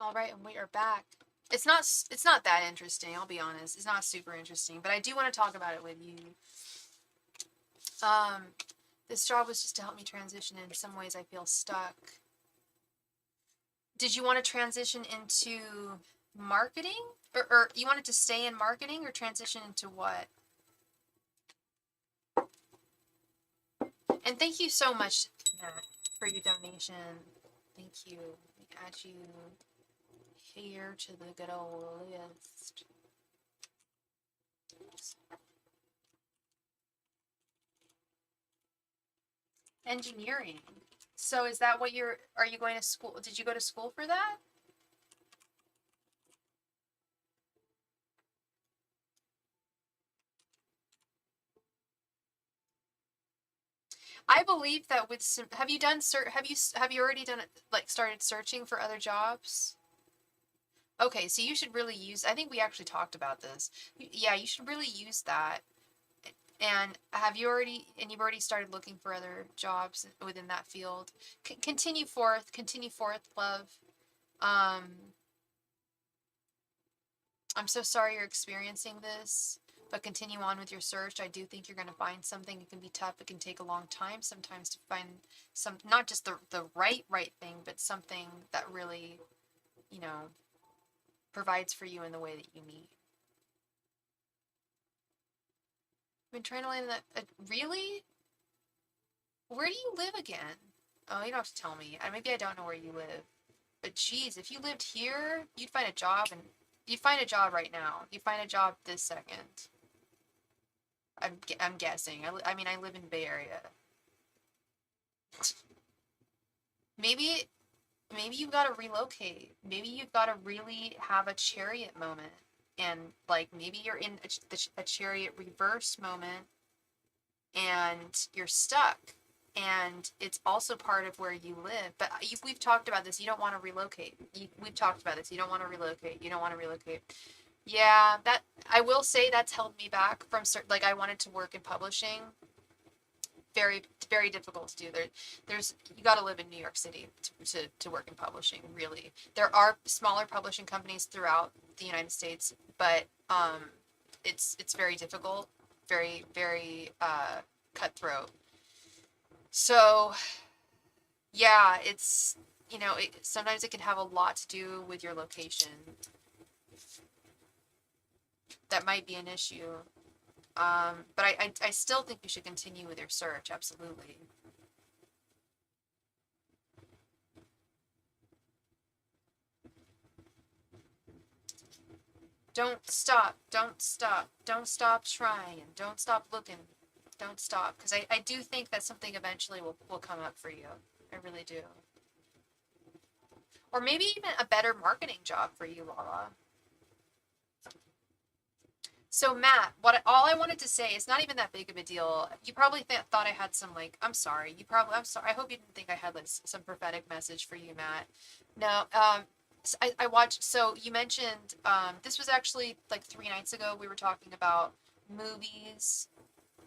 All right, and we are back. It's not that interesting, I'll be honest. It's not super interesting, but I do want to talk about it with you. This job was just to help me transition. In some ways I feel stuck. Did you want to transition into marketing? Or you wanted to stay in marketing or transition into what? And thank you so much, Matt, for your donation. Thank you. Let me add you here to the good old list. Engineering. So is that what are you going to school? Did you go to school for that? I believe that with some, have you done, have you already done it, like started searching for other jobs? Okay, so you should really use, I think we actually talked about this. Yeah, you should really use that. And you've already started looking for other jobs within that field. Continue forth, love. Um, I'm so sorry you're experiencing this, but continue on with your search. I do think you're going to find something. It can be tough. It can take a long time sometimes to find not just the right thing, but something that really, you know, provides for you in the way that you need. I've been trying to land that. Really? Where do you live again? Oh, you don't have to tell me. Maybe I don't know where you live. But geez, if you lived here, you'd find a job, and you'd find a job right now. You'd find a job this second. I'm guessing. I mean, I live in the Bay Area. Maybe you've got to relocate. Maybe you've got to really have a chariot moment, and like maybe you're in a chariot reverse moment, and you're stuck. And it's also part of where you live. But we've talked about this. You don't want to relocate. We've talked about this. You don't want to relocate. You don't want to relocate. Yeah, that I will say that's held me back from like I wanted to work in publishing. Very very difficult to do. There's you got to live in New York City to work in publishing. Really, there are smaller publishing companies throughout the United States, but it's very difficult, very very cutthroat. So yeah, it's sometimes it can have a lot to do with your location. That might be an issue. But I still think you should continue with your search, absolutely. Don't stop trying, don't stop looking, don't stop. Because I do think that something eventually will come up for you. I really do. Or maybe even a better marketing job for you, Lala. So Matt, all I wanted to say is not even that big of a deal. You probably thought I had some like I'm sorry. I hope you didn't think I had like some prophetic message for you, Matt. No, I watched. So you mentioned this was actually like 3 nights ago. We were talking about movies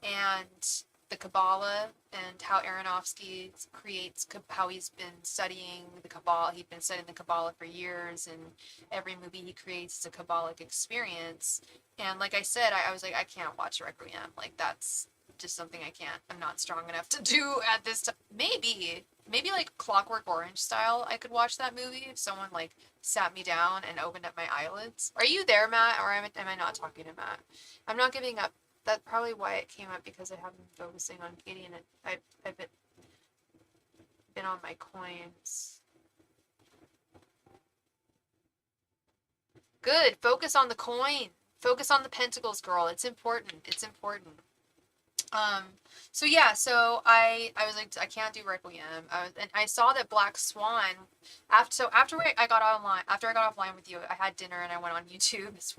and the Kabbalah and how Aronofsky creates how he's been studying the Kabbalah. He'd been studying the Kabbalah for years, and every movie he creates is a Kabbalic experience. And like I said, I was like, I can't watch Requiem. Like that's just something I can't. I'm not strong enough to do at this time. Maybe like Clockwork Orange style. I could watch that movie if someone like sat me down and opened up my eyelids. Are you there, Matt? Or am I not talking to Matt? I'm not giving up. That's probably why it came up, because I haven't been focusing on Katie, and I've been on my coins. Good. Focus on the coin. Focus on the pentacles, girl. It's important. It's important. Um, so yeah, so I was like, I can't do Requiem. And I saw that Black Swan, after I got online, after I got offline with you, I had dinner and I went on YouTube. It's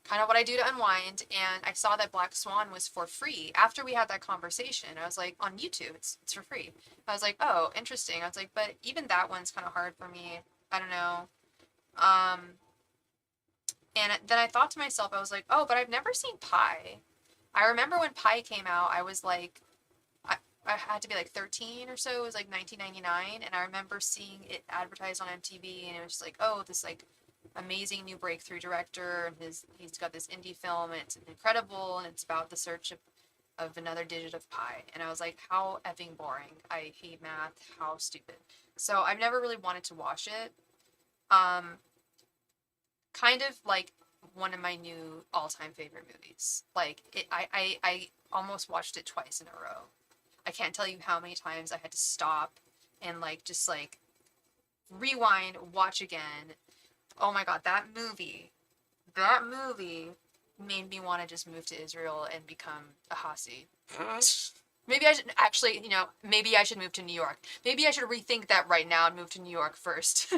kind of what I do to unwind. And I saw that Black Swan was for free. After we had that conversation, I was like, on YouTube, it's for free. I was like, oh, interesting. I was like, but even that one's kind of hard for me. I don't know. Um, and then I thought to myself, I was like, oh, but I've never seen Pi. I remember when Pi came out, I was like, I had to be like 13 or so. It was like 1999, and I remember seeing it advertised on MTV, and it was just like, oh, this like amazing new breakthrough director, and he's got this indie film, and it's incredible, and it's about the search of another digit of pi. And I was like, how effing boring. I hate math. How stupid. So I've never really wanted to watch it. Um, Kind of like one of my new all-time favorite movies. Like I almost watched it twice in a row. I can't tell you how many times I had to stop and like just like rewind, watch again. Oh my god, that movie made me want to just move to Israel and become a Hasi. Maybe I should actually, maybe I should move to New York. Maybe I should rethink that right now and move to New York first.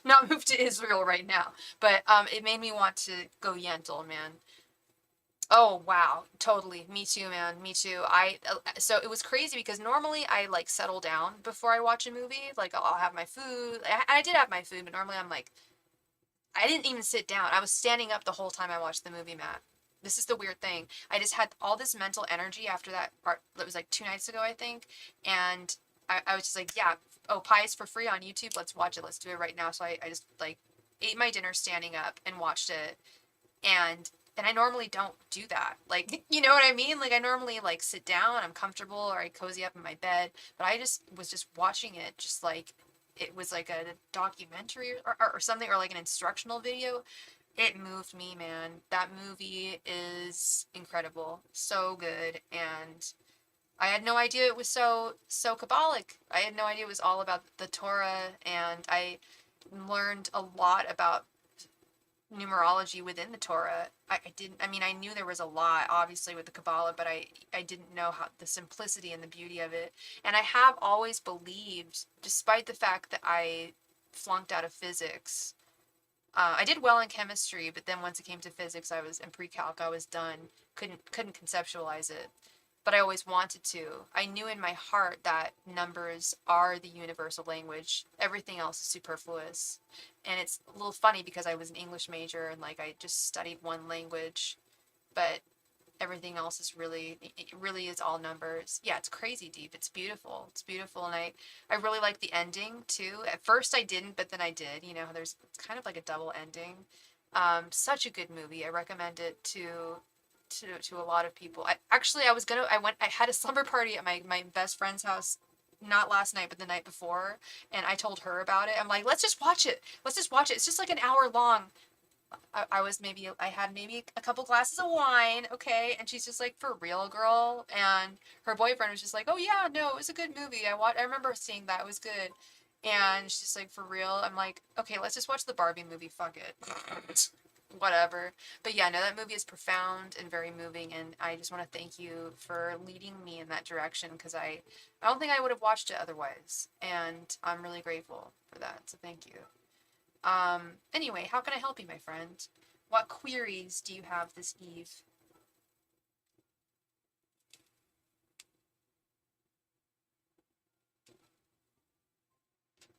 Not move to Israel right now. But it made me want to go Yentl, man. Oh wow, totally. Me too, man. Me too. So it was crazy because normally I like settle down before I watch a movie. Like I'll have my food. I did have my food, but normally I'm like I didn't even sit down. I was standing up the whole time I watched the movie, Matt. This is the weird thing. I just had all this mental energy after that part. That was like 2 nights ago, I think. And I was just like, yeah, oh, pie's for free on YouTube. Let's watch it. Let's do it right now. So I just like ate my dinner standing up and watched it. And I normally don't do that. Like, you know what I mean? Like I normally like sit down, I'm comfortable, or I cozy up in my bed. But I just was just watching it just like it was like a documentary or something, or like an instructional video. It moved me, man. That movie is incredible. So good. And I had no idea it was so Kabbalic. I had no idea it was all about the Torah, and I learned a lot about numerology within the Torah. I mean, I knew there was a lot, obviously, with the Kabbalah, but I didn't know how the simplicity and the beauty of it. And I have always believed, despite the fact that I flunked out of physics, I did well in chemistry, but then once it came to physics, I was in pre-calc, I was done. Couldn't conceptualize it, but I always wanted to. I knew in my heart that numbers are the universal language. Everything else is superfluous. And it's a little funny because I was an English major and like I just studied one language, but everything else is really, it really is all numbers. Yeah, it's crazy deep. It's beautiful. It's beautiful. And I really like the ending too. At first I didn't, but then I did. It's kind of like a double ending. Such a good movie. I recommend it to a lot of people. I had a slumber party at my best friend's house, not last night, but the night before, and I told her about it. I'm like, let's just watch it. Let's just watch it. It's just like an hour long. I had maybe a couple glasses of wine, okay, and she's just like, for real, girl. And her boyfriend was just like, oh yeah, no, it was a good movie. I remember seeing that, it was good. And she's just like, for real. I'm like, okay, let's just watch the Barbie movie. Fuck it. Whatever. But yeah, no, that movie is profound and very moving, and I just want to thank you for leading me in that direction because I don't think I would have watched it otherwise, and I'm really grateful for that. So thank you. Anyway, how can I help you, my friend? What queries do you have this eve?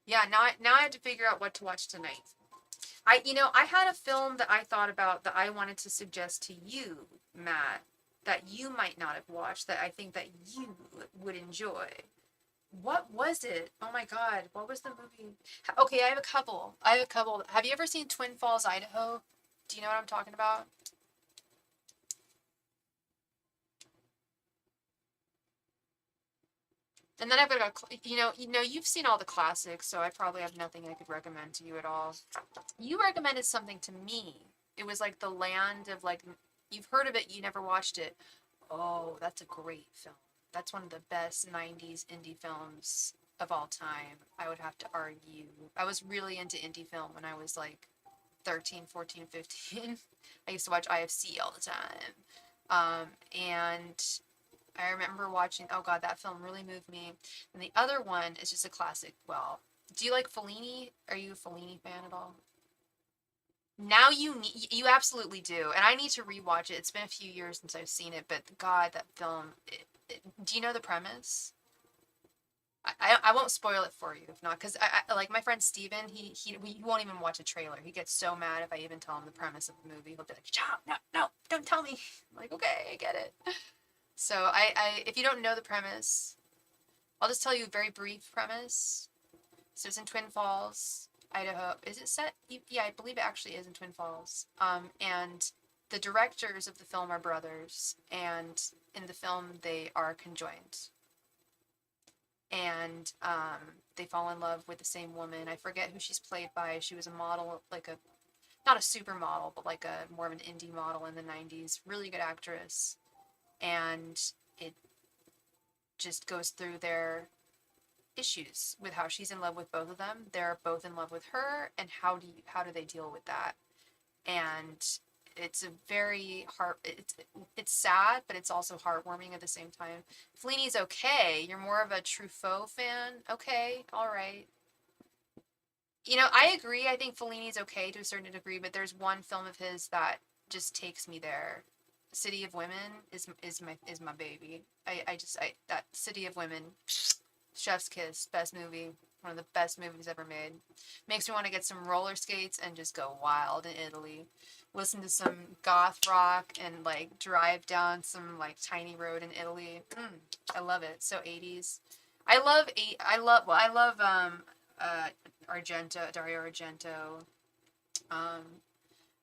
Yeah, now I have to figure out what to watch tonight. I had a film that I thought about that I wanted to suggest to you, Matt, that you might not have watched that I think that you would enjoy. What was it? Oh my God, what was the movie? Okay, I have a couple. Have you ever seen Twin Falls, Idaho? Do you know what I'm talking about? And then I've got you've seen all the classics, so I probably have nothing I could recommend to you at all. You recommended something to me. It was like the land of like you've heard of it, you never watched it. Oh, that's a great film. That's one of the best 90s indie films of all time. I would have to argue. I was really into indie film when I was like 13, 14, 15. I used to watch IFC all the time. And I remember watching, oh God, that film really moved me. And the other one is just a classic. Well, do you like Fellini? Are you a Fellini fan at all? Now you absolutely do, and I need to rewatch it. It's been a few years since I've seen it, but God, that film. Do you know the premise? I won't spoil it for you if not, because I like my friend Steven, he won't even watch a trailer. He gets so mad if I even tell him the premise of the movie. He'll be like, "Stop! No, no, don't tell me." I'm like, okay, I get it. So if you don't know the premise, I'll just tell you a very brief premise. So it's in Twin Falls, Idaho. Is it set? Yeah, I believe it actually is in Twin Falls. And the directors of the film are brothers, and in the film they are conjoined. And they fall in love with the same woman. I forget who she's played by. She was a model, like a not a supermodel, but like a more of an indie model in the 90s. Really good actress. And it just goes through their issues with how she's in love with both of them. They're both in love with her, and how do they deal with that? And it's a very it's sad, but it's also heartwarming at the same time. Fellini's okay. You're more of a Truffaut fan. Okay, all right. You know, I agree. I think Fellini's okay to a certain degree, but there's one film of his that just takes me there. City of Women is my baby. I that City of Women, Chef's Kiss, best movie, one of the best movies ever made. Makes me want to get some roller skates and just go wild in Italy. Listen to some goth rock and like drive down some like tiny road in Italy. I love it. So 80s. I love Dario Argento. Um,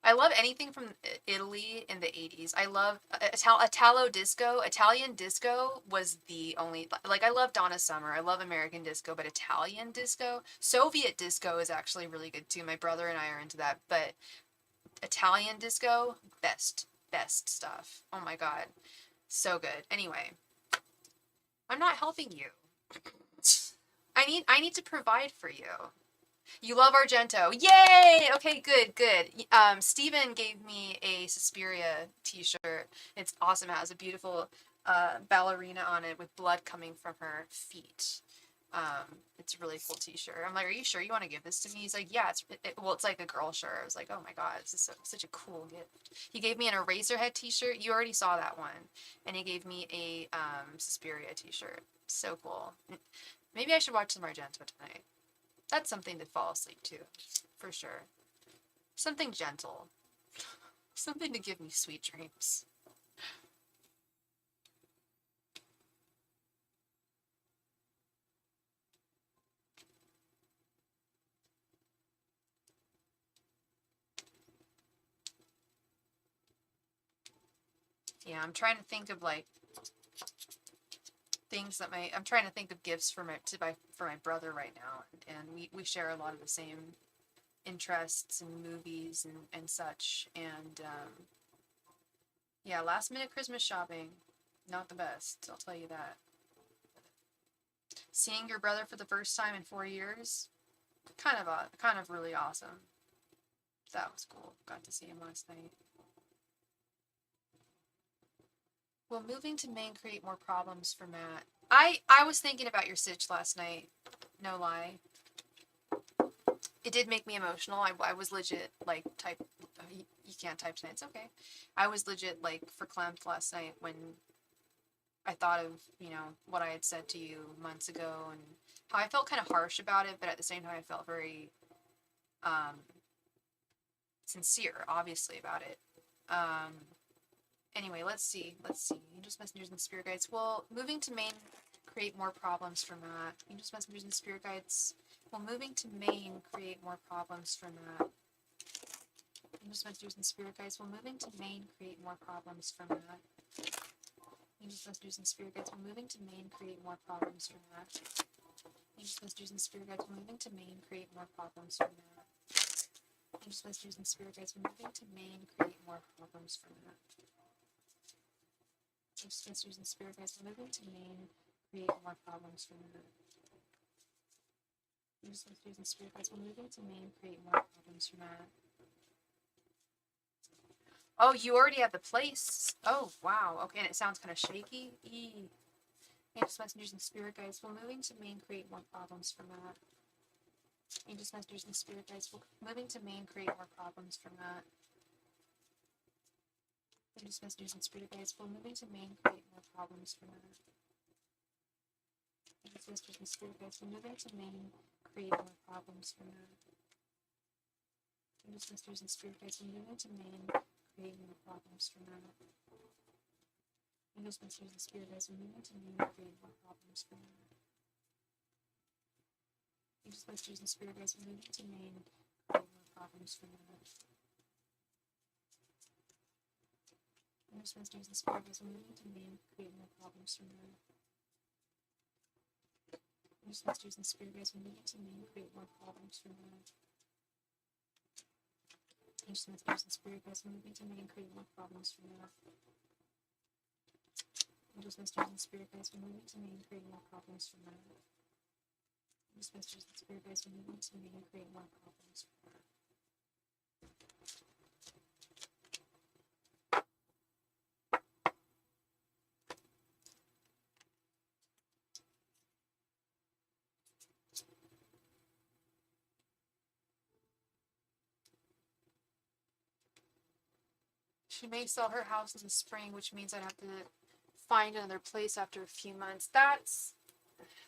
I love anything from Italy in the 80s. I love Italo disco. Italian disco was the only, like, I love Donna Summer. I love American disco, but Italian disco, Soviet disco is actually really good too. My brother and I are into that, but Italian disco, best stuff. Oh my God. So good. Anyway, I'm not helping you. I need to provide for you. You love Argento. Yay! Okay, good. Steven gave me a Suspiria t-shirt. It's awesome. It has a beautiful ballerina on it with blood coming from her feet. It's a really cool t-shirt. I'm like, are you sure you want to give this to me? He's like, yeah, it's like a girl shirt. I was like, oh my God, this is such a cool gift. He gave me an Eraserhead t-shirt. You already saw that one. And he gave me a Suspiria t-shirt. So cool. Maybe I should watch some Argento tonight. That's something to fall asleep to, for sure. Something gentle. Something to give me sweet dreams. Yeah, I'm trying to think of like things that I'm trying to think of gifts for my brother right now, and we share a lot of the same interests in movies and such, and yeah, last minute Christmas shopping, not the best, I'll tell you that. Seeing your brother for the first time in 4 years, kind of really awesome. That was cool. Got to see him last night. Will moving to Maine create more problems for Matt? I was thinking about your sitch last night. No lie. It did make me emotional. I was legit like you can't type tonight. It's okay. I was legit like verklempt last night when I thought of, what I had said to you months ago and how I felt kind of harsh about it, but at the same time I felt very sincere, obviously, about it. Anyway, let's see. Angels, messengers, and spirit guides. Will moving to Maine create more problems for Matt? Angels, messengers, and spirit guides. Will moving to Maine create more problems for Matt? Angels, messengers, and spirit guides. Will moving to Maine create more problems for Matt? Angels, messengers, and spirit guides. Will moving to Maine create more problems for Matt? Angels, messengers, and spirit guides. Will moving to Maine create more problems for Matt? Angels, messengers, and spirit guides. Will moving to Maine create more problems for Matt? Angels, messengers, and spirit guides. Will moving to Maine create more problems for Matt? Angels, messengers, and spirit guides. Will moving to Maine create more problems for Matt? Oh, you already have the place. Oh, wow. Okay, and it sounds kind of shaky. Angels, messengers, and spirit guides. Will moving to Maine create more problems for Matt? Angels, messengers, and spirit guides. Will moving to Maine create more problems for Matt? Angels, messengers, and spirit guides. Will moving to Maine create more problems for Matt? Angels, messengers, and spirit guides. Will moving to Maine create more problems for Matt? Angels, messengers, and spirit guides. Will moving to Maine create more problems for Matt? Angels, messengers, and spirit guides. Will moving to Maine create more problems for Matt? Angels, messengers, and spirit guides. Will moving to Maine create more problems for Matt? Angels, messengers, and spirit guides. Will moving to Maine create more problems for Matt? Angels, messengers, and spirit guides. Will moving to Maine create more problems for Matt? Angels, messengers, and spirit guides. Will moving to Maine create more problems for Matt? Angels, messengers, and spirit guides. Will moving to Maine create more problems for Matt? These messages and spirit guides when you want to make and create more problems. She may sell her house in the spring, which means I'd have to find another place after a few months. That's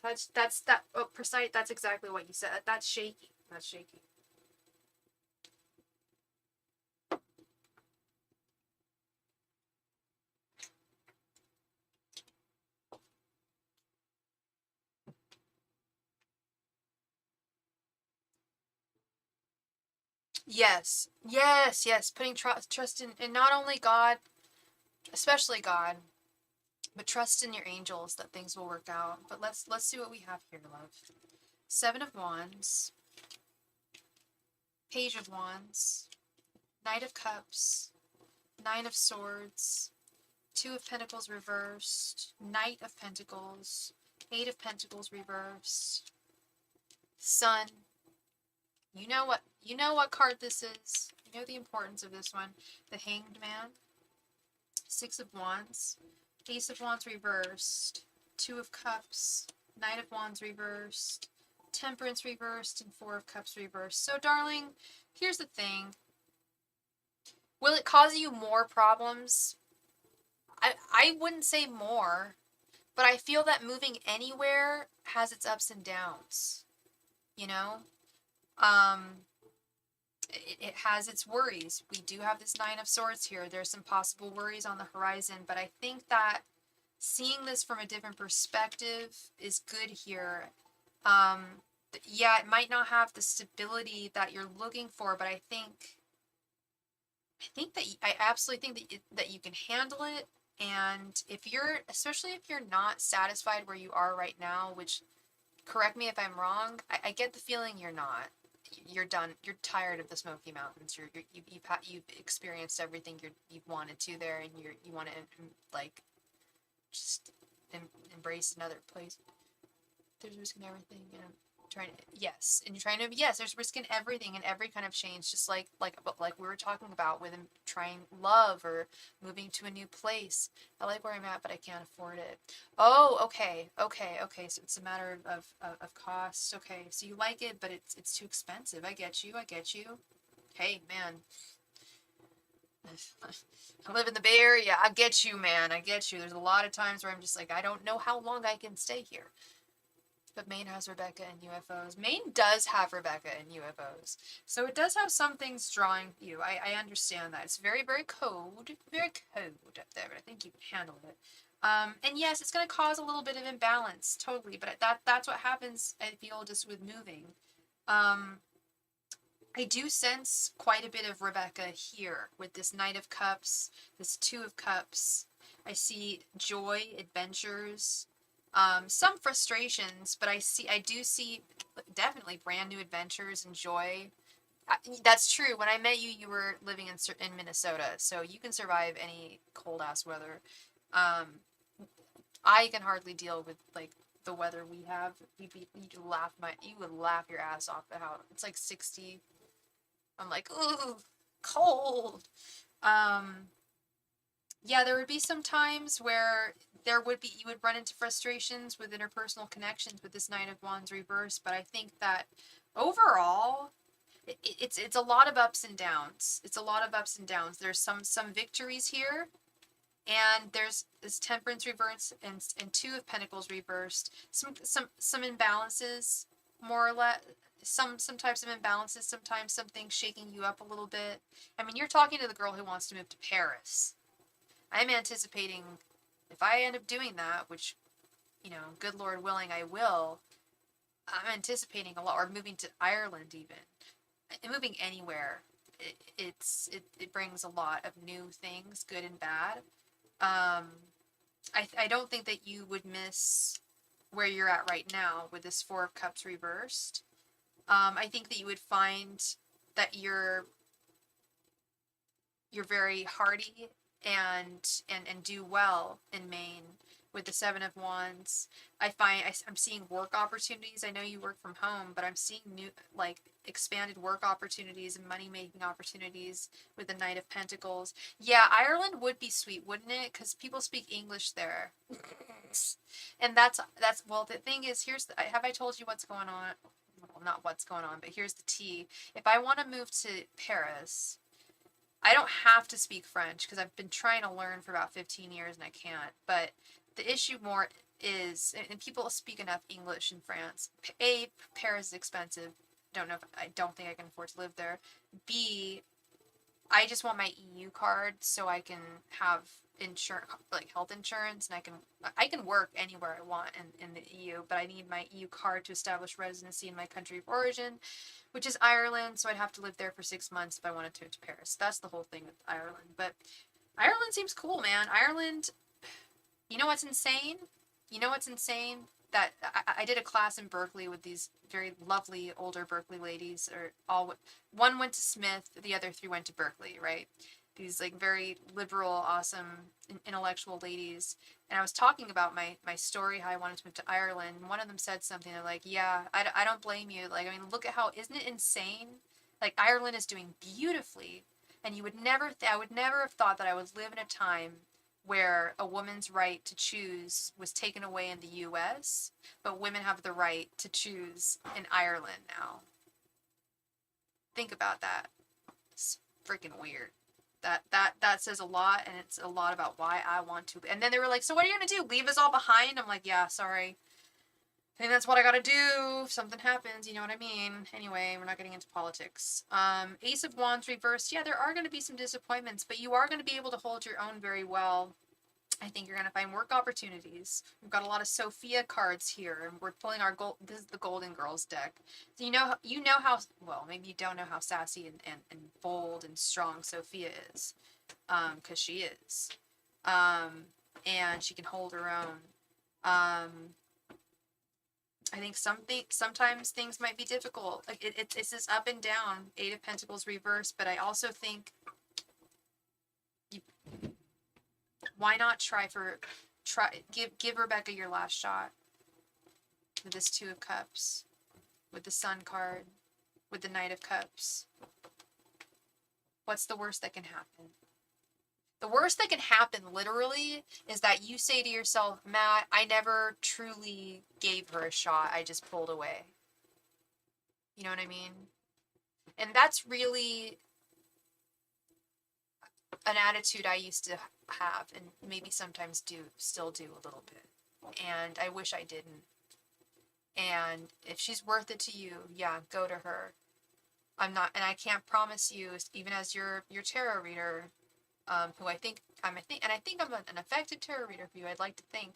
that. Oh, precise. That's exactly what you said. That's shaky. That's shaky. Yes, yes, yes. Putting trust in not only God, especially God, but trust in your angels that things will work out. But let's see what we have here, love. Seven of Wands, Page of Wands, Knight of Cups, Nine of Swords, Two of Pentacles reversed, Knight of Pentacles, Eight of Pentacles reversed, Sun. You know what card this is. You know the importance of this one. The Hanged Man, Six of Wands, Ace of Wands reversed, Two of Cups, Knight of Wands reversed, Temperance reversed, and Four of Cups reversed. So, darling, here's the thing. Will it cause you more problems? I wouldn't say more, but I feel that moving anywhere has its ups and downs. You know? It has its worries. We do have this Nine of Swords here. There's some possible worries on the horizon, but I think that seeing this from a different perspective is good here. Yeah, it might not have the stability that you're looking for, but I think that I absolutely think that you can handle it. And if you're, especially if you're not satisfied where you are right now, which, correct me if I'm wrong, I get the feeling you're not. You're done. You're tired of the Smoky Mountains. You've experienced everything you've wanted to there, and you want to like just embrace another place. There's risk in everything, and trying to, yes, and you're trying to, yes, there's risk in everything and every kind of change, just like we were talking about with trying love or moving to a new place. I like where I'm at, but I can't afford it. Oh, okay. So it's a matter of cost. Okay, so you like it, but it's too expensive. I get you. Hey, man. I live in the Bay Area. I get you, man. I get you. There's a lot of times where I'm just like, I don't know how long I can stay here. But Maine has Rebecca and UFOs. Maine does have Rebecca and UFOs. So it does have some things drawing you. I understand that. It's very, very cold. Very cold up there, but I think you can handle it. And yes, it's going to cause a little bit of imbalance, totally. But that's what happens, I feel, just with moving. I do sense quite a bit of Rebecca here with this Knight of Cups, this Two of Cups. I see joy, adventures, some frustrations, but I do see definitely brand new adventures and joy. That's true. When I met you, you were living in Minnesota, so you can survive any cold ass weather. Um, I can hardly deal with like the weather we have. You would laugh your ass off at how it's like 60. I'm like, ooh, cold. Um, yeah, there would be some times where you would run into frustrations with interpersonal connections with this Knight of Wands reverse, but I think that overall, it's a lot of ups and downs. It's a lot of ups and downs. There's some victories here, and there's this Temperance reverse and Two of Pentacles reversed. Some imbalances, more or less. Some types of imbalances. Sometimes something shaking you up a little bit. I mean, you're talking to the girl who wants to move to Paris. I'm anticipating, if I end up doing that, which, good Lord willing, I will. I'm anticipating a lot, or moving to Ireland even, and moving anywhere. It brings a lot of new things, good and bad. I don't think that you would miss where you're at right now with this Four of Cups reversed. I think that you would find that you're very hardy and do well in Maine. with the Seven of Wands. I'm seeing work opportunities. I know you work from home, but I'm seeing new, like, expanded work opportunities and money-making opportunities with the Knight of Pentacles. Yeah, Ireland would be sweet, wouldn't it? Because people speak English there. And well, the thing is, have I told you what's going on? Well, not what's going on, but here's the tea. If I want to move to Paris, I don't have to speak French because I've been trying to learn for about 15 years and I can't. But the issue more is, and people speak enough English in France. A, Paris is expensive. I don't think I can afford to live there. B, I just want my EU card so I can have insurance, like health insurance, and I can work anywhere I want in the EU, but I need my EU card to establish residency in my country of origin, which is Ireland, so I'd have to live there for 6 months if I wanted to move to Paris. That's the whole thing with Ireland. But Ireland seems cool, man. Ireland, you know what's insane? You know what's insane? That I did a class in Berkeley with these very lovely older Berkeley ladies, one went to Smith, the other three went to Berkeley, right? These like very liberal, awesome, intellectual ladies. And I was talking about my story, how I wanted to move to Ireland. And one of them said something, they're like, yeah, I don't blame you. Like, I mean, look at isn't it insane? Like, Ireland is doing beautifully. And I would never have thought that I would live in a time where a woman's right to choose was taken away in the US, but women have the right to choose in Ireland now. Think about that. It's freaking weird. That says a lot, and it's a lot about why I want to. And then they were like, so what are you going to do? Leave us all behind? I'm like, yeah, sorry. I think that's what I gotta do if something happens, you know what I mean? Anyway, we're not getting into politics. Ace of Wands reversed. Yeah, there are going to be some disappointments, but you are going to be able to hold your own very well. I think you're going to find work opportunities. We've got a lot of Sophia cards here, and we're pulling this is the Golden Girls deck. So you know how, well, maybe you don't know how sassy and bold and strong Sophia is, because she is. And she can hold her own. I think sometimes things might be difficult. Like it's this up and down, Eight of Pentacles reverse, but I also think why not give Rebecca your last shot with this Two of Cups, with the Sun card, with the Knight of Cups. What's the worst that can happen? The worst that can happen, literally, is that you say to yourself, Matt, I never truly gave her a shot. I just pulled away. You know what I mean? And that's really an attitude I used to have, and maybe sometimes still do a little bit. And I wish I didn't. And if she's worth it to you, yeah, go to her. And I can't promise you, even as your tarot reader, who I think I'm an effective tarot reader for you. I'd like to think.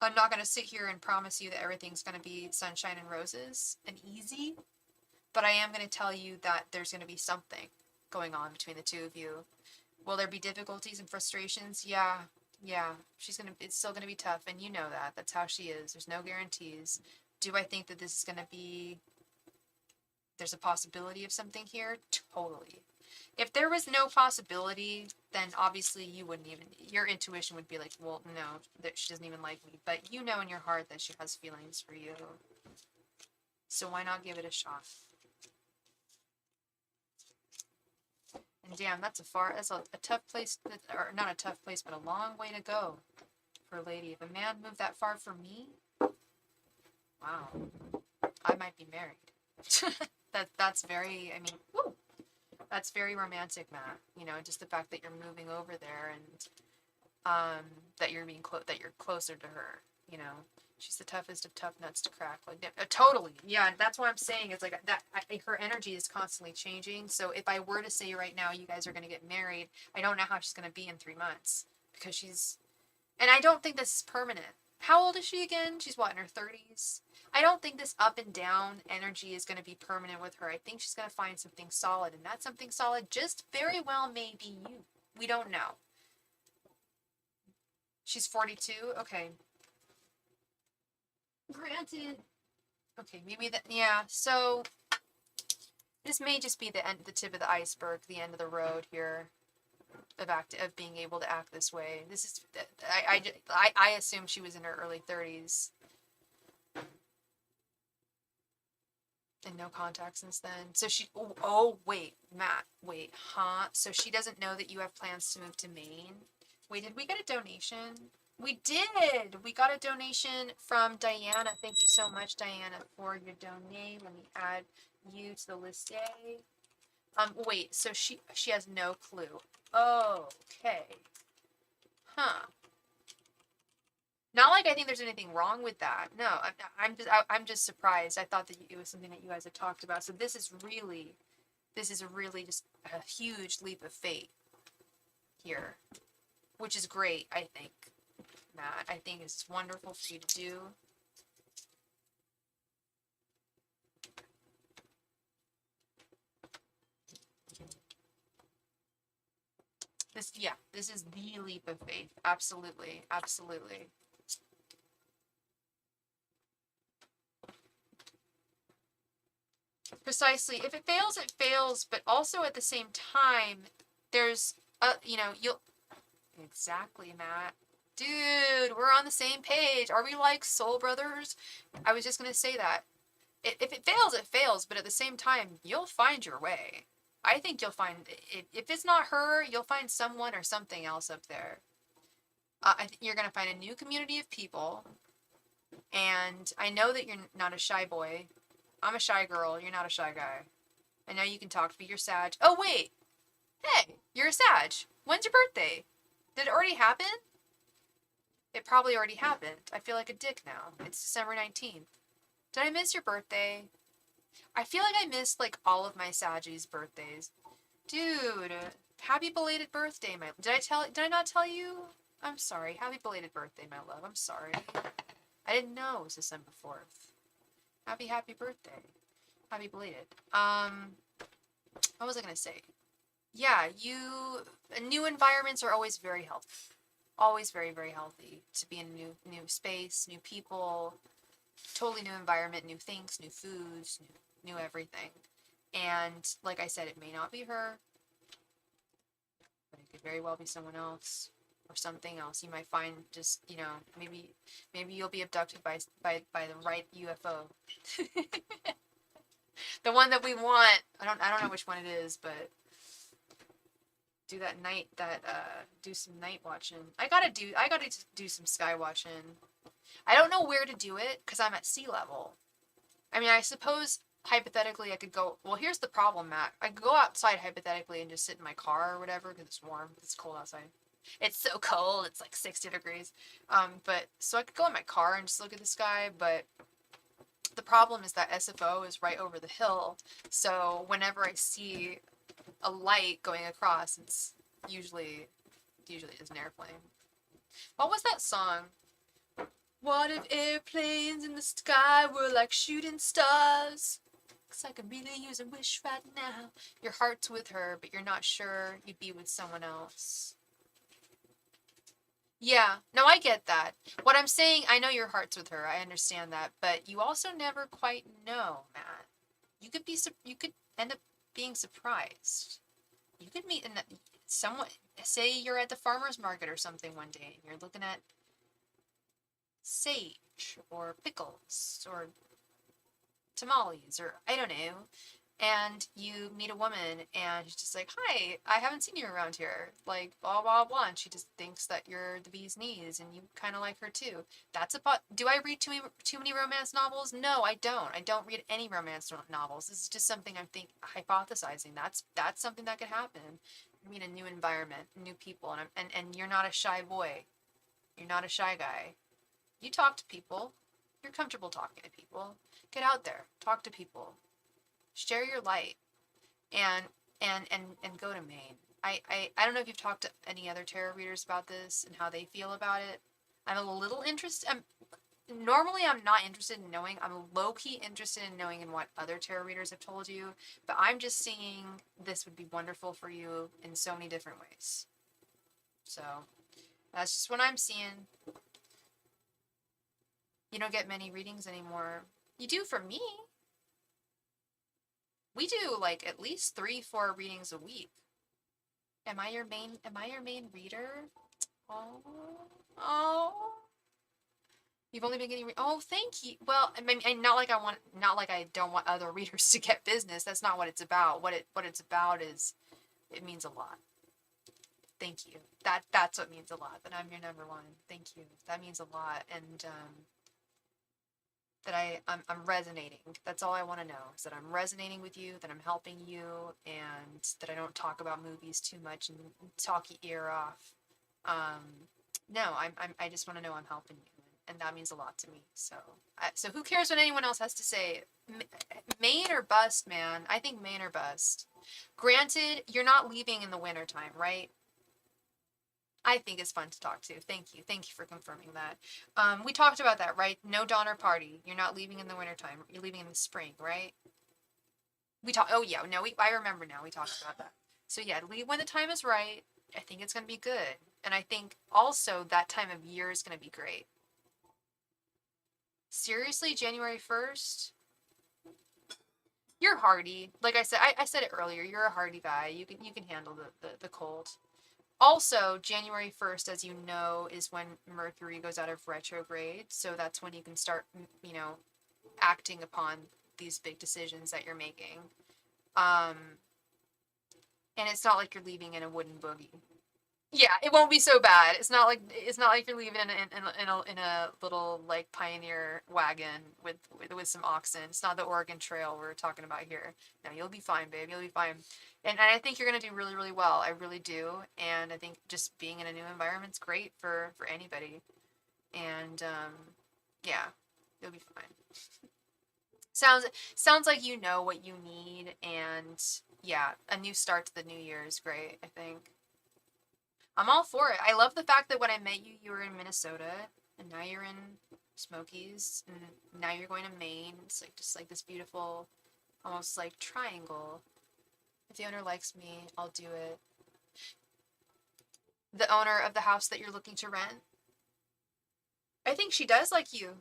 I'm not going to sit here and promise you that everything's going to be sunshine and roses and easy, but I am going to tell you that there's going to be something going on between the two of you. Will there be difficulties and frustrations? Yeah. It's still going to be tough, and you know that. That's how she is. There's no guarantees. Do I think that this is going to be, there's a possibility of something here? Totally. If there was no possibility, then obviously your intuition would be like, well, no, that she doesn't even like me. But you know in your heart that she has feelings for you. So why not give it a shot? And damn, that's a tough place, or not a tough place, but a long way to go for a lady. If a man moved that far for me, wow, I might be married. That's very, I mean, woo, that's very romantic, Matt. You know, just the fact that you're moving over there and that you're closer to her. You know, she's the toughest of tough nuts to crack. Like totally, yeah. That's what I'm saying. Is like that. Her energy is constantly changing. So if I were to say right now, you guys are going to get married, I don't know how she's going to be in 3 months because she's, and I don't think this is permanent. How old is she again? She's what, in her 30s? I don't think this up and down energy is going to be permanent with her. I think she's going to find something solid, and that something solid just very well may be you. We don't know. She's 42? Okay. Granted. Okay, maybe that, yeah, so this may just be the tip of the iceberg, the end of the road here. of being able to act this way. This is I assume she was in her early 30s and no contact since then. So she oh wait, Matt, wait, huh? So she doesn't know that you have plans to move to Maine? Wait, did we get a donation? We did. We got a donation from Diana. Thank you so much, Diana, for your donate. Let me add you to the list. Yay. Wait, so she has no clue. Okay. Huh. Not like I think there's anything wrong with that. No, I'm just surprised. I thought that it was something that you guys had talked about. So this is really just a huge leap of faith here, which is great, I think, Matt. I think it's wonderful for you to do. This is the leap of faith. Absolutely, absolutely. Precisely. If it fails, it fails. But also at the same time, there's you'll exactly, Matt. Dude, we're on the same page. Are we like soul brothers? I was just gonna say that. If it fails, it fails. But at the same time, you'll find your way. I think you'll find if it's not her, you'll find someone or something else up there. I think you're gonna find a new community of people. And I know that you're not a shy boy. I'm a shy girl. You're not a shy guy. I know you can talk to me. You're Sag. Oh, wait. Hey, you're a Sag. When's your birthday? Did it already happen? It probably already happened. I feel like a dick now. It's December 19th. Did I miss your birthday? I feel like I missed, like, all of my Saggies' birthdays. Dude, happy belated birthday, my... Did I not tell you? I'm sorry. Happy belated birthday, my love. I'm sorry. I didn't know it was December 4th. Happy birthday. Happy belated. What was I gonna say? Yeah, new environments are always very healthy. Always very, very healthy to be in a new space, new people, totally new environment, new things, new foods, new everything. And like I said, it may not be her, but it could very well be someone else or something else. You might find just, maybe you'll be abducted by the right UFO. The one that we want. I don't know which one it is, but do some night watching. I gotta do some sky watching. I don't know where to do it because I'm at sea level. I mean, I suppose hypothetically I could go. Well, here's the problem, Matt. I could go outside hypothetically and just sit in my car or whatever because it's warm. It's cold outside. It's so cold. It's like 60 degrees. But so I could go in my car and just look at the sky. But the problem is that SFO is right over the hill. So whenever I see a light going across, it's usually just an airplane. What was that song? What if airplanes in the sky were like shooting stars? 'Cause I could really use a wish right now. Your heart's with her, but you're not sure you'd be with someone else. Yeah, no, I get that. What I'm saying, I know your heart's with her. I understand that, but you also never quite know, Matt. You could end up being surprised. You could meet someone. Say you're at the farmer's market or something one day, and you're looking at sage or pickles or tamales or I don't know, and you meet a woman and she's just like, hi, I haven't seen you around here, like blah blah blah, and she just thinks that you're the bee's knees and you kind of like her too. Do I read too many romance novels? No, I don't read any romance novels. This is just something I'm hypothesizing. That's something that could happen. I mean, a new environment, new people, and you're not a shy boy, you're not a shy guy. You talk to people. You're comfortable talking to people. Get out there. Talk to people. Share your light. And go to Maine. I don't know if you've talked to any other tarot readers about this and how they feel about it. I'm a little interested. Normally I'm not interested in knowing. I'm low-key interested in knowing in what other tarot readers have told you. But I'm just seeing this would be wonderful for you in so many different ways. So that's just what I'm seeing. You don't get many readings anymore. You do for me. We do like at least 3-4 readings a week. Am I your main reader? Oh, oh. You've only been getting oh, thank you. Well, I mean, and not like I don't want other readers to get business. That's not what it's about. What it's about is it means a lot. Thank you. That's what means a lot. That I'm your number one. Thank you. That means a lot, and that I'm resonating. That's all I want to know is that I'm resonating with you, that I'm helping you, and that I don't talk about movies too much and talk your ear off. Um, no, I just want to know I'm helping you, and that means a lot to me. So, so who cares what anyone else has to say? Main or bust, man. I think main or bust. Granted, you're not leaving in the wintertime, right? I think it's fun to talk to. Thank you. Thank you for confirming that. We talked about that, right? No Donner Party. You're not leaving in the wintertime. You're leaving in the spring, right? We talked. Oh yeah, no, I remember now. We talked about that. So yeah, leave when the time is right. I think it's gonna be good, and I think also that time of year is gonna be great. Seriously, January 1st. You're hardy. Like I said, I said it earlier. You're a hardy guy. You can handle the cold. Also, January 1st, as you know, is when Mercury goes out of retrograde. So that's when you can start, acting upon these big decisions that you're making. Um, and it's not like you're leaving in a wooden boogie. Yeah, it won't be so bad. It's not like you're leaving in a little like pioneer wagon with some oxen. It's not the Oregon Trail we're talking about here. No, you'll be fine, babe. You'll be fine. And I think you're gonna do really really well. I really do. And I think just being in a new environment's great for anybody. And yeah, you'll be fine. Sounds sounds like you know what you need. And yeah, a new start to the new year is great. I think. I'm all for it. I love the fact that when I met you, you were in Minnesota, and now you're in Smokies, and now you're going to Maine. It's like just like this beautiful, almost like triangle. If the owner likes me, I'll do it. The owner of the house that you're looking to rent, I think she does like you.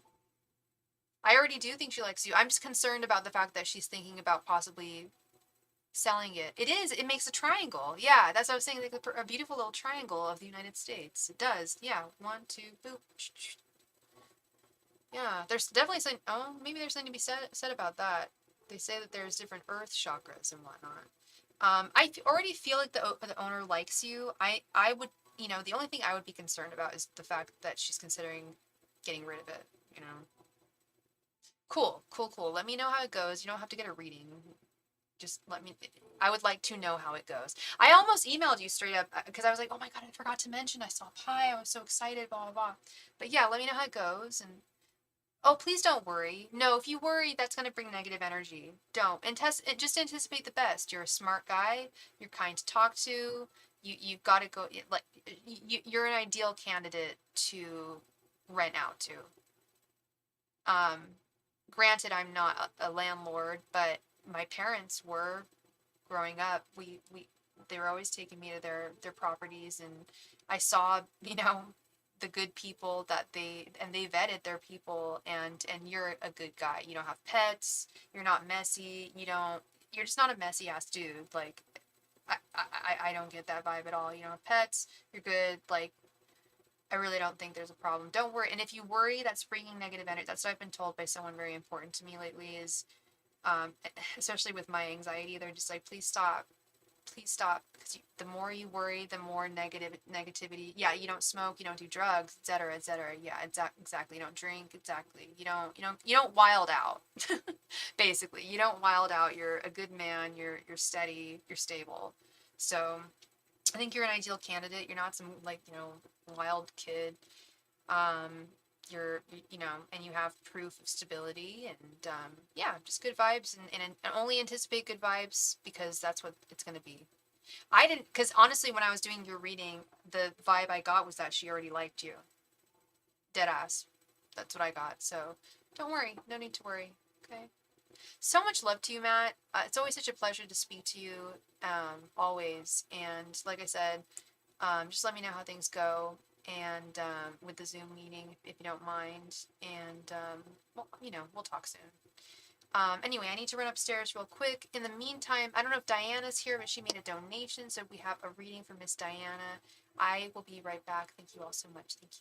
I already do think she likes you. I'm just concerned about the fact that she's thinking about possibly selling it. It is. It makes a triangle. Yeah, that's what I was saying. Like a beautiful little triangle of the United States. It does. Yeah. One, two, boop. Yeah. There's definitely some. Oh, maybe there's something to be said about that. They say that there's different Earth chakras and whatnot. Already feel like the owner likes you. I would. The only thing I would be concerned about is the fact that she's considering getting rid of it. You know. Cool. Cool. Cool. Let me know how it goes. You don't have to get a reading. Just let me. I would like to know how it goes. I almost emailed you straight up because I was like, oh my god, I forgot to mention I saw pie. I was so excited, blah blah blah. But yeah, let me know how it goes. And oh, please don't worry. No, if you worry, that's gonna bring negative energy. Don't. And just anticipate the best. You're a smart guy. You're kind to talk to. You've got to go. Like you're an ideal candidate to rent out to. Um, Granted, I'm not a landlord, but my parents were growing up. They were always taking me to their properties, and I saw the good people that they vetted their people, and you're a good guy. You don't have pets. You're not messy. You're just not a messy ass dude. Like I don't get that vibe at all. You don't have pets. You're good. Like I really don't think there's a problem. Don't worry. And if you worry, that's bringing negative energy. That's what I've been told by someone very important to me lately is, especially with my anxiety, they're just like, please stop. Because the more you worry, the more negativity. Yeah, you don't smoke, you don't do drugs, etc., etc. Yeah, exactly. You don't drink, exactly. You don't wild out. Basically, you don't wild out. You're a good man. You're steady. You're stable. So I think you're an ideal candidate. You're not some like wild kid. Um, and you have proof of stability, and yeah, just good vibes, and only anticipate good vibes because that's what it's gonna be. I didn't, because honestly, when I was doing your reading, the vibe I got was that she already liked you. Dead ass. That's what I got. So don't worry. No need to worry. Okay. So much love to you, Matt. It's always such a pleasure to speak to you. Always. And like I said, just let me know how things go, and with the Zoom meeting, if you don't mind. And we'll talk soon. Anyway, I need to run upstairs real quick. In the meantime, I don't know if Diana's here, but she made a donation, so we have a reading for Miss Diana. I will be right back. Thank you all so much. Thank you.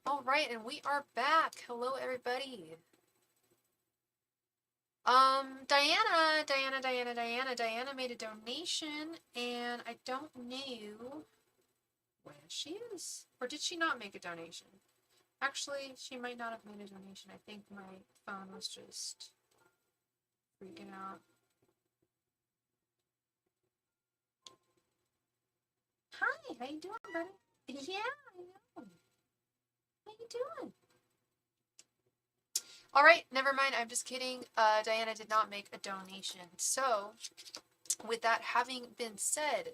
All right, and we are back. Hello, everybody. Diana made a donation, and I don't know where she is. Or did she not make a donation? Actually, she might not have made a donation. I think my phone was just freaking out. Hi, how you doing, buddy? Yeah, I know. How you doing? All right, never mind. I'm just kidding. Diana did not make a donation. So, with that having been said,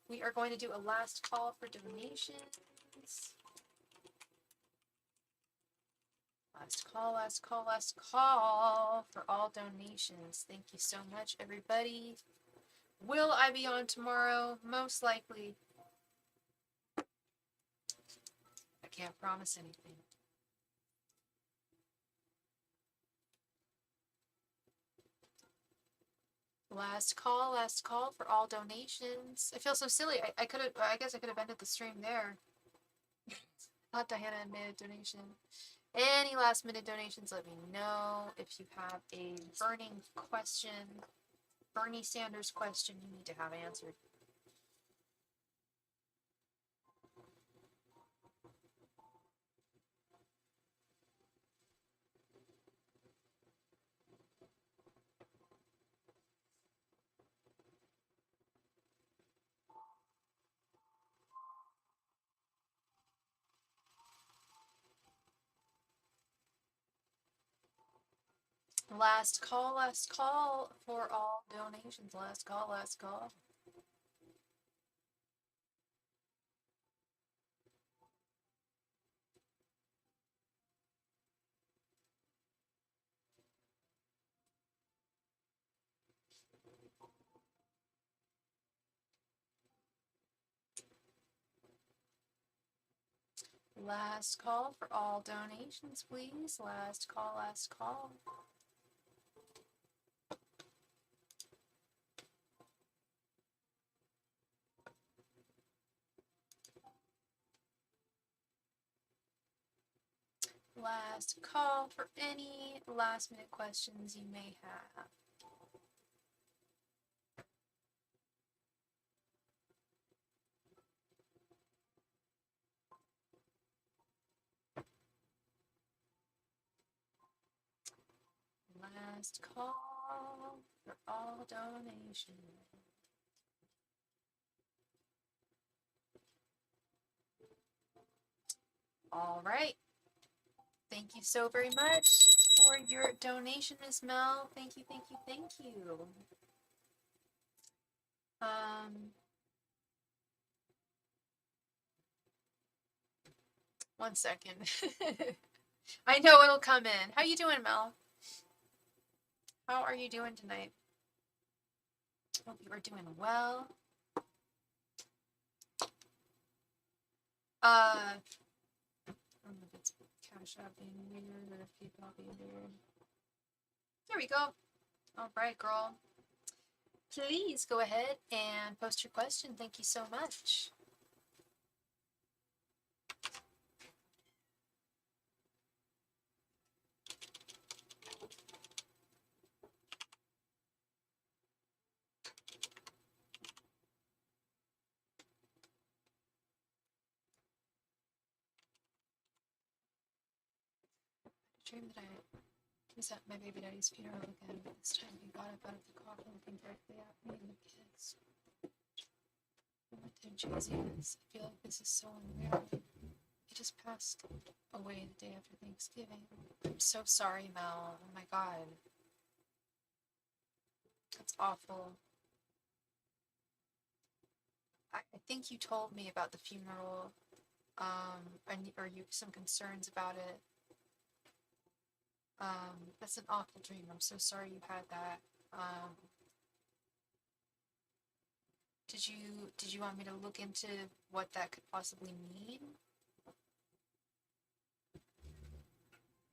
we are going to do a last call for donations. Last call for all donations. Thank you so much, everybody. Will I be on tomorrow? Most likely. I can't promise anything. Last call for all donations. I feel so silly. I guess I could have ended the stream there. Thought Diana had made a donation. Any last minute donations, let me know. If you have a burning question, Bernie Sanders question you need to have answered. Last call for all donations. Last call. Last call for all donations, please. Last call. Last call. Last call for any last minute questions you may have. Last call for all donations. All right. Thank you so very much for your donation, Ms. Mel. Thank you, thank you, thank you. One second. I know it'll come in. How you doing, Mel? How are you doing tonight? Hope you are doing well. I don't know if it's CashApp being weird or if PayPal being weird. There we go. All right, girl. Please go ahead and post your question. Thank you so much. Dream that I was at my baby daddy's funeral again, but this time he got up out of the coffin looking directly at me and the kids. What time Jay-Z is. I feel like this is so unreal. He just passed away the day after Thanksgiving. I'm so sorry, Mel. Oh my god. That's awful. I think you told me about the funeral, or you some concerns about it. That's an awful dream. I'm so sorry you had that. Did you want me to look into what that could possibly mean?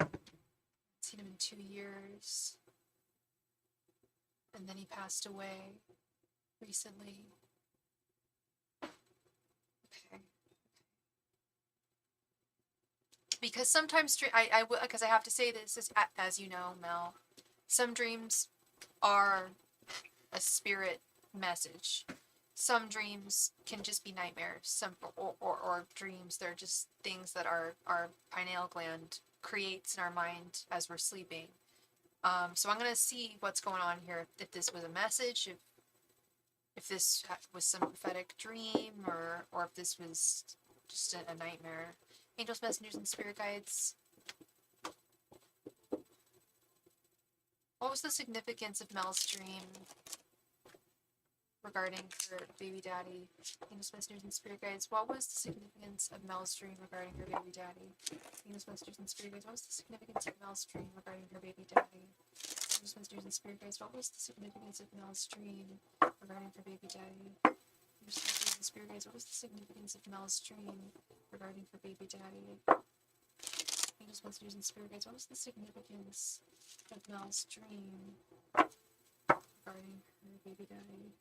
I've seen him in 2 years. And then he passed away recently. Okay. Because sometimes because I have to say this, is, as you know, Mel, some dreams are a spirit message. Some dreams can just be nightmares. Some or dreams, they're just things that our pineal gland creates in our mind as we're sleeping. So I'm gonna see what's going on here. If this was a message, if this was some prophetic dream, or if this was just a nightmare. Angels, messengers, and spirit guides. What was the significance of Mel's dream regarding her baby daddy? Angels, messengers, and spirit guides. What was the significance of Mel's dream regarding her baby daddy? Angels, messengers, and spirit guides. What was the significance of Mel's dream regarding her baby daddy? Angels, messengers, and spirit guides. What was the significance of Mel's dream regarding her baby daddy? Angels, messengers, and spirit guides. What was the significance of Mel's dream regarding her baby daddy? Angels, messengers, and spirit guides. What was the significance of Mel's dream regarding her baby daddy.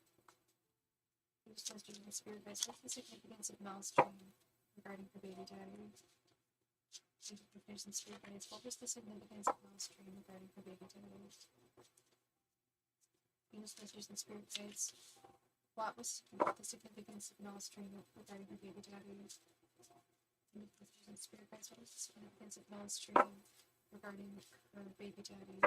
Use messages in the spirit guides. What's the significance of milestone regarding her baby daddy? Use in spirit guides. What was the significance of milestone regarding her baby daddy? Use messages in spirit guides. What was the significance of milestone regarding her baby daddy? Use messages in spirit guides. What was the significance of milestone regarding her baby daddy?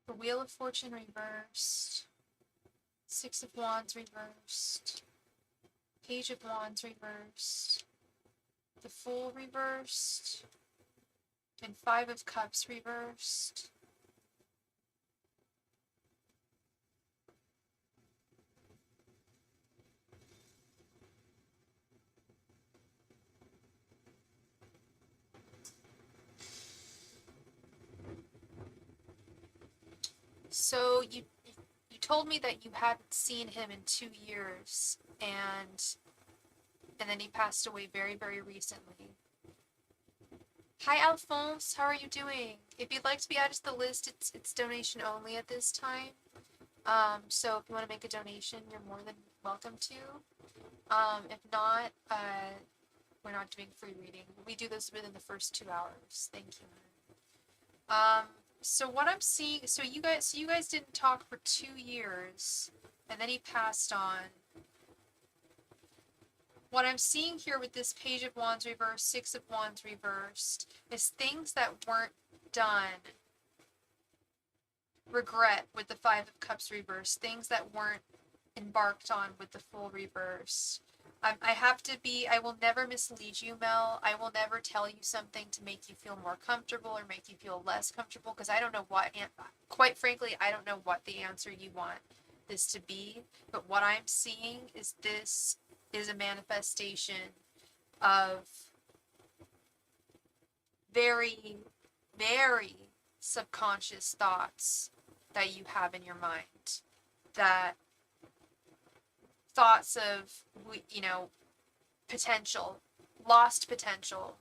The Wheel of Fortune reversed. Six of Wands reversed. Page of Wands reversed. The Fool reversed. And Five of Cups reversed. So you told me that you hadn't seen him in 2 years, and then he passed away very, very recently. Hi, Alphonse. How are you doing? If you'd like to be added to the list, it's donation only at this time. So if you want to make a donation, you're more than welcome to. If not, we're not doing free reading. We do this within the first 2 hours. Thank you. So what I'm seeing, so you guys didn't talk for 2 years, and then he passed on. What I'm seeing here with this Page of Wands reversed, Six of Wands reversed, is things that weren't done. Regret with the Five of Cups reversed, things that weren't embarked on with the Fool reversed. I will never mislead you, Mel. I will never tell you something to make you feel more comfortable or make you feel less comfortable, because I don't know what, quite frankly, I don't know what the answer you want this to be. But what I'm seeing is this is a manifestation of very, very subconscious thoughts that you have in your mind. That thoughts of, potential, lost potential.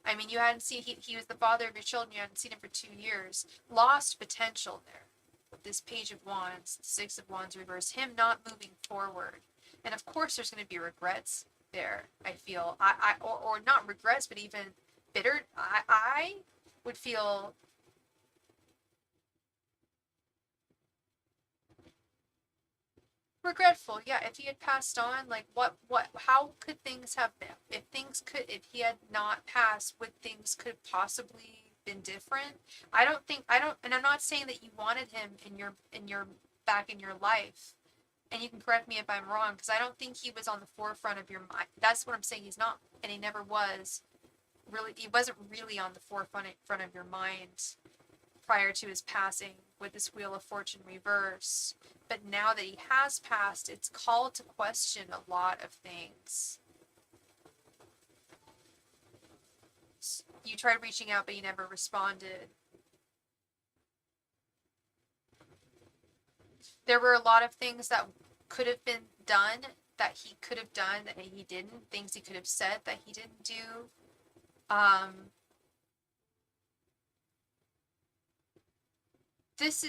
I mean, you hadn't seen, he was the father of your children, you hadn't seen him for 2 years. Lost potential there. This Page of Wands, Six of Wands reversed, him not moving forward. And of course there's going to be regrets there, I feel. Or not regrets, but even bitter. I would feel regretful, yeah. If he had passed on, like, how could things have been? If he had not passed, would things could possibly been different? And I'm not saying that you wanted him in your back in your life, and you can correct me if I'm wrong, because I don't think he was on the forefront of your mind. That's what I'm saying. He's not, and he never was really. He wasn't really on the forefront of your mind prior to his passing with this Wheel of Fortune reverse. But now that he has passed, it's called to question a lot of things. You tried reaching out, but you never responded. There were a lot of things that could have been done, that he could have done, that he didn't. Things he could have said that he didn't do. This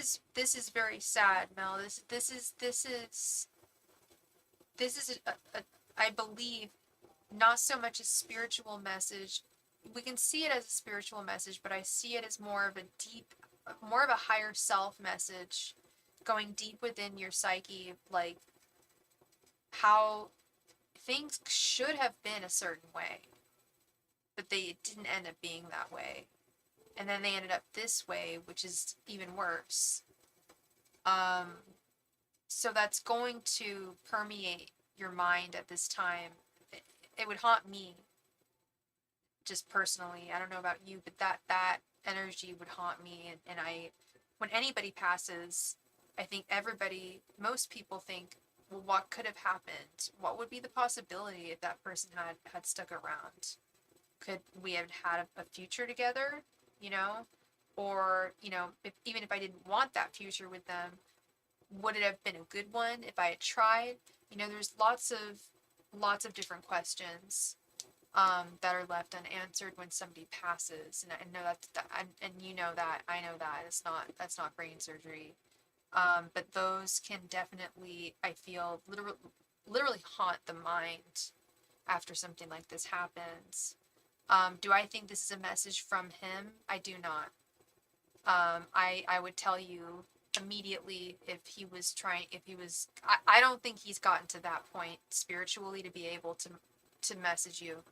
is very sad, Mel. This is I believe, not so much a spiritual message. We can see it as a spiritual message, but I see it as more of a higher self message, going deep within your psyche, like how things should have been a certain way, but they didn't end up being that way. And then they ended up this way, which is even worse. So that's going to permeate your mind at this time. It would haunt me, just personally. I don't know about you, but that energy would haunt me. And when anybody passes, I think most people think, well, what could have happened? What would be the possibility if that person had stuck around? Could we have had a future together? Or, even if I didn't want that future with them, would it have been a good one if I had tried? You know, there's lots of different questions that are left unanswered when somebody passes, and I know and you know that, I know that that's not brain surgery. But those can definitely, I feel, literally haunt the mind after something like this happens. Do I think this is a message from him? I do not. I would tell you immediately I don't think he's gotten to that point spiritually to be able to message you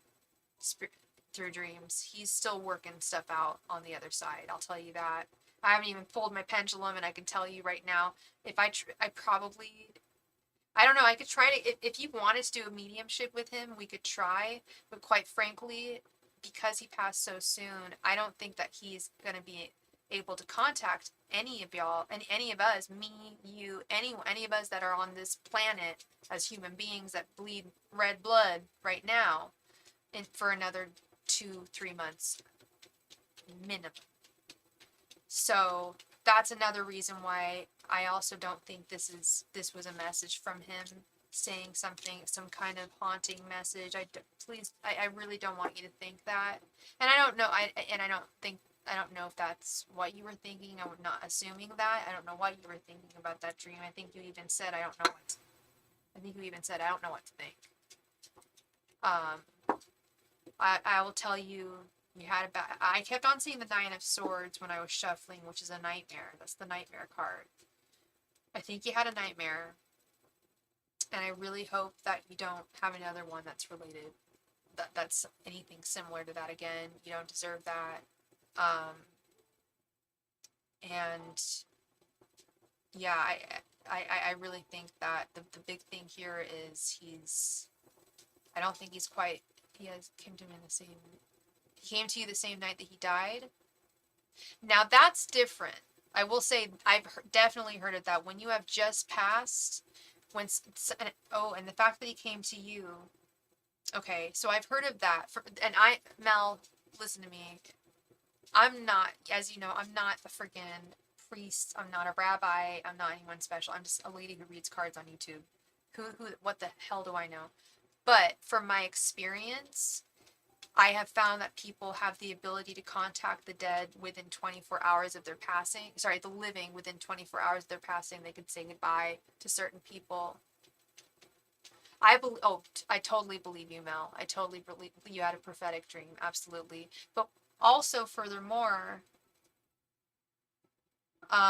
through dreams. He's still working stuff out on the other side. I'll tell you that. I haven't even pulled my pendulum, and I can tell you right now, if I probably, I don't know, I could try to, if you wanted to do a mediumship with him, we could try, but quite frankly, because he passed so soon, I don't think that he's going to be able to contact any of y'all, and any of us, me, you, any of us that are on this planet as human beings that bleed red blood right now, for another 2-3 months minimum. So that's another reason why I also don't think this was a message from him saying something, some kind of haunting message. I really don't want you to think that. And I don't know, I don't know if that's what you were thinking. I'm not assuming that. I don't know what you were thinking about that dream. I think you even said I don't know what to think. I will tell you, I kept on seeing the Nine of Swords when I was shuffling, which is a nightmare. That's the nightmare card. I think you had a nightmare, and I really hope that you don't have another one that's related, that's anything similar to that again. You don't deserve that. And yeah, I really think that the big thing here is I don't think he came to you the same night that he died. Now that's different. I will say I've definitely heard of that. When you have just passed, and the fact that he came to you. Okay, so I've heard of that. Mel, listen to me. I'm not, as you know, I'm not a friggin' priest. I'm not a rabbi. I'm not anyone special. I'm just a lady who reads cards on YouTube. What the hell do I know? But from my experience, I have found that people have the ability to contact the dead within 24 hours of their passing. Sorry, the living within 24 hours of their passing. They could say goodbye to certain people. I totally believe you, Mel. I totally believe you had a prophetic dream. Absolutely. But also, furthermore,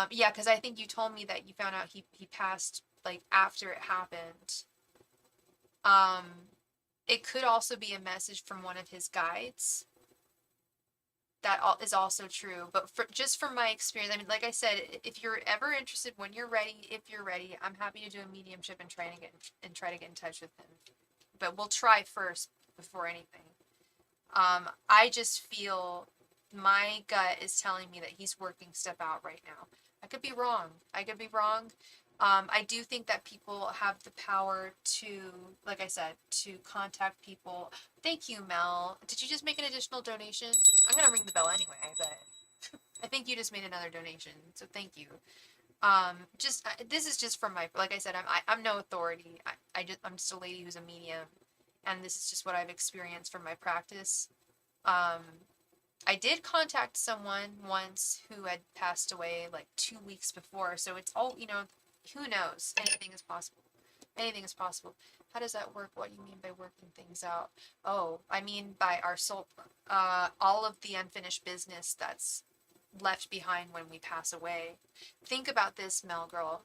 yeah, because I think you told me that you found out he passed like after it happened. It could also be a message from one of his guides. That is also true, but just from my experience, I mean, like I said, if you're ever interested, when you're ready, if you're ready, I'm happy to do a mediumship and try to get in touch with him. But we'll try first before anything. I just feel my gut is telling me that he's working stuff out right now. I could be wrong. I do think that people have the power to, like I said, to contact people. Thank you, Mel. Did you just make an additional donation? I'm going to ring the bell anyway, but I think you just made another donation, so thank you. This is just from like I said, I'm no authority. I'm just a lady who's a medium, and this is just what I've experienced from my practice. I did contact someone once who had passed away like 2 weeks before, so it's all, who knows? Anything is possible. Anything is possible. How does that work? What do you mean by working things out? Oh, I mean by our soul, all of the unfinished business that's left behind when we pass away. Think about this, Mel girl.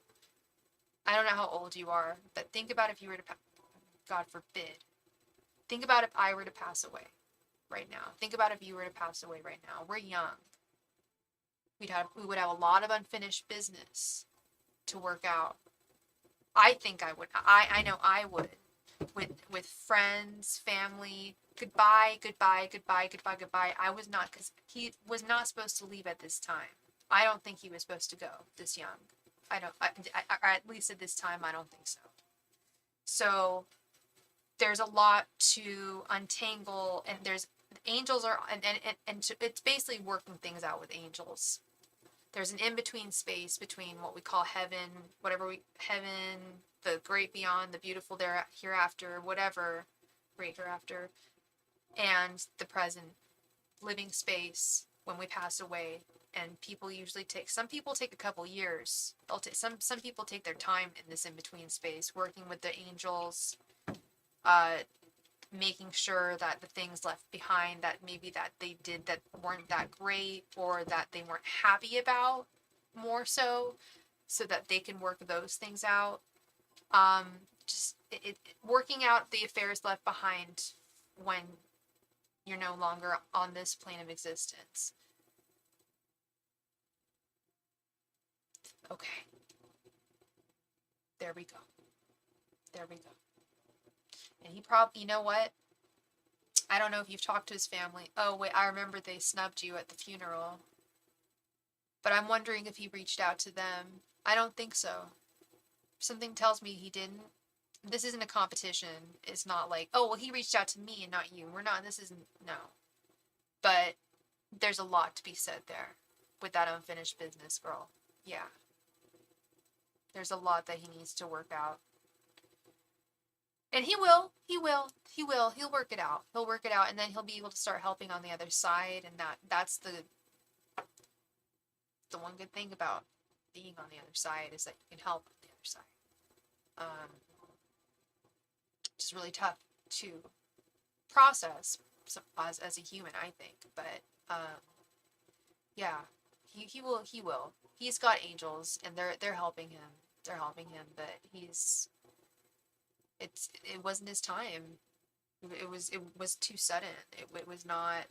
I don't know how old you are, but think about if you were to, God forbid, think about if I were to pass away right now. Think about if you were to pass away right now. We're young. We would have a lot of unfinished business to work out. I think I would. I know I would. With friends, family. Goodbye. I was not, because he was not supposed to leave at this time. I don't think he was supposed to go this young. Or at least at this time, I don't think so. So there's a lot to untangle, and there's angels are, and it's basically working things out with angels. There's an in-between space between what we call heaven, heaven, the great beyond, the beautiful there, hereafter, whatever, great hereafter, and the present living space when we pass away. And people usually some people take a couple years. Some people take their time in this in-between space, working with the angels, making sure that the things left behind that maybe that they did that weren't that great or that they weren't happy about, more so that they can work those things out. Just working out the affairs left behind when you're no longer on this plane of existence. Okay. There we go. There we go. And he probably, you know what? I don't know if you've talked to his family. Oh, wait, I remember they snubbed you at the funeral. But I'm wondering if he reached out to them. I don't think so. Something tells me he didn't. This isn't a competition. It's not like, oh, well, he reached out to me and not you. We're not, this isn't, no. But there's a lot to be said there with that unfinished business, girl. Yeah. There's a lot that he needs to work out. And he will. He'll work it out. He'll work it out, and then he'll be able to start helping on the other side, and that's the one good thing about being on the other side is that you can help on the other side. Which is really tough to process as a human, I think. But yeah, he will. He's got angels, and they're helping him. But it wasn't his time. It was too sudden. It was not.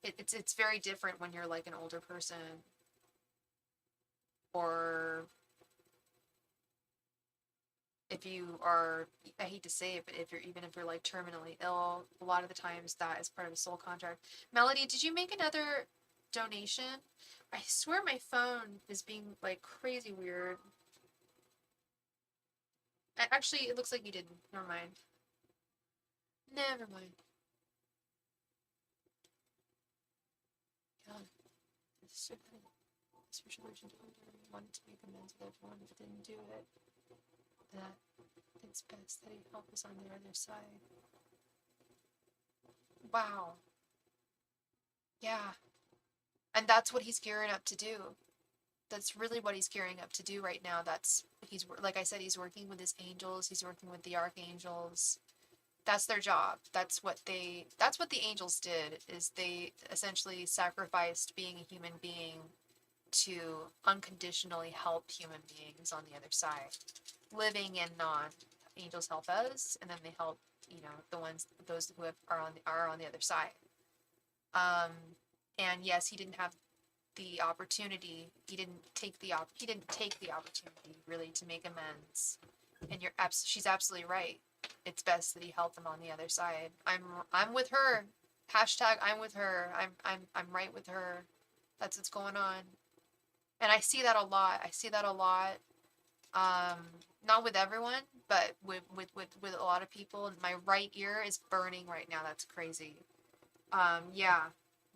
It's very different when you're like an older person, or if you are, I hate to say it, but if you're like terminally ill, a lot of the times that is part of a soul contract. Melody, did you make another donation? I swear my phone is being like crazy weird. Actually, it looks like you didn't. Never mind. Never mind. God, it's so funny. Spiritual version wanted to make amends with everyone but didn't do it. That it's best that he help us on the other side. Wow. Yeah. And that's what he's gearing up to do. That's really what he's gearing up to do right now. He's like I said, he's working with his angels. He's working with the archangels. That's their job. That's what the angels did, is they essentially sacrificed being a human being to unconditionally help human beings on the other side, living and non. Angels help us, and then they help, those who are on the other side. And yes, he didn't have the opportunity. He didn't take the opportunity really to make amends. And she's absolutely right. It's best that he helped them on the other side. I'm with her. Hashtag I'm with her. I'm right with her. That's what's going on. And I see that a lot. Not with everyone, but with a lot of people. My right ear is burning right now. That's crazy. Yeah.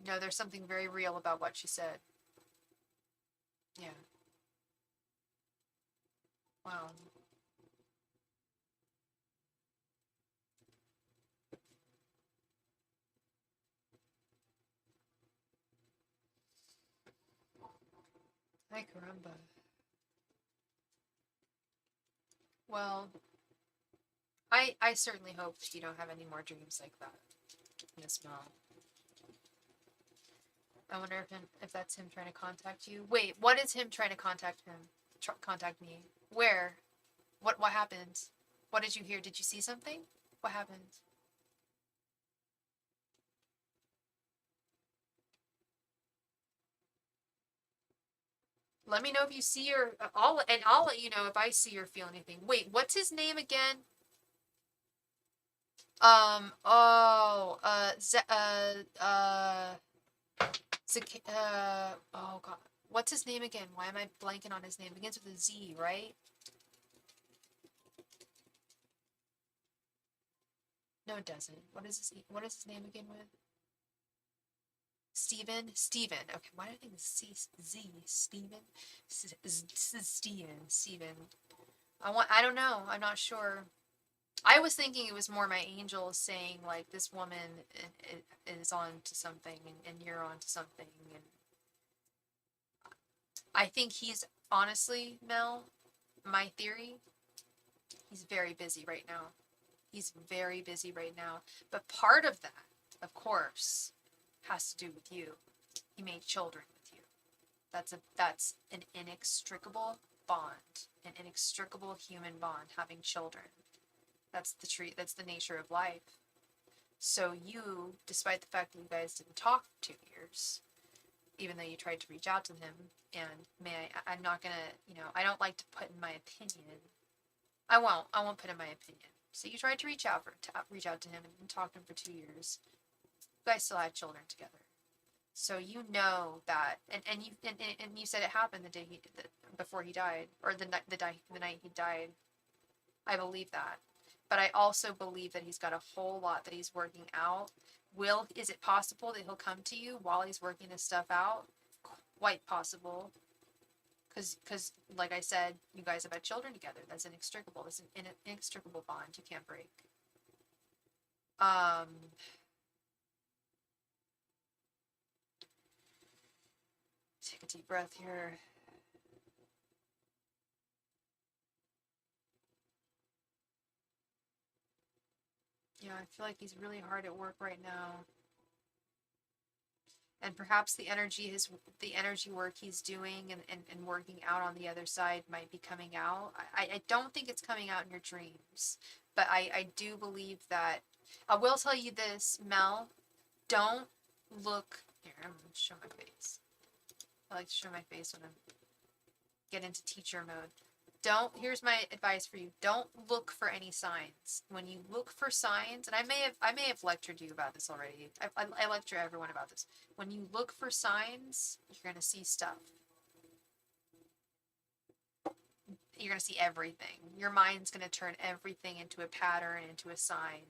No, there's something very real about what she said. Yeah. Wow. Ay, caramba. Well, I certainly hope you don't have any more dreams like that, Miss Mel. I wonder if that's him trying to contact you. Wait, what is him trying to contact me? Where? What happened? What did you hear? Did you see something? What happened? Let me know if you see I'll let you know if I see or feel anything. Wait, what's his name again? Oh, oh god. What's his name again? Why am I blanking on his name? It begins with a Z, right? No, it doesn't. What is his name again with? Steven. Okay, why do I think it's Z? Steven? Steven. I don't know. I'm not sure. I was thinking it was more my angels saying, like, this woman is on to something, and you're on to something. And I think he's, honestly, Mel, my theory, he's very busy right now. He's very busy right now. But part of that, of course, has to do with you. He made children with you. That's an inextricable bond, an inextricable human bond, having children. That's the nature of life. So you, despite the fact that you guys didn't talk for 2 years, even though you tried to reach out to him, and I'm not gonna, I don't like to put in my opinion. I won't put in my opinion. So you tried to reach out to him and talk to him for 2 years. You guys still had children together. So you know that, and you said it happened before he died, or the night he died. I believe that, but I also believe that he's got a whole lot that he's working out. Is it possible that he'll come to you while he's working his stuff out? Quite possible, because like I said, you guys have had children together. That's inextricable. That's an inextricable bond you can't break. Take a deep breath here. Yeah, I feel like he's really hard at work right now. And perhaps the energy work he's doing and working out on the other side might be coming out. I don't think it's coming out in your dreams, but I do believe that. I will tell you this, Mel, don't look here. I'm gonna show my face. I like to show my face when I get into teacher mode. Here's my advice for you. Don't look for any signs. When you look for signs, and I may have lectured you about this already. I lecture everyone about this. When you look for signs, you're going to see stuff. You're going to see everything. Your mind's going to turn everything into a pattern, into a sign.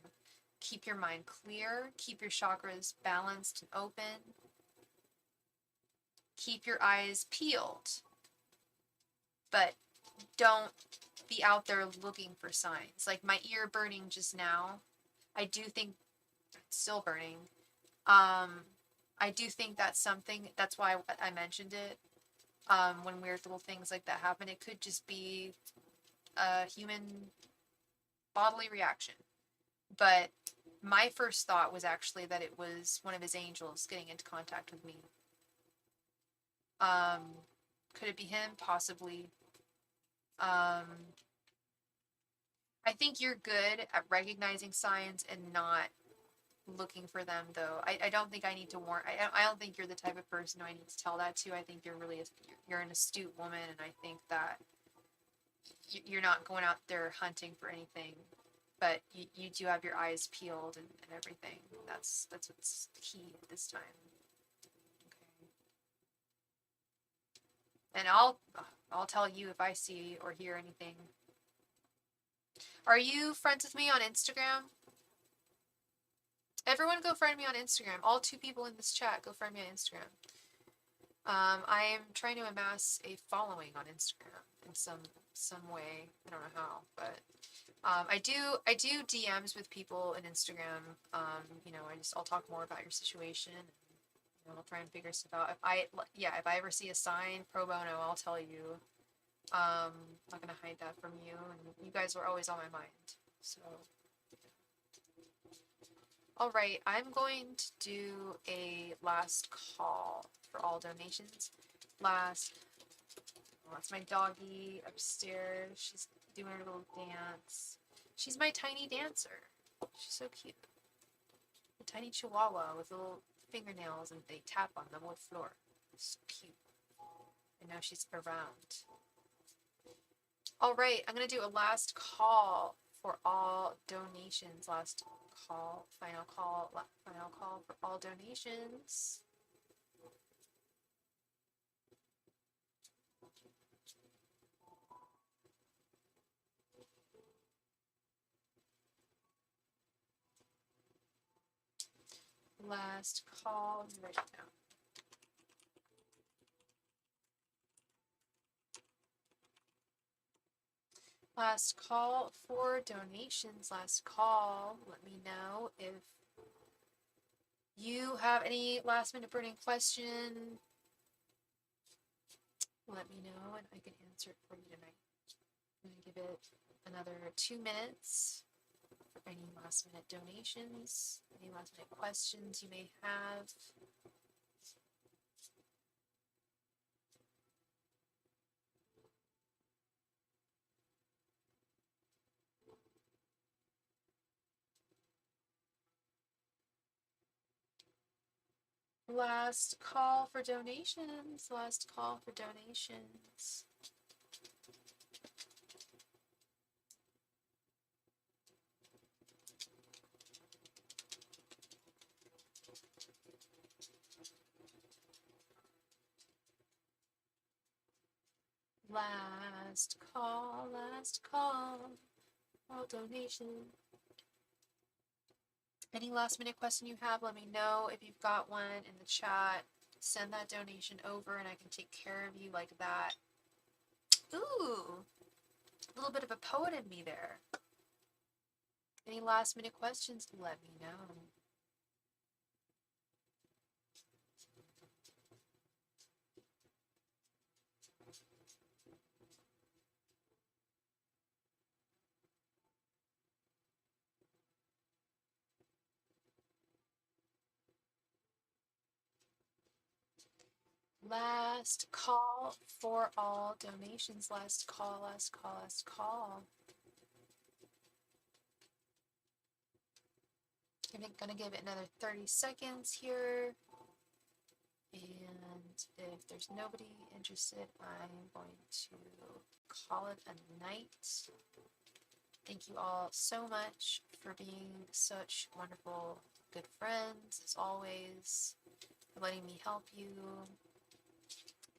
Keep your mind clear. Keep your chakras balanced and open. Keep your eyes peeled. But don't be out there looking for signs. Like my ear burning just now, I do think it's still burning. I do think that's something, that's why I mentioned it. When weird little things like that happen, it could just be a human bodily reaction. But my first thought was actually that it was one of his angels getting into contact with me. Could it be him? Possibly. I think you're good at recognizing signs and not looking for them, though. I don't think I need to warn. I don't think you're the type of person who I need to tell that to. I think you're an astute woman, and I think that you're not going out there hunting for anything, but you do have your eyes peeled and everything. That's what's key at this time. Okay. And I'll tell you if I see or hear anything. Are you friends with me on Instagram? Everyone go friend me on Instagram. All 2 people in this chat, go friend me on Instagram. I am trying to amass a following on Instagram in some way. I don't know how, but I do DMs with people in Instagram. I'll talk more about your situation. And, I'll try and figure stuff out. If I ever see a sign pro bono, I'll tell you. I'm not gonna hide that from you, and you guys were always on my mind. So, all right, I'm going to do a last call for all donations. That's my doggy upstairs. She's doing her little dance. She's my tiny dancer. She's so cute. A tiny chihuahua with little fingernails, and they tap on the wood floor. It's cute. And now she's around. All right, I'm going to do a last call for all donations. Final call for all donations. Last call right now. Last call for donations. Last call. Let me know if you have any last minute burning question. Let me know and I can answer it for you tonight. I'm going to give it another 2 minutes for any last minute donations, any last minute questions you may have. Last call for donations. Last call for donations. Last call, last call. All donation. Any last minute question you have, let me know. If you've got one in the chat, send that donation over and I can take care of you like that. Ooh, a little bit of a poet in me there. Any last minute questions, let me know. Last call for all donations. Last call, last call, last call. I'm gonna give it another 30 seconds here. And if there's nobody interested, I'm going to call it a night. Thank you all so much for being such wonderful, good friends, as always, for letting me help you,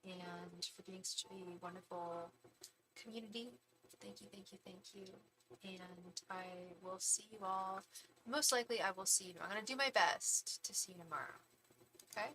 and for being such a wonderful community. Thank you, thank you, thank you. And I will see you all. Most likely, I will see you. I'm going to do my best to see you tomorrow. Okay?